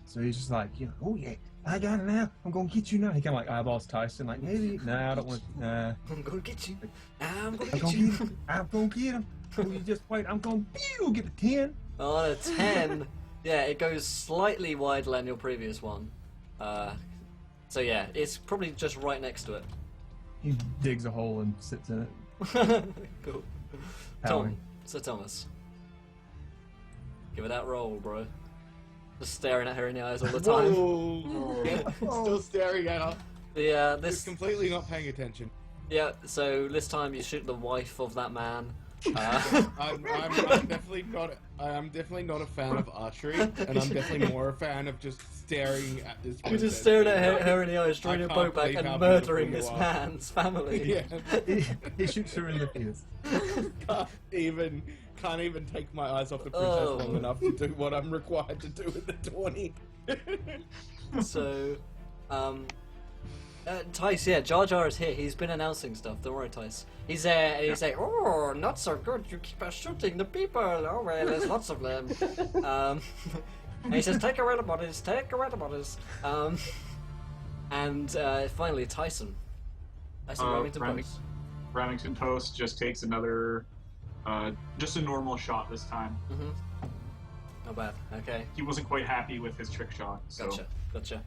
So he's just like, oh yeah, I got it now. I'm gonna get you now. He kind of like eyeballs Tyson, like maybe, nah, I don't want. Nah. I'm gonna get you. I'm gonna I'm get gonna you. get him. I'm gonna get him. Oh, you just wait. I'm gonna get a 10. On a 10, yeah, it goes slightly wider than your previous one. So yeah, it's probably just right next to it. He digs a hole and sits in it. Cool. Howling. Tom, Sir Thomas. Give it that roll, bro. Just staring at her in the eyes all the time. Whoa. Still staring at her. Yeah, Just completely not paying attention. Yeah, so this time you shoot the wife of that man. I'm definitely not. I'm definitely not a fan of archery, and I'm definitely more a fan of just staring at this. You're just princess. staring at her in the eyes, drawing I a can't bow back, believe how and murdering beautiful this you are. man's family. Yeah. He shoots her in the face. Can't even take my eyes off the princess long enough to do what I'm required to do with the 20. So, Tice, yeah, Jar Jar is here. He's been announcing stuff. Don't worry, Tice. He's there, and he's like, "Oh, not so good. You keep shooting the people. Oh well, there's lots of them." And he says, "Take away the bodies. Take away the bodies." And finally, Tyson. Tyson Remington Post. Remington Post just takes another, just a normal shot this time. Mm-hmm. Not bad. Okay. He wasn't quite happy with his trick shot, so Gotcha.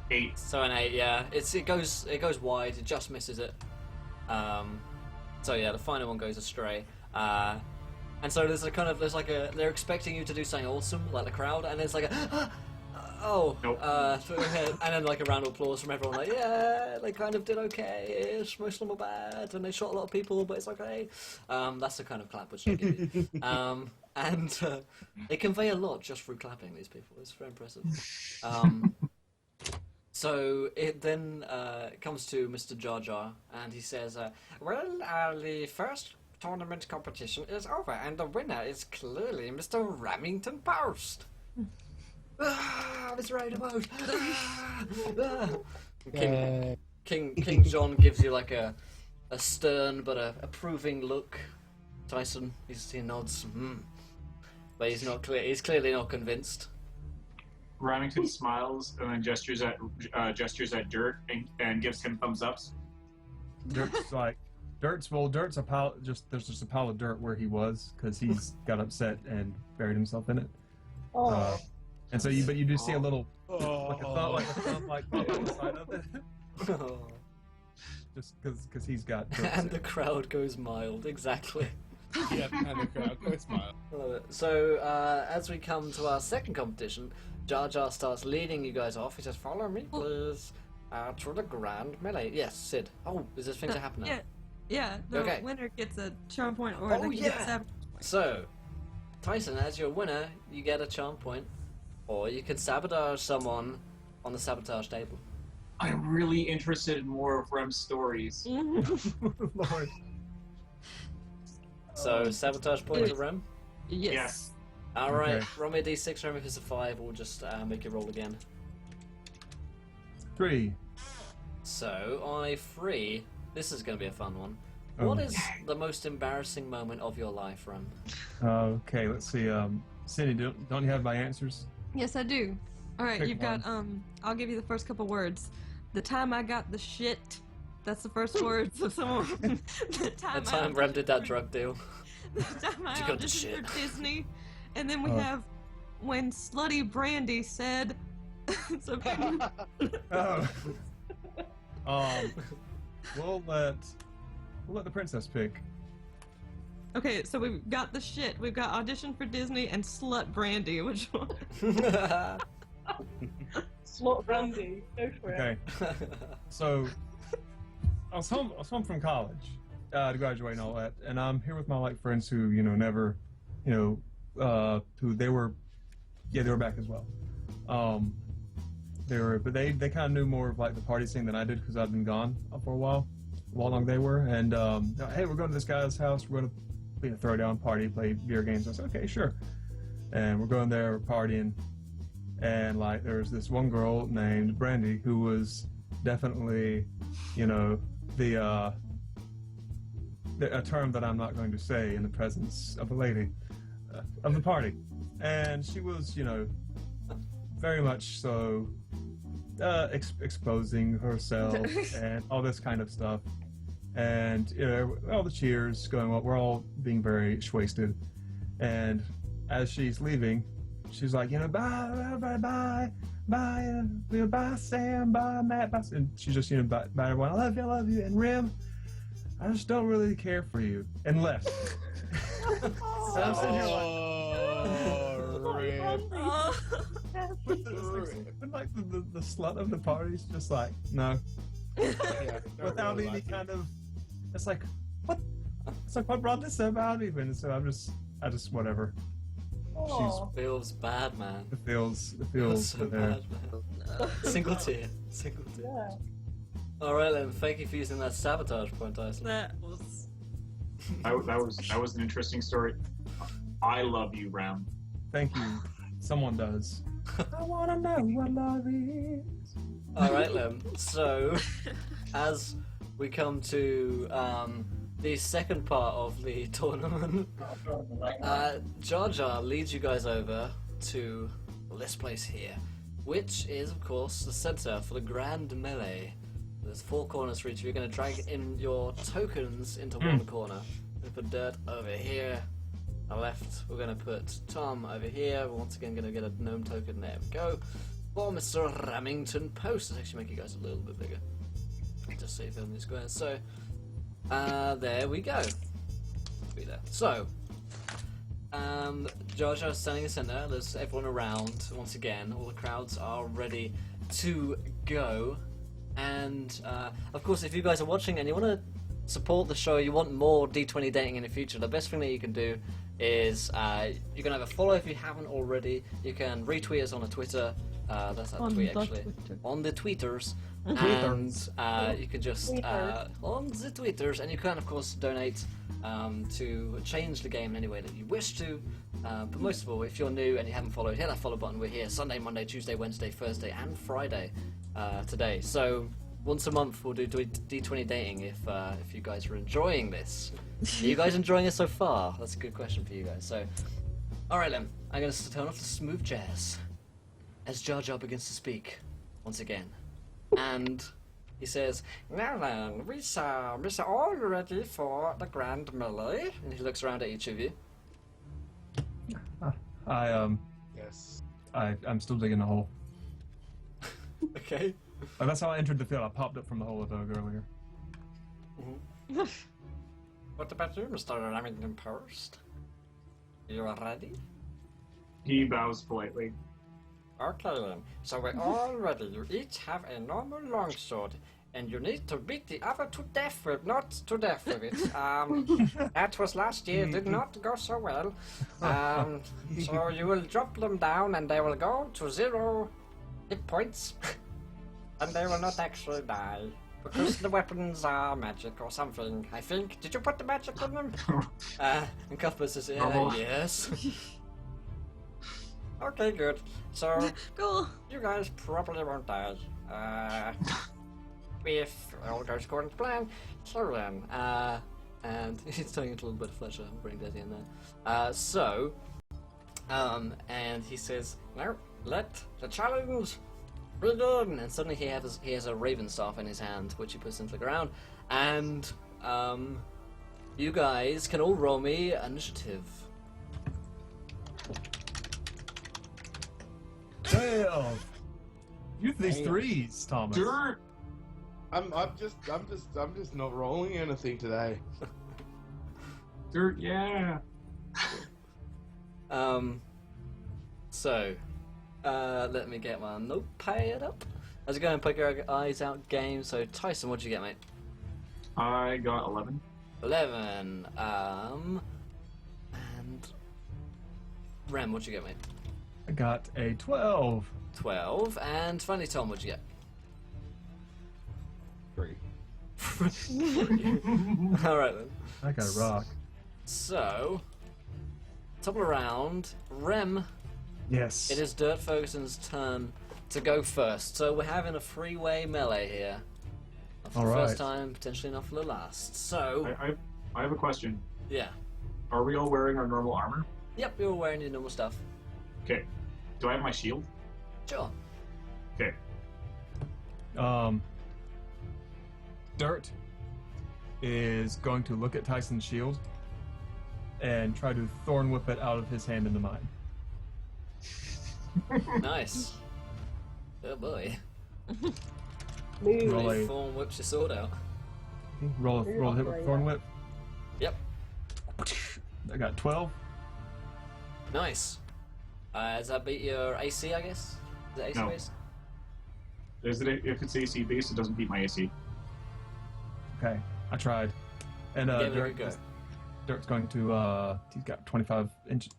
8. So an 8, yeah. It goes wide. It just misses it. So yeah, the final one goes astray. And so they're expecting you to do something awesome, like the crowd, and it's like a Nope. and then like a round of applause from everyone, like, yeah, they kind of did okay-ish, most of them were bad, and they shot a lot of people, but it's okay. That's the kind of clap which they give you. And they convey a lot just through clapping, these people. It's very impressive. So it then comes to Mr. Jar Jar, and he says, the first tournament competition is over, and the winner is clearly Mr. Remington Post. Mr. Remington Post. King John gives you like a stern but a approving look. Tyson, he nods, but he's not clear. He's clearly not convinced. Remington smiles and then gestures at Dirt and gives him thumbs ups. Dirt's like, there's just a pile of dirt where he was because he's got upset and buried himself in it. Oh, And so you do see a little like a thumb like that on the side of it. Just because he's got dirt. And the crowd goes mild, exactly. Yeah, and the crowd goes smile. I love it. So, as we come to our second competition, Jar Jar starts leading you guys off. He says, "Follow me, please, to the grand melee." Yes, Sid. Oh, is this thing to happen now? Yeah. The Okay. winner gets a charm point, or Oh, they can yeah. get 7. So, Tyson, as your winner, you get a charm point, or you can sabotage someone on the sabotage table. I'm really interested in more of Rem's stories. Lord. So, sabotage point to Rem. yes. Alright, Okay. roll me a d6, Rem. If it's a 5, we'll just make you roll again. 3. So, on a 3, this is going to be a fun one. Oh. What is the most embarrassing moment of your life, Rem? Okay, let's see. Cindy, don't you have my answers? Yes, I do. All right, Pick you've got I'll give you the first couple words. The time I got the shit. That's the first words of someone. the time Rem did that drug deal. The time I You got the auditioned shit. for Disney, and then we Oh. have when Slutty Brandy said. So Oh. We'll let the princess pick. okay, so we've got the shit. We've got audition for Disney and Slut Brandy. Which one? Slot Brandy. Go for it. Okay. So I was home from college to graduate and all that, and I'm here with my friends who never, who they were back as well. They kind of knew more of the party scene than I did because I'd been gone for a while long they were, and hey, we're going to this guy's house. We're going to throw down party, play video games. I said, okay, sure. And we're going there, we're partying, And like there's this one girl named Brandy who was definitely, a term that I'm not going to say in the presence of a lady of the party. And she was, very much so exposing herself and all this kind of stuff. And all the cheers going on, we're all being very wasted. And as she's leaving, she's like, bye, bye, Sam, bye, Matt, bye. And she's just, bye, everyone. I love you. And Rim, I just don't really care for you. And left. So I'm sitting here like, the slut of the party's just like, no. Yeah, Without really any like kind of, it's like, what? It's like, what brought this about even? So I just whatever. Aw. Feels bad, man. It feels So there. bad, man. Single tear. Yeah. Alright then, thank you for using that sabotage point, Tyson. That was. That was an interesting story. I love you, Ram. Thank you. Someone does. I wanna know what love is. Alright then, so as we come to the second part of the tournament, Jar Jar leads you guys over to this place here, which is of course the center for the Grand Melee. There's 4 corners for each of you. You're going to drag in your tokens into one corner. We're going to put Dirt over here. On the left, we're going to put Tom over here. We're once again going to get a gnome token. There we go. For Mr. Remington Post. Let's actually make you guys a little bit bigger. Just so you fill in these squares. So, there we go. Be there. So, Jar Jar's standing in the center. There's everyone around. Once again, all the crowds are ready to go. And of course, if you guys are watching and you want to support the show, you want more D20 dating in the future, the best thing that you can do is you can either follow if you haven't already. You can retweet us on a Twitter. That's our tweet actually. On the tweeters. And you can just on the tweeters, and you can of course donate to change the game in any way that you wish to. But most of all, if you're new and you haven't followed, hit that follow button. We're here Sunday, Monday, Tuesday, Wednesday, Thursday, and Friday today. So once a month we'll do D20 dating if you guys are enjoying this. Are you guys enjoying it so far? That's a good question for you guys. So, all right then, I'm going to turn off the smooth jazz as Jar Jar begins to speak once again. And he says, "Now then, we are all ready for the Grand Melee." And he looks around at each of you. Yes. I'm still digging the hole. Okay. That's how I entered the field. I popped up from the hole of dog earlier. What about you, Mr. Remington Post? You are ready? He bows politely. Okay then, so we're all ready. You each have a normal longsword, and you need to beat the other to death with, not to death with it. That was last year, did not go so well. So you will drop them down, and they will go to 0 hit points, and they will not actually die. Because the weapons are magic or something, I think. Did you put the magic in them? And Cuthbert says, yes. Okay, good. So, Cool. you guys probably won't die. If all goes according to plan. So then, and he's telling it a little bit of Fletcher, I'll bring that in there. And he says, now, let the challenge begin! And suddenly he has a raven staff in his hand, which he puts into the ground, and, you guys can all roll me initiative. Damn! You these threes, Thomas. Dirt! I'm just not rolling anything today. Dirt, yeah. So, let me get my notepad up. How's it going? Poke your eyes out game. So, Tyson, what'd you get, mate? I got 11. 11. And Rem, what'd you get, mate? I got a 12. 12. And finally, Tom, what'd you get? 3. Alright then. I got a rock. So, top of the round, Rem, Yes. It is Dirt Ferguson's turn to go first. So we're having a freeway melee here. Not for the first time, potentially not for the last. So, I have a question. yeah. Are we all wearing our normal armor? Yep, you're wearing your normal stuff. Okay. Do I have my shield? Sure. Okay. Dirt is going to look at Tyson's shield and try to thorn whip it out of his hand into mine. Nice. Oh boy. Move. Roll Really a- Thorn whips your sword out. Roll a hit with thorn whip. Yep. I got 12. Nice. Does that beat your AC, I guess? Is it AC No. based? If it's AC based, it doesn't beat my AC. Okay, I tried. And Give it a Dirt, go. Dirt's going to, he's got 25 inches.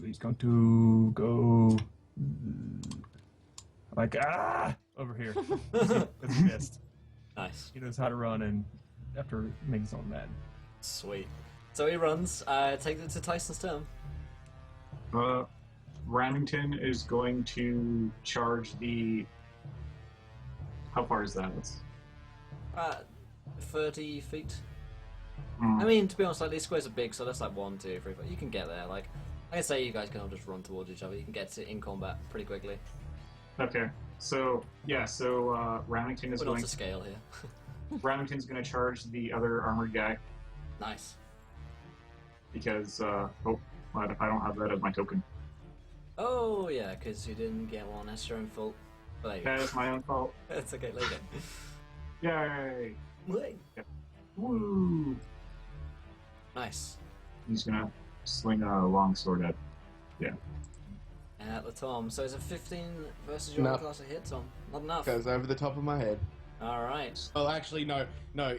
He's going to go like, over here. Because he missed. Nice. He knows how to run and after making someone mad. Sweet. So he runs. Takes it to Tyson's turn. Remington is going to charge the. How far is that? 30 feet. Hmm. I mean, to be honest, like these squares are big, so that's like 1, 2, 3, 4. You can get there. Like I say, you guys can all just run towards each other. You can get to in combat pretty quickly. Okay. So yeah. So Remington is We're not going. to scale here. Remington's going to charge the other armored guy Nice. because I don't have that as my token. Oh yeah, because you didn't get one. That's your own fault. But there you That go. is my own fault. That's okay. Later. Yay! Wait. Woo! Nice. He's gonna sling a long sword at. At the Tom. So is it 15 versus your No. class of hit, Tom? Not enough. Goes over the top of my head. All right. Oh, actually, no.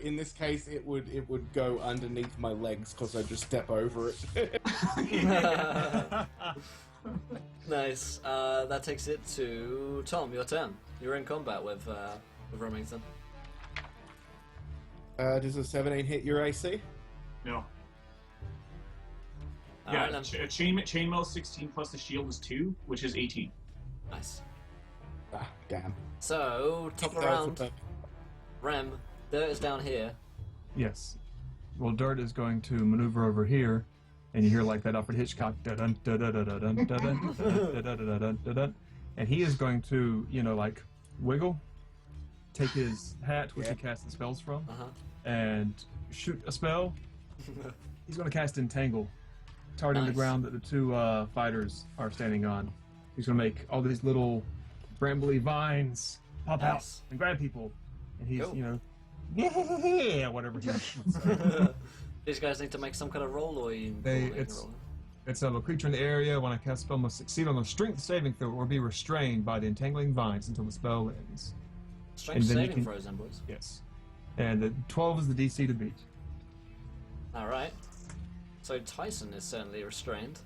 In this case, it would go underneath my legs because I just step over it. Nice. That takes it to Tom. Your turn. You're in combat with Remington. Does a 17 hit your AC? No. All Yeah, right, then. chainmail 16 plus the shield is 2, which is 18. Nice. Ah, damn. So top of the That was round, a- Rem. Dirt is down here. Yes. Well, Dirt is going to maneuver over here, and you hear like that Alfred Hitchcock dun dun dun dun dun dun dun dun dun dun dun, and he is going to, like wiggle, take his hat, which he casts the spells from, and shoot a spell. He's going to cast Entangle, targeting the Nice. ground that the two fighters are standing on. He's going to make all these little brambly vines pop out Nice. and grab people, and he's Cool. yeah, whatever he would say. These guys need to make some kind of roll, or you. They- or they can it's- roll. It's a creature in the area. When I cast a spell, must succeed on a strength saving throw or be restrained by the entangling vines until the spell ends. Strength and then you saving can- throws, then, boys. Yes. And the 12 is the DC to beat. All right. So Tyson is certainly restrained.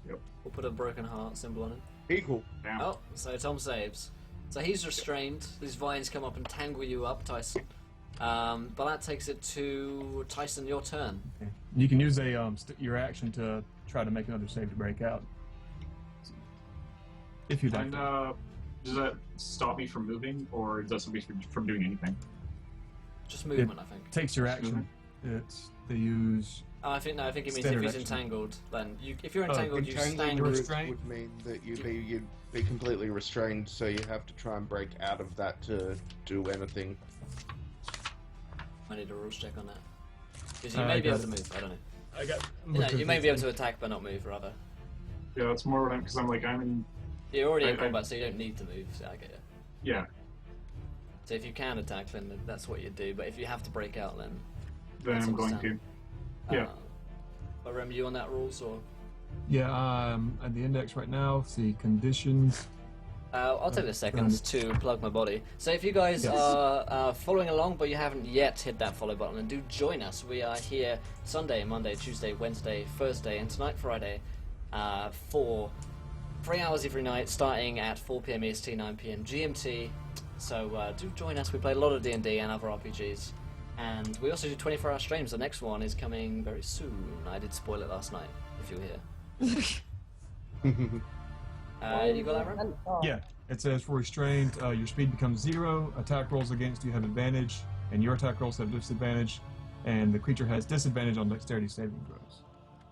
Yep. We'll put a broken heart symbol on him. Equal. Damn. Oh, so Tom saves. So he's restrained. These vines come up and tangle you up, Tyson. But that takes it to Tyson. Your turn. Okay. You can use a your action to try to make another save to break out. If you'd like. And to. does that stop me from moving, or does that stop me from doing anything? Just movement, I think. Takes your action. It's they use. Oh, I think it means Standard if he's action. entangled, then if you're entangled, you Entangling stand. You're root restrained? would mean that you'd be completely restrained, so you have to try and break out of that to do anything. I need a rules check on that. Because you may be able to move. I don't know. I got. No, you may be able to attack but not move, rather. Yeah, that's more what I'm because I'm in. You're already in I- combat, so you don't need to move. So I get it. Yeah, So if you can attack, then that's what you do. But if you have to break out, then then That's I'm going to. understandable. Yeah. But remember you on that rules or? Yeah. At the index right now. See conditions. I'll take a second to plug my body. So if you guys Yes. are following along but you haven't yet hit that follow button, then do join us. We are here Sunday, Monday, Tuesday, Wednesday, Thursday, and tonight Friday for 3 hours every night, starting at 4 p.m. EST, 9 p.m. GMT. So do join us. We play a lot of D&D and other RPGs. And we also do 24-hour streams. The next one is coming very soon. I did spoil it last night, if you were here. You got that, Ram? And, oh, Yeah, it says for restrained, your speed becomes 0, attack rolls against you have advantage, and your attack rolls have disadvantage, and the creature has disadvantage on dexterity saving throws.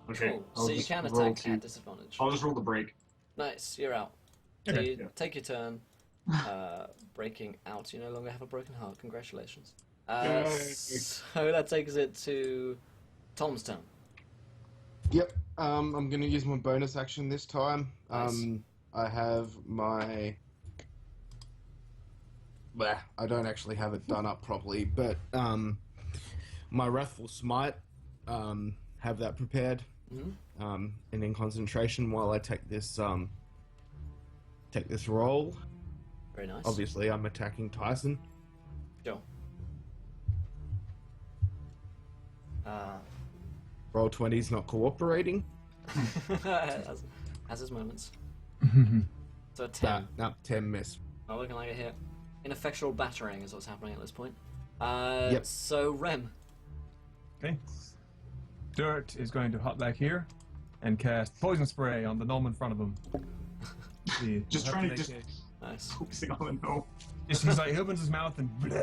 Okay. Cool. I'll So you just can roll attack at disadvantage. I'll just roll the break. Nice, you're out. So Okay. you take your turn, breaking out. You no longer have a broken heart. Congratulations. Yay. So that takes it to Tom's turn. Yep. I'm gonna use my bonus action this time. Nice. I have my. Bah, I don't actually have it done up properly, but my Wrathful Smite. Have that prepared. Mhm. And in concentration while I take this roll. Very nice. Obviously, I'm attacking Tyson. Sure. Roll 20's not cooperating. has his moments. So a 10. No, 10 miss. Not looking like a hit. Ineffectual battering is what's happening at this point. Yep. So Rem. Okay. Dirt is going to hop back here and cast poison spray on the gnome in front of him. See, Just you'll trying have to make Nice. focusing on the gnome. he's like, he opens his mouth and blah,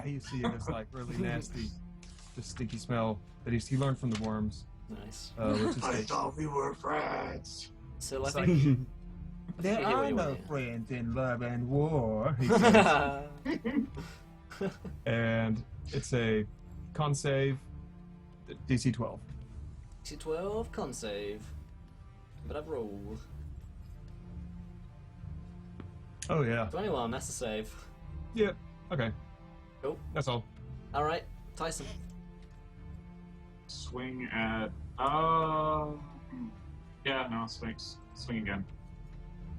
you see this like really nasty, just stinky smell that he learned from the worms. Nice. Which is I a- thought we were friends. So I It's think. There you hear what are you no want here. friends in love and war. He says. and it's a con save, DC 12. DC12 con save. But I've rolled. Oh yeah. 21, that's the save. Yep. Okay. Cool. That's all. Alright, Tyson. Swing at. Yeah, no, swing again.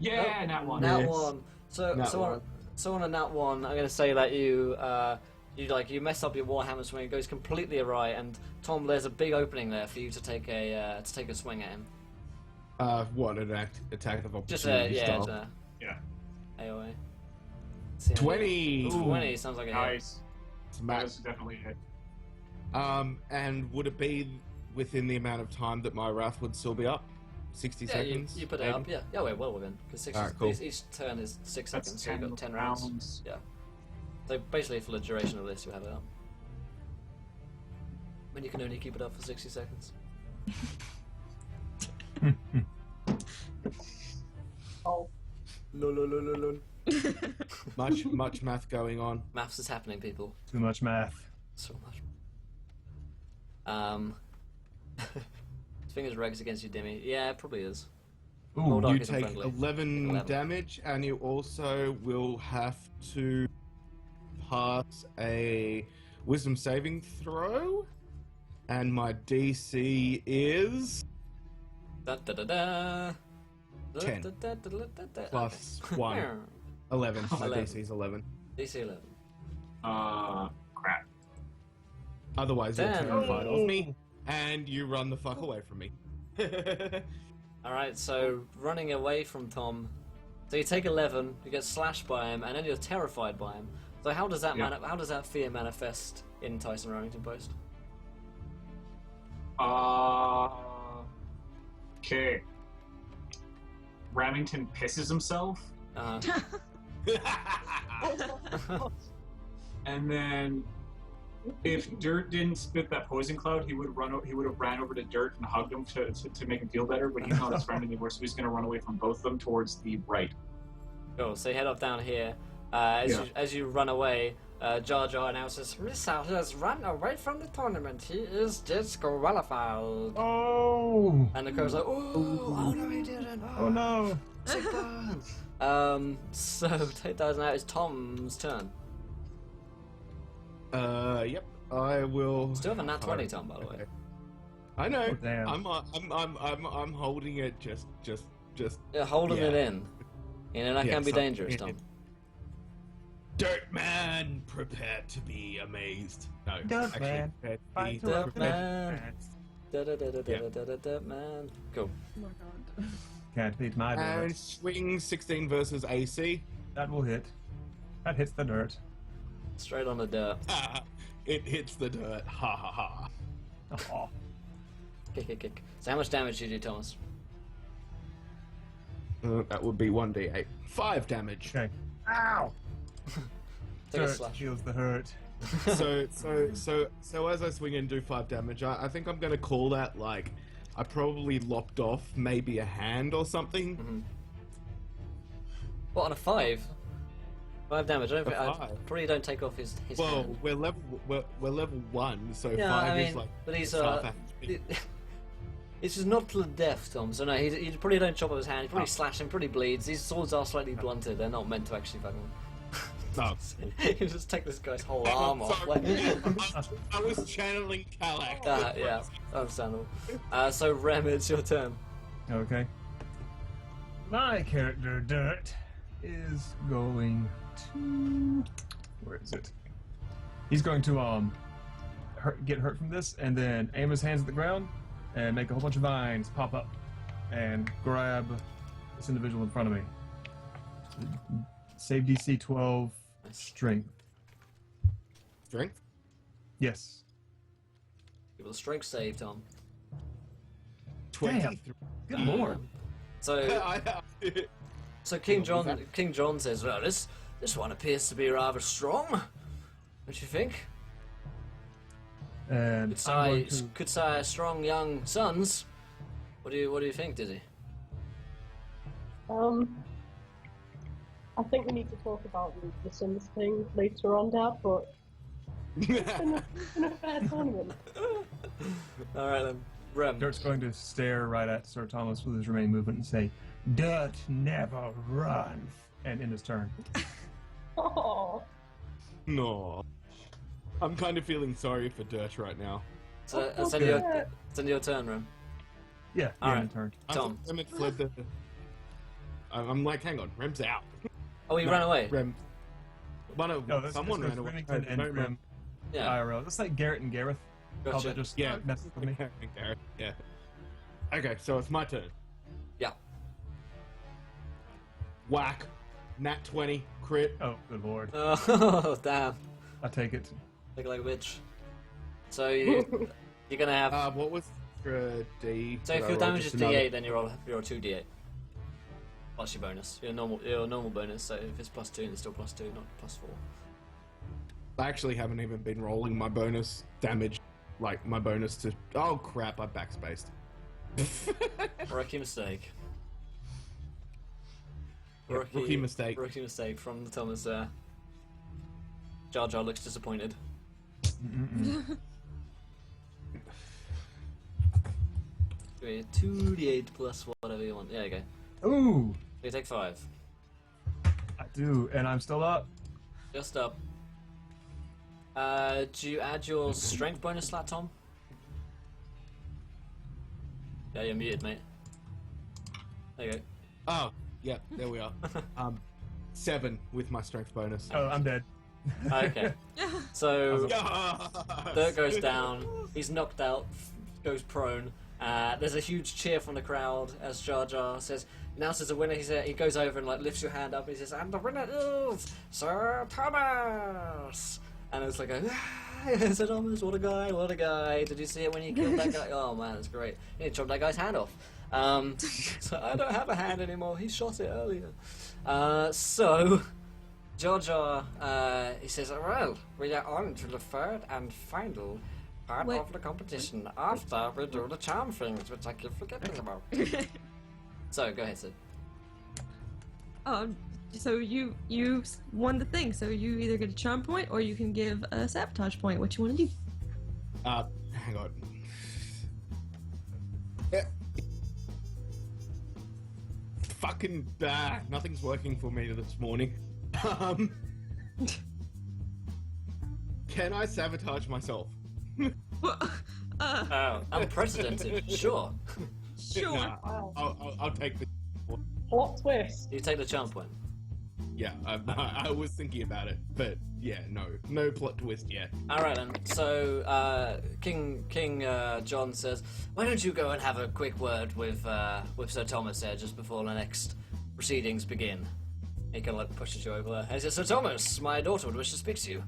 Yeah, Oh, nat one. Nat Yes. 1. So, Nat so, one. On, so on a nat 1, I'm gonna say that you mess up your Warhammer swing, it goes completely awry, and Tom, there's a big opening there for you to take a swing at him. What an attack of Just opportunity yeah, style. Yeah. AOA. See how 20. you- 20 sounds like a hit. Nice. That Smack. is definitely a hit. And would it be within the amount of time that my wrath would still be up? 60 Yeah, seconds? you put it maybe? up. Yeah, wait, well within because Alright, cool. each turn is 6 That's seconds, so you've got 10 rounds. rounds. Yeah. So basically, for the duration of this, you have it up. When you can only keep it up for 60 seconds. oh. Lol. Much math going on. Maths is happening, people. Too much math. So much. Fingers regs against you, Dimmy. Yeah, it probably is. Ooh, Hold on. You Dark isn't take friendly. 11 11. damage, and you also will have to pass a wisdom saving throw. And my DC is Da, da, da, da. 10. Da, da, da, da, da, da. plus Okay. 1. 11. My 11. DC is 11. DC 11. Crap. Otherwise, you're 10. terrified of me, and you run the fuck away from me. Alright, so running away from Tom. So you take 11, you get slashed by him, and then you're terrified by him. So how does that Yeah. how does that fear manifest in Tyson Remington Post? Okay. Remington pisses himself, and then if Dirt didn't spit that poison cloud, he would have ran over to Dirt and hugged him to make him feel better. But he's not his friend anymore, so he's gonna run away from both of them towards the right. Cool, so you head up down here. As you run away, Jar Jar announces, Rissa has run away from the tournament. He is disqualified. Oh! And the crow's like, oh no he didn't. Oh no! Sick burn. So take those out. It's Tom's turn. Yep. I will. Still have a nat 20, Tom, by the way. I know. Oh, damn. I'm holding it. Just. Yeah, holding Yeah. it in. You know that Yeah, can be so- dangerous, Tom. Dirt man, prepare to be amazed. No, Dirt actually, man, prepare to fight be to Dirt up man. Da-da-da-da-da-da-da, man. Cool. Oh my god. Can't beat my And dirt. swing 16 versus AC. That will hit. That hits the dirt. Straight on the dirt. It hits the dirt. Ha ha ha. Oh. Kick. So how much damage do you do, Thomas? That would be 1d8. 5 damage. Okay. Ow! Take a Dirt slash. feels the hurt. So as I swing and do 5 damage, I think I'm gonna call that like I probably lopped off maybe a hand or something. Mm-hmm. What, on a 5? 5 damage. I probably don't take off his Well, hand. we're level 1, so Yeah, 5 I mean, is like. but he's half it's just not to the death, Tom. So no, he probably don't chop off his hand. He probably slash him, probably bleeds. These swords are slightly blunted. They're not meant to actually fucking. No. You just take this guy's whole arm off. Sorry. Like... I was channeling Kalak. yeah, understandable. So Rem, it's your turn. Okay. My character, Dirt, is going to... Where is it? He's going to get hurt from this, and then aim his hands at the ground, and make a whole bunch of vines pop up, and grab this individual in front of me. Save DC 12 strength. Strength? Yes. Give us a strength save, Tom. 23. Good lord. So, so King John says, "Well, this one appears to be rather strong. What do you think? And I'm going to... Could say strong young sons. What do you think, Dizzy?" I think we need to talk about the Sons thing later on, Dad, but it's been a fair tournament. Alright then. Rem. Dirt's going to stare right at Sir Thomas with his remaining movement and say, Dirt never runs, and end his turn. Oh, No. I'm kind of feeling sorry for Dirt right now. So Oh, it's in your turn, Rem. Yeah, All end right. the turn. Tom. Rem had fled the... I'm like, hang on, Rem's out. Oh, he No, ran away. Rem... someone this ran away. Remington I and don't remember. Rem Yeah. IRL. It's like Garrett and Gareth. How Gotcha. that just Yeah. messes with me. Yeah. Okay, so it's my turn. Yeah. Whack. Nat 20. Crit. Oh, good lord. Oh, damn. I take it. Look like a bitch. So you're gonna have. What was the D? So if your damage is D8, then you're a 2D8. Plus your bonus. Your normal bonus. So if it's +2, then it's still +2, not +4. I actually haven't even been rolling my bonus damage. Like, my bonus to... Oh, crap, I backspaced. Rookie mistake. Yep, rookie mistake. Rookie mistake from Thomas there. Jar Jar looks disappointed. Okay, 2d8 plus whatever you want. Yeah, you go. Ooh, So you take 5. I do, and I'm still up. Just up. Do you add your strength bonus slot, Tom? Yeah, you're muted, mate. There you go. Oh, yep, there we are. 7 with my strength bonus. Oh, I'm dead. Okay. So Yes! Dirt goes down. He's knocked out. Goes prone. There's a huge cheer from the crowd as Jar Jar says, announces the winner. He goes over and like lifts your hand up. And he says, "And the winner is Sir Thomas." And it's like Sir Thomas, what a guy, what a guy. Did you see it when he killed that guy? Oh man, it's great. He chopped that guy's hand off. So I don't have a hand anymore. He shot it earlier. So Jar Jar, he says, "Well, we are on to the third and final part Wait. of the competition after we do the charm things, which I keep forgetting about." So, go ahead, Sid. So you won the thing. So you either get a charm point or you can give a sabotage point. What you want to do? Hang on. Yeah. Fucking nothing's working for me this morning. Can I sabotage myself? Well, Unprecedented, sure. sure. Nah, Wow. I'll take the... Plot twist. You take the charm point. Yeah, I was thinking about it, but yeah, no plot twist yet. Alright then, so King John says, why don't you go and have a quick word with Sir Thomas there just before the next proceedings begin? He kind of like pushes you over there. He says, Sir Thomas, my daughter would wish to speak to you.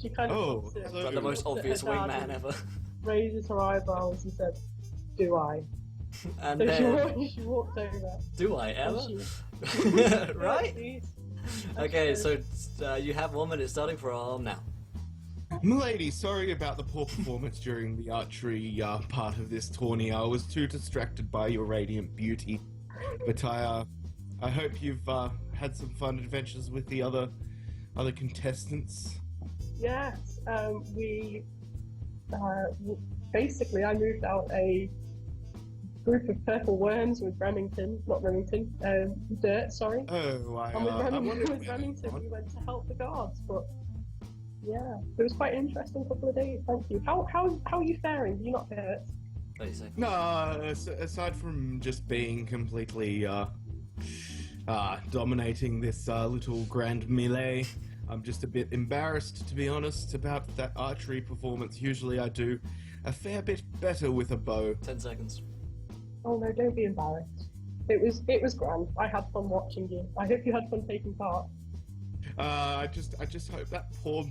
She kind of Oh, looks at him, hello. Like the most looks at obvious her dad wingman and ever. raises her eyebrows and said, "Do I?" And So then, she walked over. do I ever? Right? Please. Okay, so you have 1 minute starting from now. Milady, sorry about the poor performance during the archery part of this tourney. I was too distracted by your radiant beauty. But I hope you've had some fun adventures with the other contestants. Yes, basically I moved out a group of purple worms with Dirt, sorry. Oh, And with I wondered Remington, we went to help the guards, but yeah, it was quite an interesting couple of days. Thank you. How are you faring? Do you not hurt? What do you say? No, aside from just being completely dominating this little grand melee, I'm just a bit embarrassed, to be honest, about that archery performance. Usually I do a fair bit better with a bow. 10 seconds. Oh no, don't be embarrassed. It was grand. I had fun watching you. I hope you had fun taking part. I just hope that poor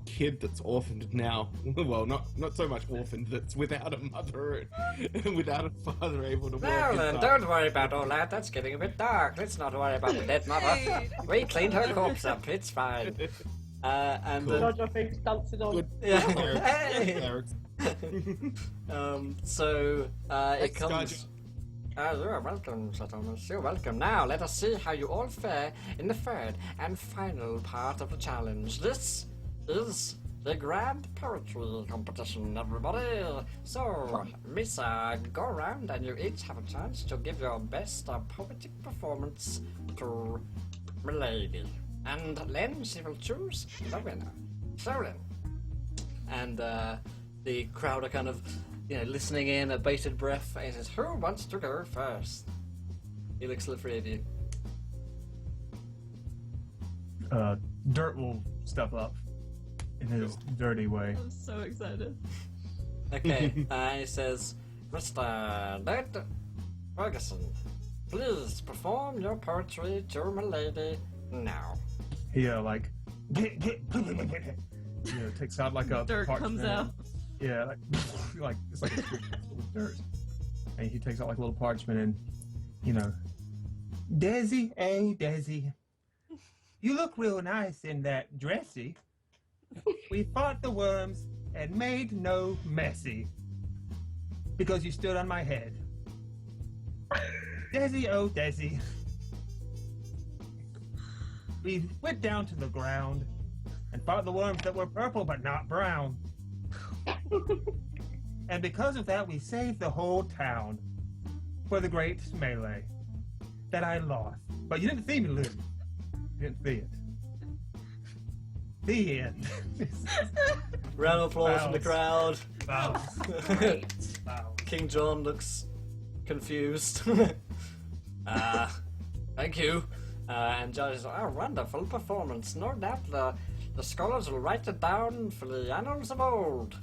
kid that's orphaned now. Well, not so much orphaned. That's without a mother and without a father able to walk. Well, then, inside. don't worry about all that. That's getting a bit dark. Let's not worry about the dead mother. We cleaned her corpse up. It's fine. And then, Nod your face, dance it on. Good. yeah. Hey. Hey! So it comes. You're welcome, Satomus. You're welcome. Now, let us see how you all fare in the third and final part of the challenge. This is the Grand Poetry Competition, everybody. So, Misa, go around and you each have a chance to give your best poetic performance to Milady. And then she will choose the winner. So then. And the crowd are kind of, listening in at bated breath. And he says, "Who wants to go first?" He looks at the three of you. Dirt will step up in his dirty way. I'm so excited. Okay, he says, "Mr. Dirt Ferguson, please perform your poetry to Milady now." He takes out like a Dirt parchment. comes out. Yeah, like it's like a scoop full of dirt. And he takes out like a little parchment and, Desi, oh Desi, you look real nice in that dressy. We fought the worms and made no messy because you stood on my head. Desi, oh Desi. We went down to the ground and fought the worms that were purple but not brown. And because of that, we saved the whole town for the great melee that I lost. But you didn't see me lose. You didn't see it. The end. Round of applause from the crowd. Wow. Great. Wow. King John looks confused. Thank you. And Judge says, "Oh, wonderful performance. No doubt the scholars will write it down for the annals of old."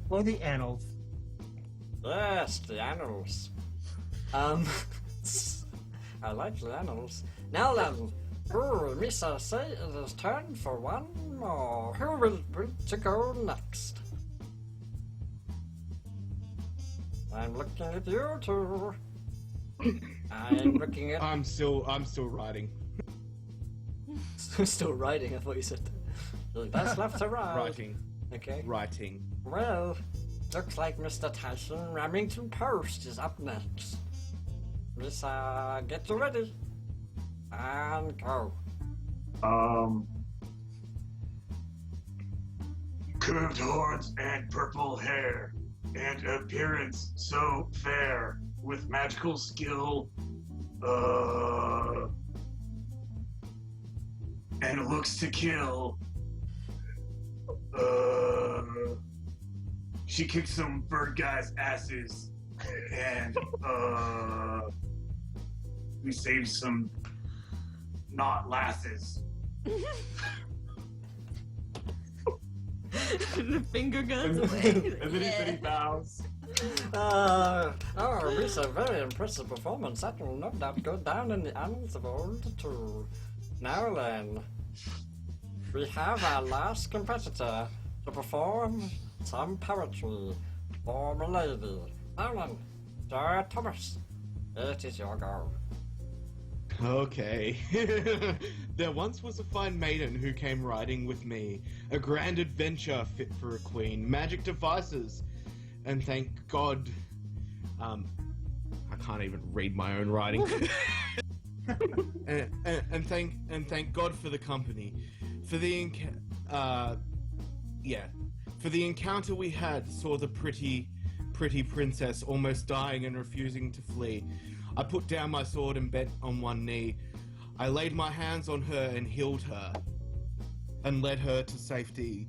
For the annals. Yes, the annals. I like the annals. Now then, Misa, say it is time for one more. Who will to go next? I'm looking at you two. I'm looking at. I'm still writing. Still writing. I thought you said. That's left to right. Writing. Okay. Writing. Well, looks like Mr. Tyson Remington Post is up next. Misa, get you ready. And go. Curved horns and purple hair, and appearance so fair, with magical skill, and looks to kill. She kicked some bird guys' asses, and we saved some not lasses. The finger guns away. And then he bows. It's a very impressive performance. That will no doubt go down in the annals of old too. Now then, we have our last competitor to perform some poetry for Milady. Now then, Sir Thomas, it is your go. Okay. There once was a fine maiden who came riding with me, a grand adventure fit for a queen, magic devices, and thank God, I can't even read my own writing. and thank God for the company, for the for the encounter we had. Saw the pretty princess almost dying and refusing to flee. I put down my sword and bent on one knee. I laid my hands on her and healed her, and led her to safety.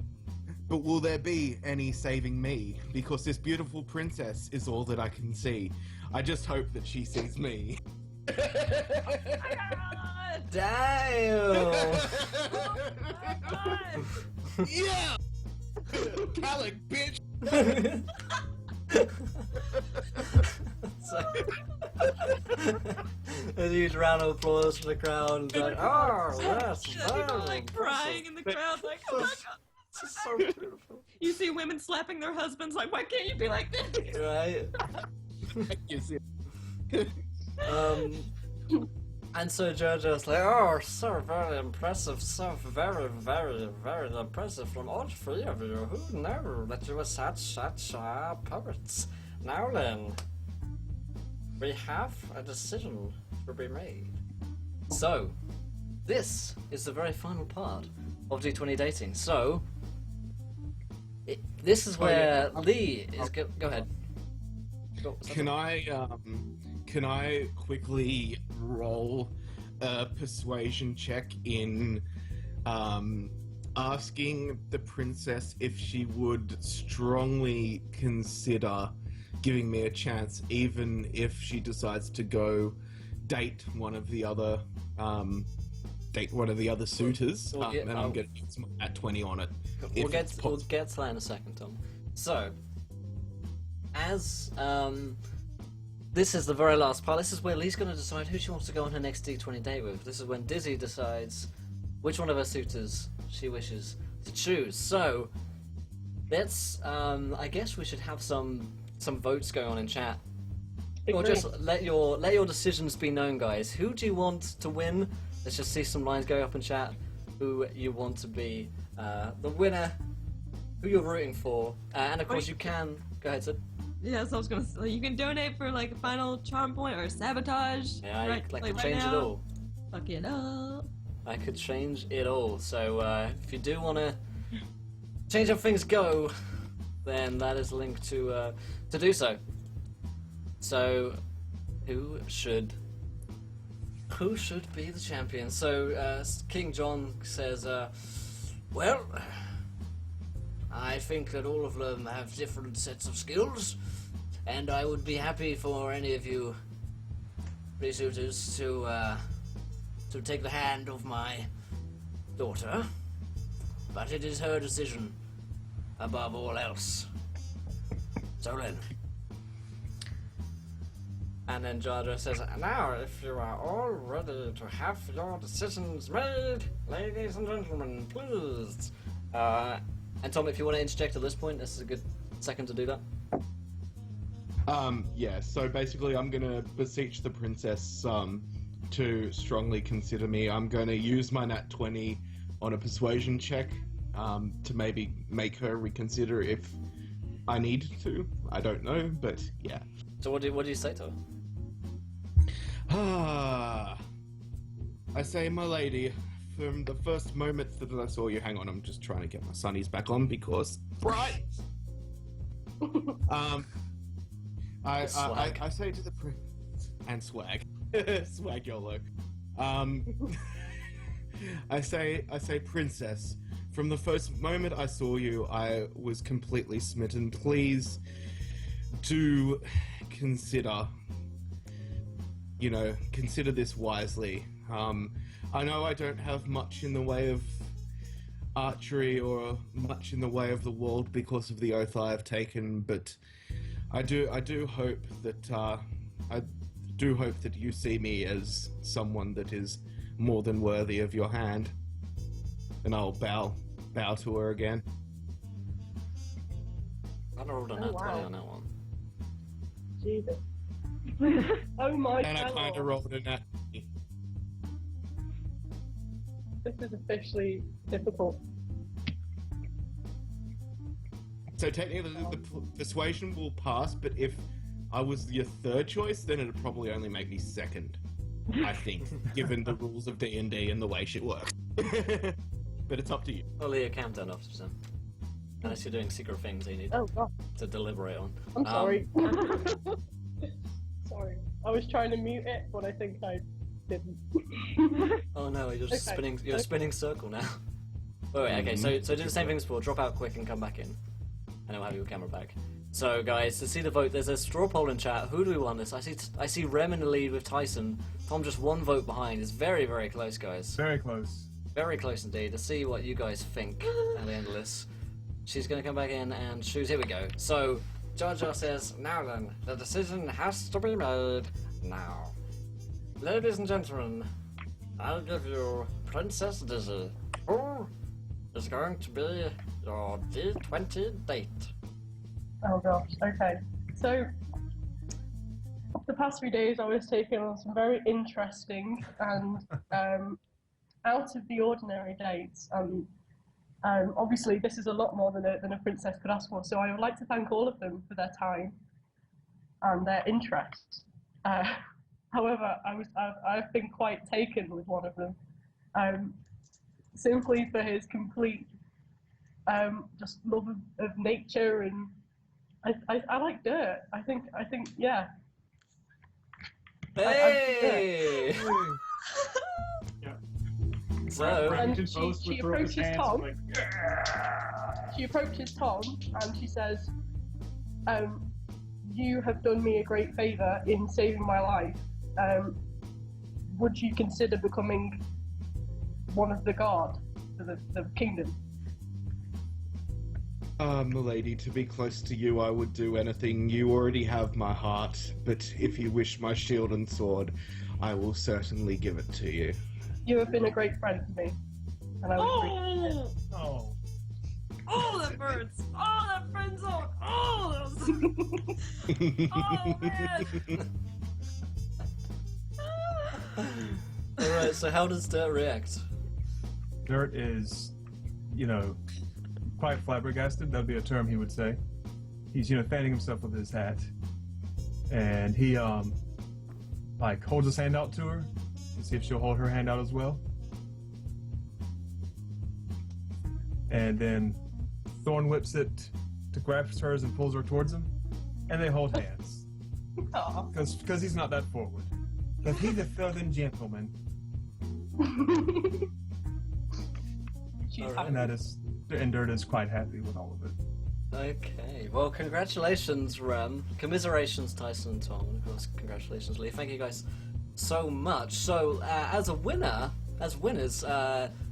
But will there be any saving me? Because this beautiful princess is all that I can see. I just hope that she sees me. Damn! Yeah! Calic, bitch! So, a huge round of applause from the crowd. And like, oh, that's People very like crying in the crowd, like, oh my god. This is so beautiful. You see women slapping their husbands, like, why can't you be like this? Right? You see. And so Jojo's like, oh, so very impressive, so very, very, very impressive from all three of you. Who knew that you were such poets? Now then, we have a decision to be made. So, this is the very final part of D20 dating. So, this is where Lee is. Go ahead. Can I quickly roll a persuasion check in asking the princess if she would strongly consider giving me a chance, even if she decides to go date one of the other suitors, and I'm going to use at 20 on it. We'll get to that in a second, Tom. So, as this is the very last part. This is where Lee's going to decide who she wants to go on her next D20 date with. This is when Dizzy decides which one of her suitors she wishes to choose. So, let's. I guess we should have some votes going on in chat. Or just let your decisions be known, guys. Who do you want to win? Let's just see some lines go up in chat. Who you want to be the winner? Who you're rooting for? And of course, you can. Go ahead, Sid. Yeah, so I was gonna say, you can donate for like a final charm point or a sabotage. Yeah, I right, could right change it now. all. Fuck it up. I could change it all. So if you do want to change how things go, then that is a link to do so. So who should be the champion? So King John says, well, I think that all of them have different sets of skills, and I would be happy for any of you suitors to take the hand of my daughter, but it is her decision above all else. So then. And then Jadra says, now, if you are all ready to have your decisions made, ladies and gentlemen, please. And Tom, if you want to interject at this point, this is a good second to do that. Yeah, so basically I'm gonna beseech the princess to strongly consider me. I'm gonna use my nat 20 on a persuasion check to maybe make her reconsider if I need to. I don't know, but yeah. So what do you say to her? I say, my lady, from the first moment that I saw you, hang on, I'm just trying to get my sunnies back on because bright. I say to the and swag, swag YOLO. I say, princess. From the first moment I saw you, I was completely smitten. Please do consider this wisely. I know I don't have much in the way of archery or much in the way of the world because of the oath I have taken, but I do hope that you see me as someone that is more than worthy of your hand. And I'll bow to her again. I rolled a nat 20 on that one. Jesus. Oh my And I god. kind of rolled a nat. This is officially difficult. So technically, the persuasion will pass, but if I was your third choice, then it'd probably only make me second. I think, given the rules of D&D and the way shit works. But it's up to you. Well, Leah, countdown officer. Unless you're doing secret things that you need Oh god. to deliberate on. I'm sorry. Sorry. I was trying to mute it, but I think I didn't. Oh no, you're just Okay. spinning. You're spinning circle now. Wait, okay. So do the same thing as before. Drop out quick and come back in, and then we'll have your camera back. So guys, to see the vote, there's a straw poll in chat. Who do we want this? I see Rem in the lead with Tyson. Tom just one vote behind. It's very very close, guys. Very close. Very close indeed. To see what you guys think at the end of this. She's gonna come back in and choose. Here we go. So Jar Jar says, "Now then, the decision has to be made now. Ladies and gentlemen, I'll give you Princess Dizzy. Who is going to be your D20 date?" Oh gosh, okay. So, the past few days I was taking on some very interesting and out of the ordinary dates. Obviously, this is a lot more than a princess could ask for, so I would like to thank all of them for their time and their interest. However, I've been quite taken with one of them, simply for his complete just love of nature, and I like dirt. I think yeah. Hey! So, Remington And Post would she throw up his approaches hands Tom. like, She approaches Tom and she says, "You have done me a great favour in saving my life. Would you consider becoming one of the guard for the kingdom?" Milady, to be close to you, I would do anything. You already have my heart, but if you wish my shield and sword, I will certainly give it to you. You have been a great friend to me, and I would appreciate it. Oh. Oh, that burns! Oh, that friend zone! Oh, oh man! alright, so how does Dirt react? Dirt is, quite flabbergasted. That'd be a term he would say. He's, fanning himself with his hat, and he holds his hand out to her to see if she'll hold her hand out as well. And then Thorn whips it to grasp hers and pulls her towards him, and they hold hands. Aw. Because he's not that forward. Because he's a southern gentleman, She's Alright. happy. and Dirt is quite happy with all of it. Okay, well, congratulations, Rem. Commiserations, Tyson and Tom. And of course, congratulations, Lee. Thank you guys so much. So, as winners,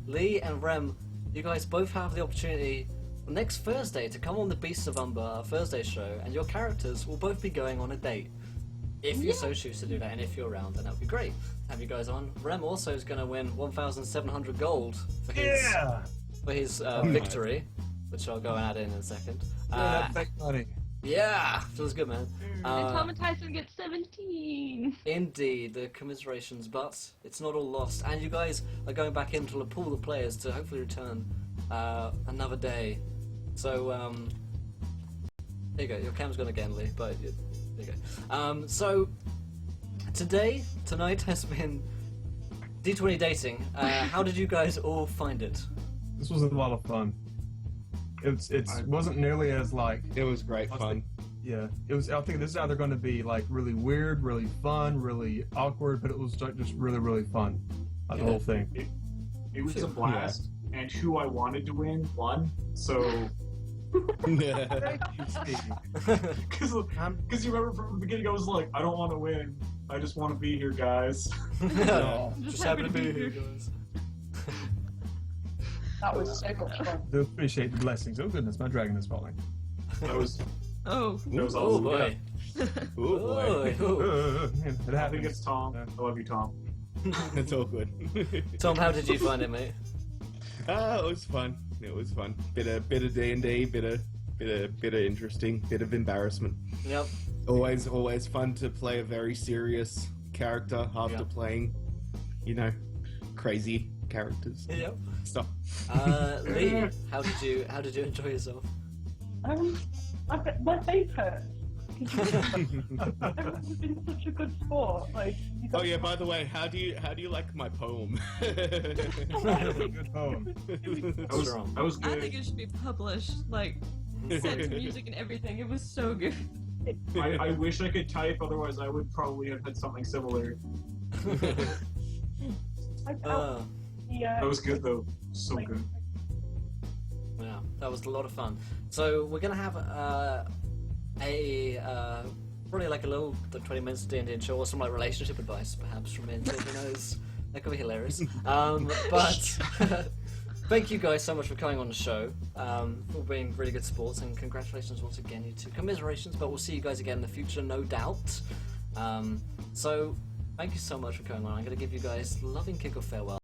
Lee and Rem, you guys both have the opportunity next Thursday to come on the Beasts of Umber Thursday show, and your characters will both be going on a date. If you so choose to do that, and if you're around, then that would be great. Have you guys on. Rem also is going to win 1,700 gold for his victory, which I'll go and add in a second. That's fake money. Yeah, feels good, man. And Tom and Tyson get 17. Indeed, the commiserations, but it's not all lost. And you guys are going back into the pool of players to hopefully return another day. So, there you go. Your cam's gone again, Lee, but there you go. So, tonight has been D20 dating. How did you guys all find it? This was a lot of fun. It wasn't nearly as It was great fun. yeah. It was. I think this is either going to be really weird, really fun, really awkward, but it was just really, really fun. The whole thing. it was a blast, and who I wanted to win won. So, Thank you, Steve. because you remember from the beginning, I was like, I don't want to win. I just want to be here, guys. Just happy to be here, guys. That was so much fun. Do appreciate the blessings. Oh goodness, my dragon is falling. That was Oh. awesome. Oh boy. Oh boy. Oh. It I think happens. it's Tom. I love you, Tom. It's all good. Tom, how did you find it, mate? It was fun. It was fun. Bit of D&D, bit of bit of interesting, bit of embarrassment. Yep. Always fun to play a very serious character after Yep. playing, crazy characters. Yep. Stop. Lee, how did you enjoy yourself? My face hurt. Everyone's been such a good sport. Like, you Oh don't- yeah. By the way, how do you like my poem? Good poem. Strong. I was I good. think it should be published, like set to music and everything. It was so good. I wish I could type, otherwise I would probably have had something similar. I Uh, felt the, That was good though. So like, good. Yeah, that was a lot of fun. So we're gonna have probably like a little 20 minutes of D&D show, or some like relationship advice perhaps from Indy. Who knows? That could be hilarious. But thank you guys so much for coming on the show, for being really good sports, and congratulations once again, you two. Commiserations, but we'll see you guys again in the future, no doubt. So thank you so much for coming on. I'm gonna give you guys loving kick of farewell.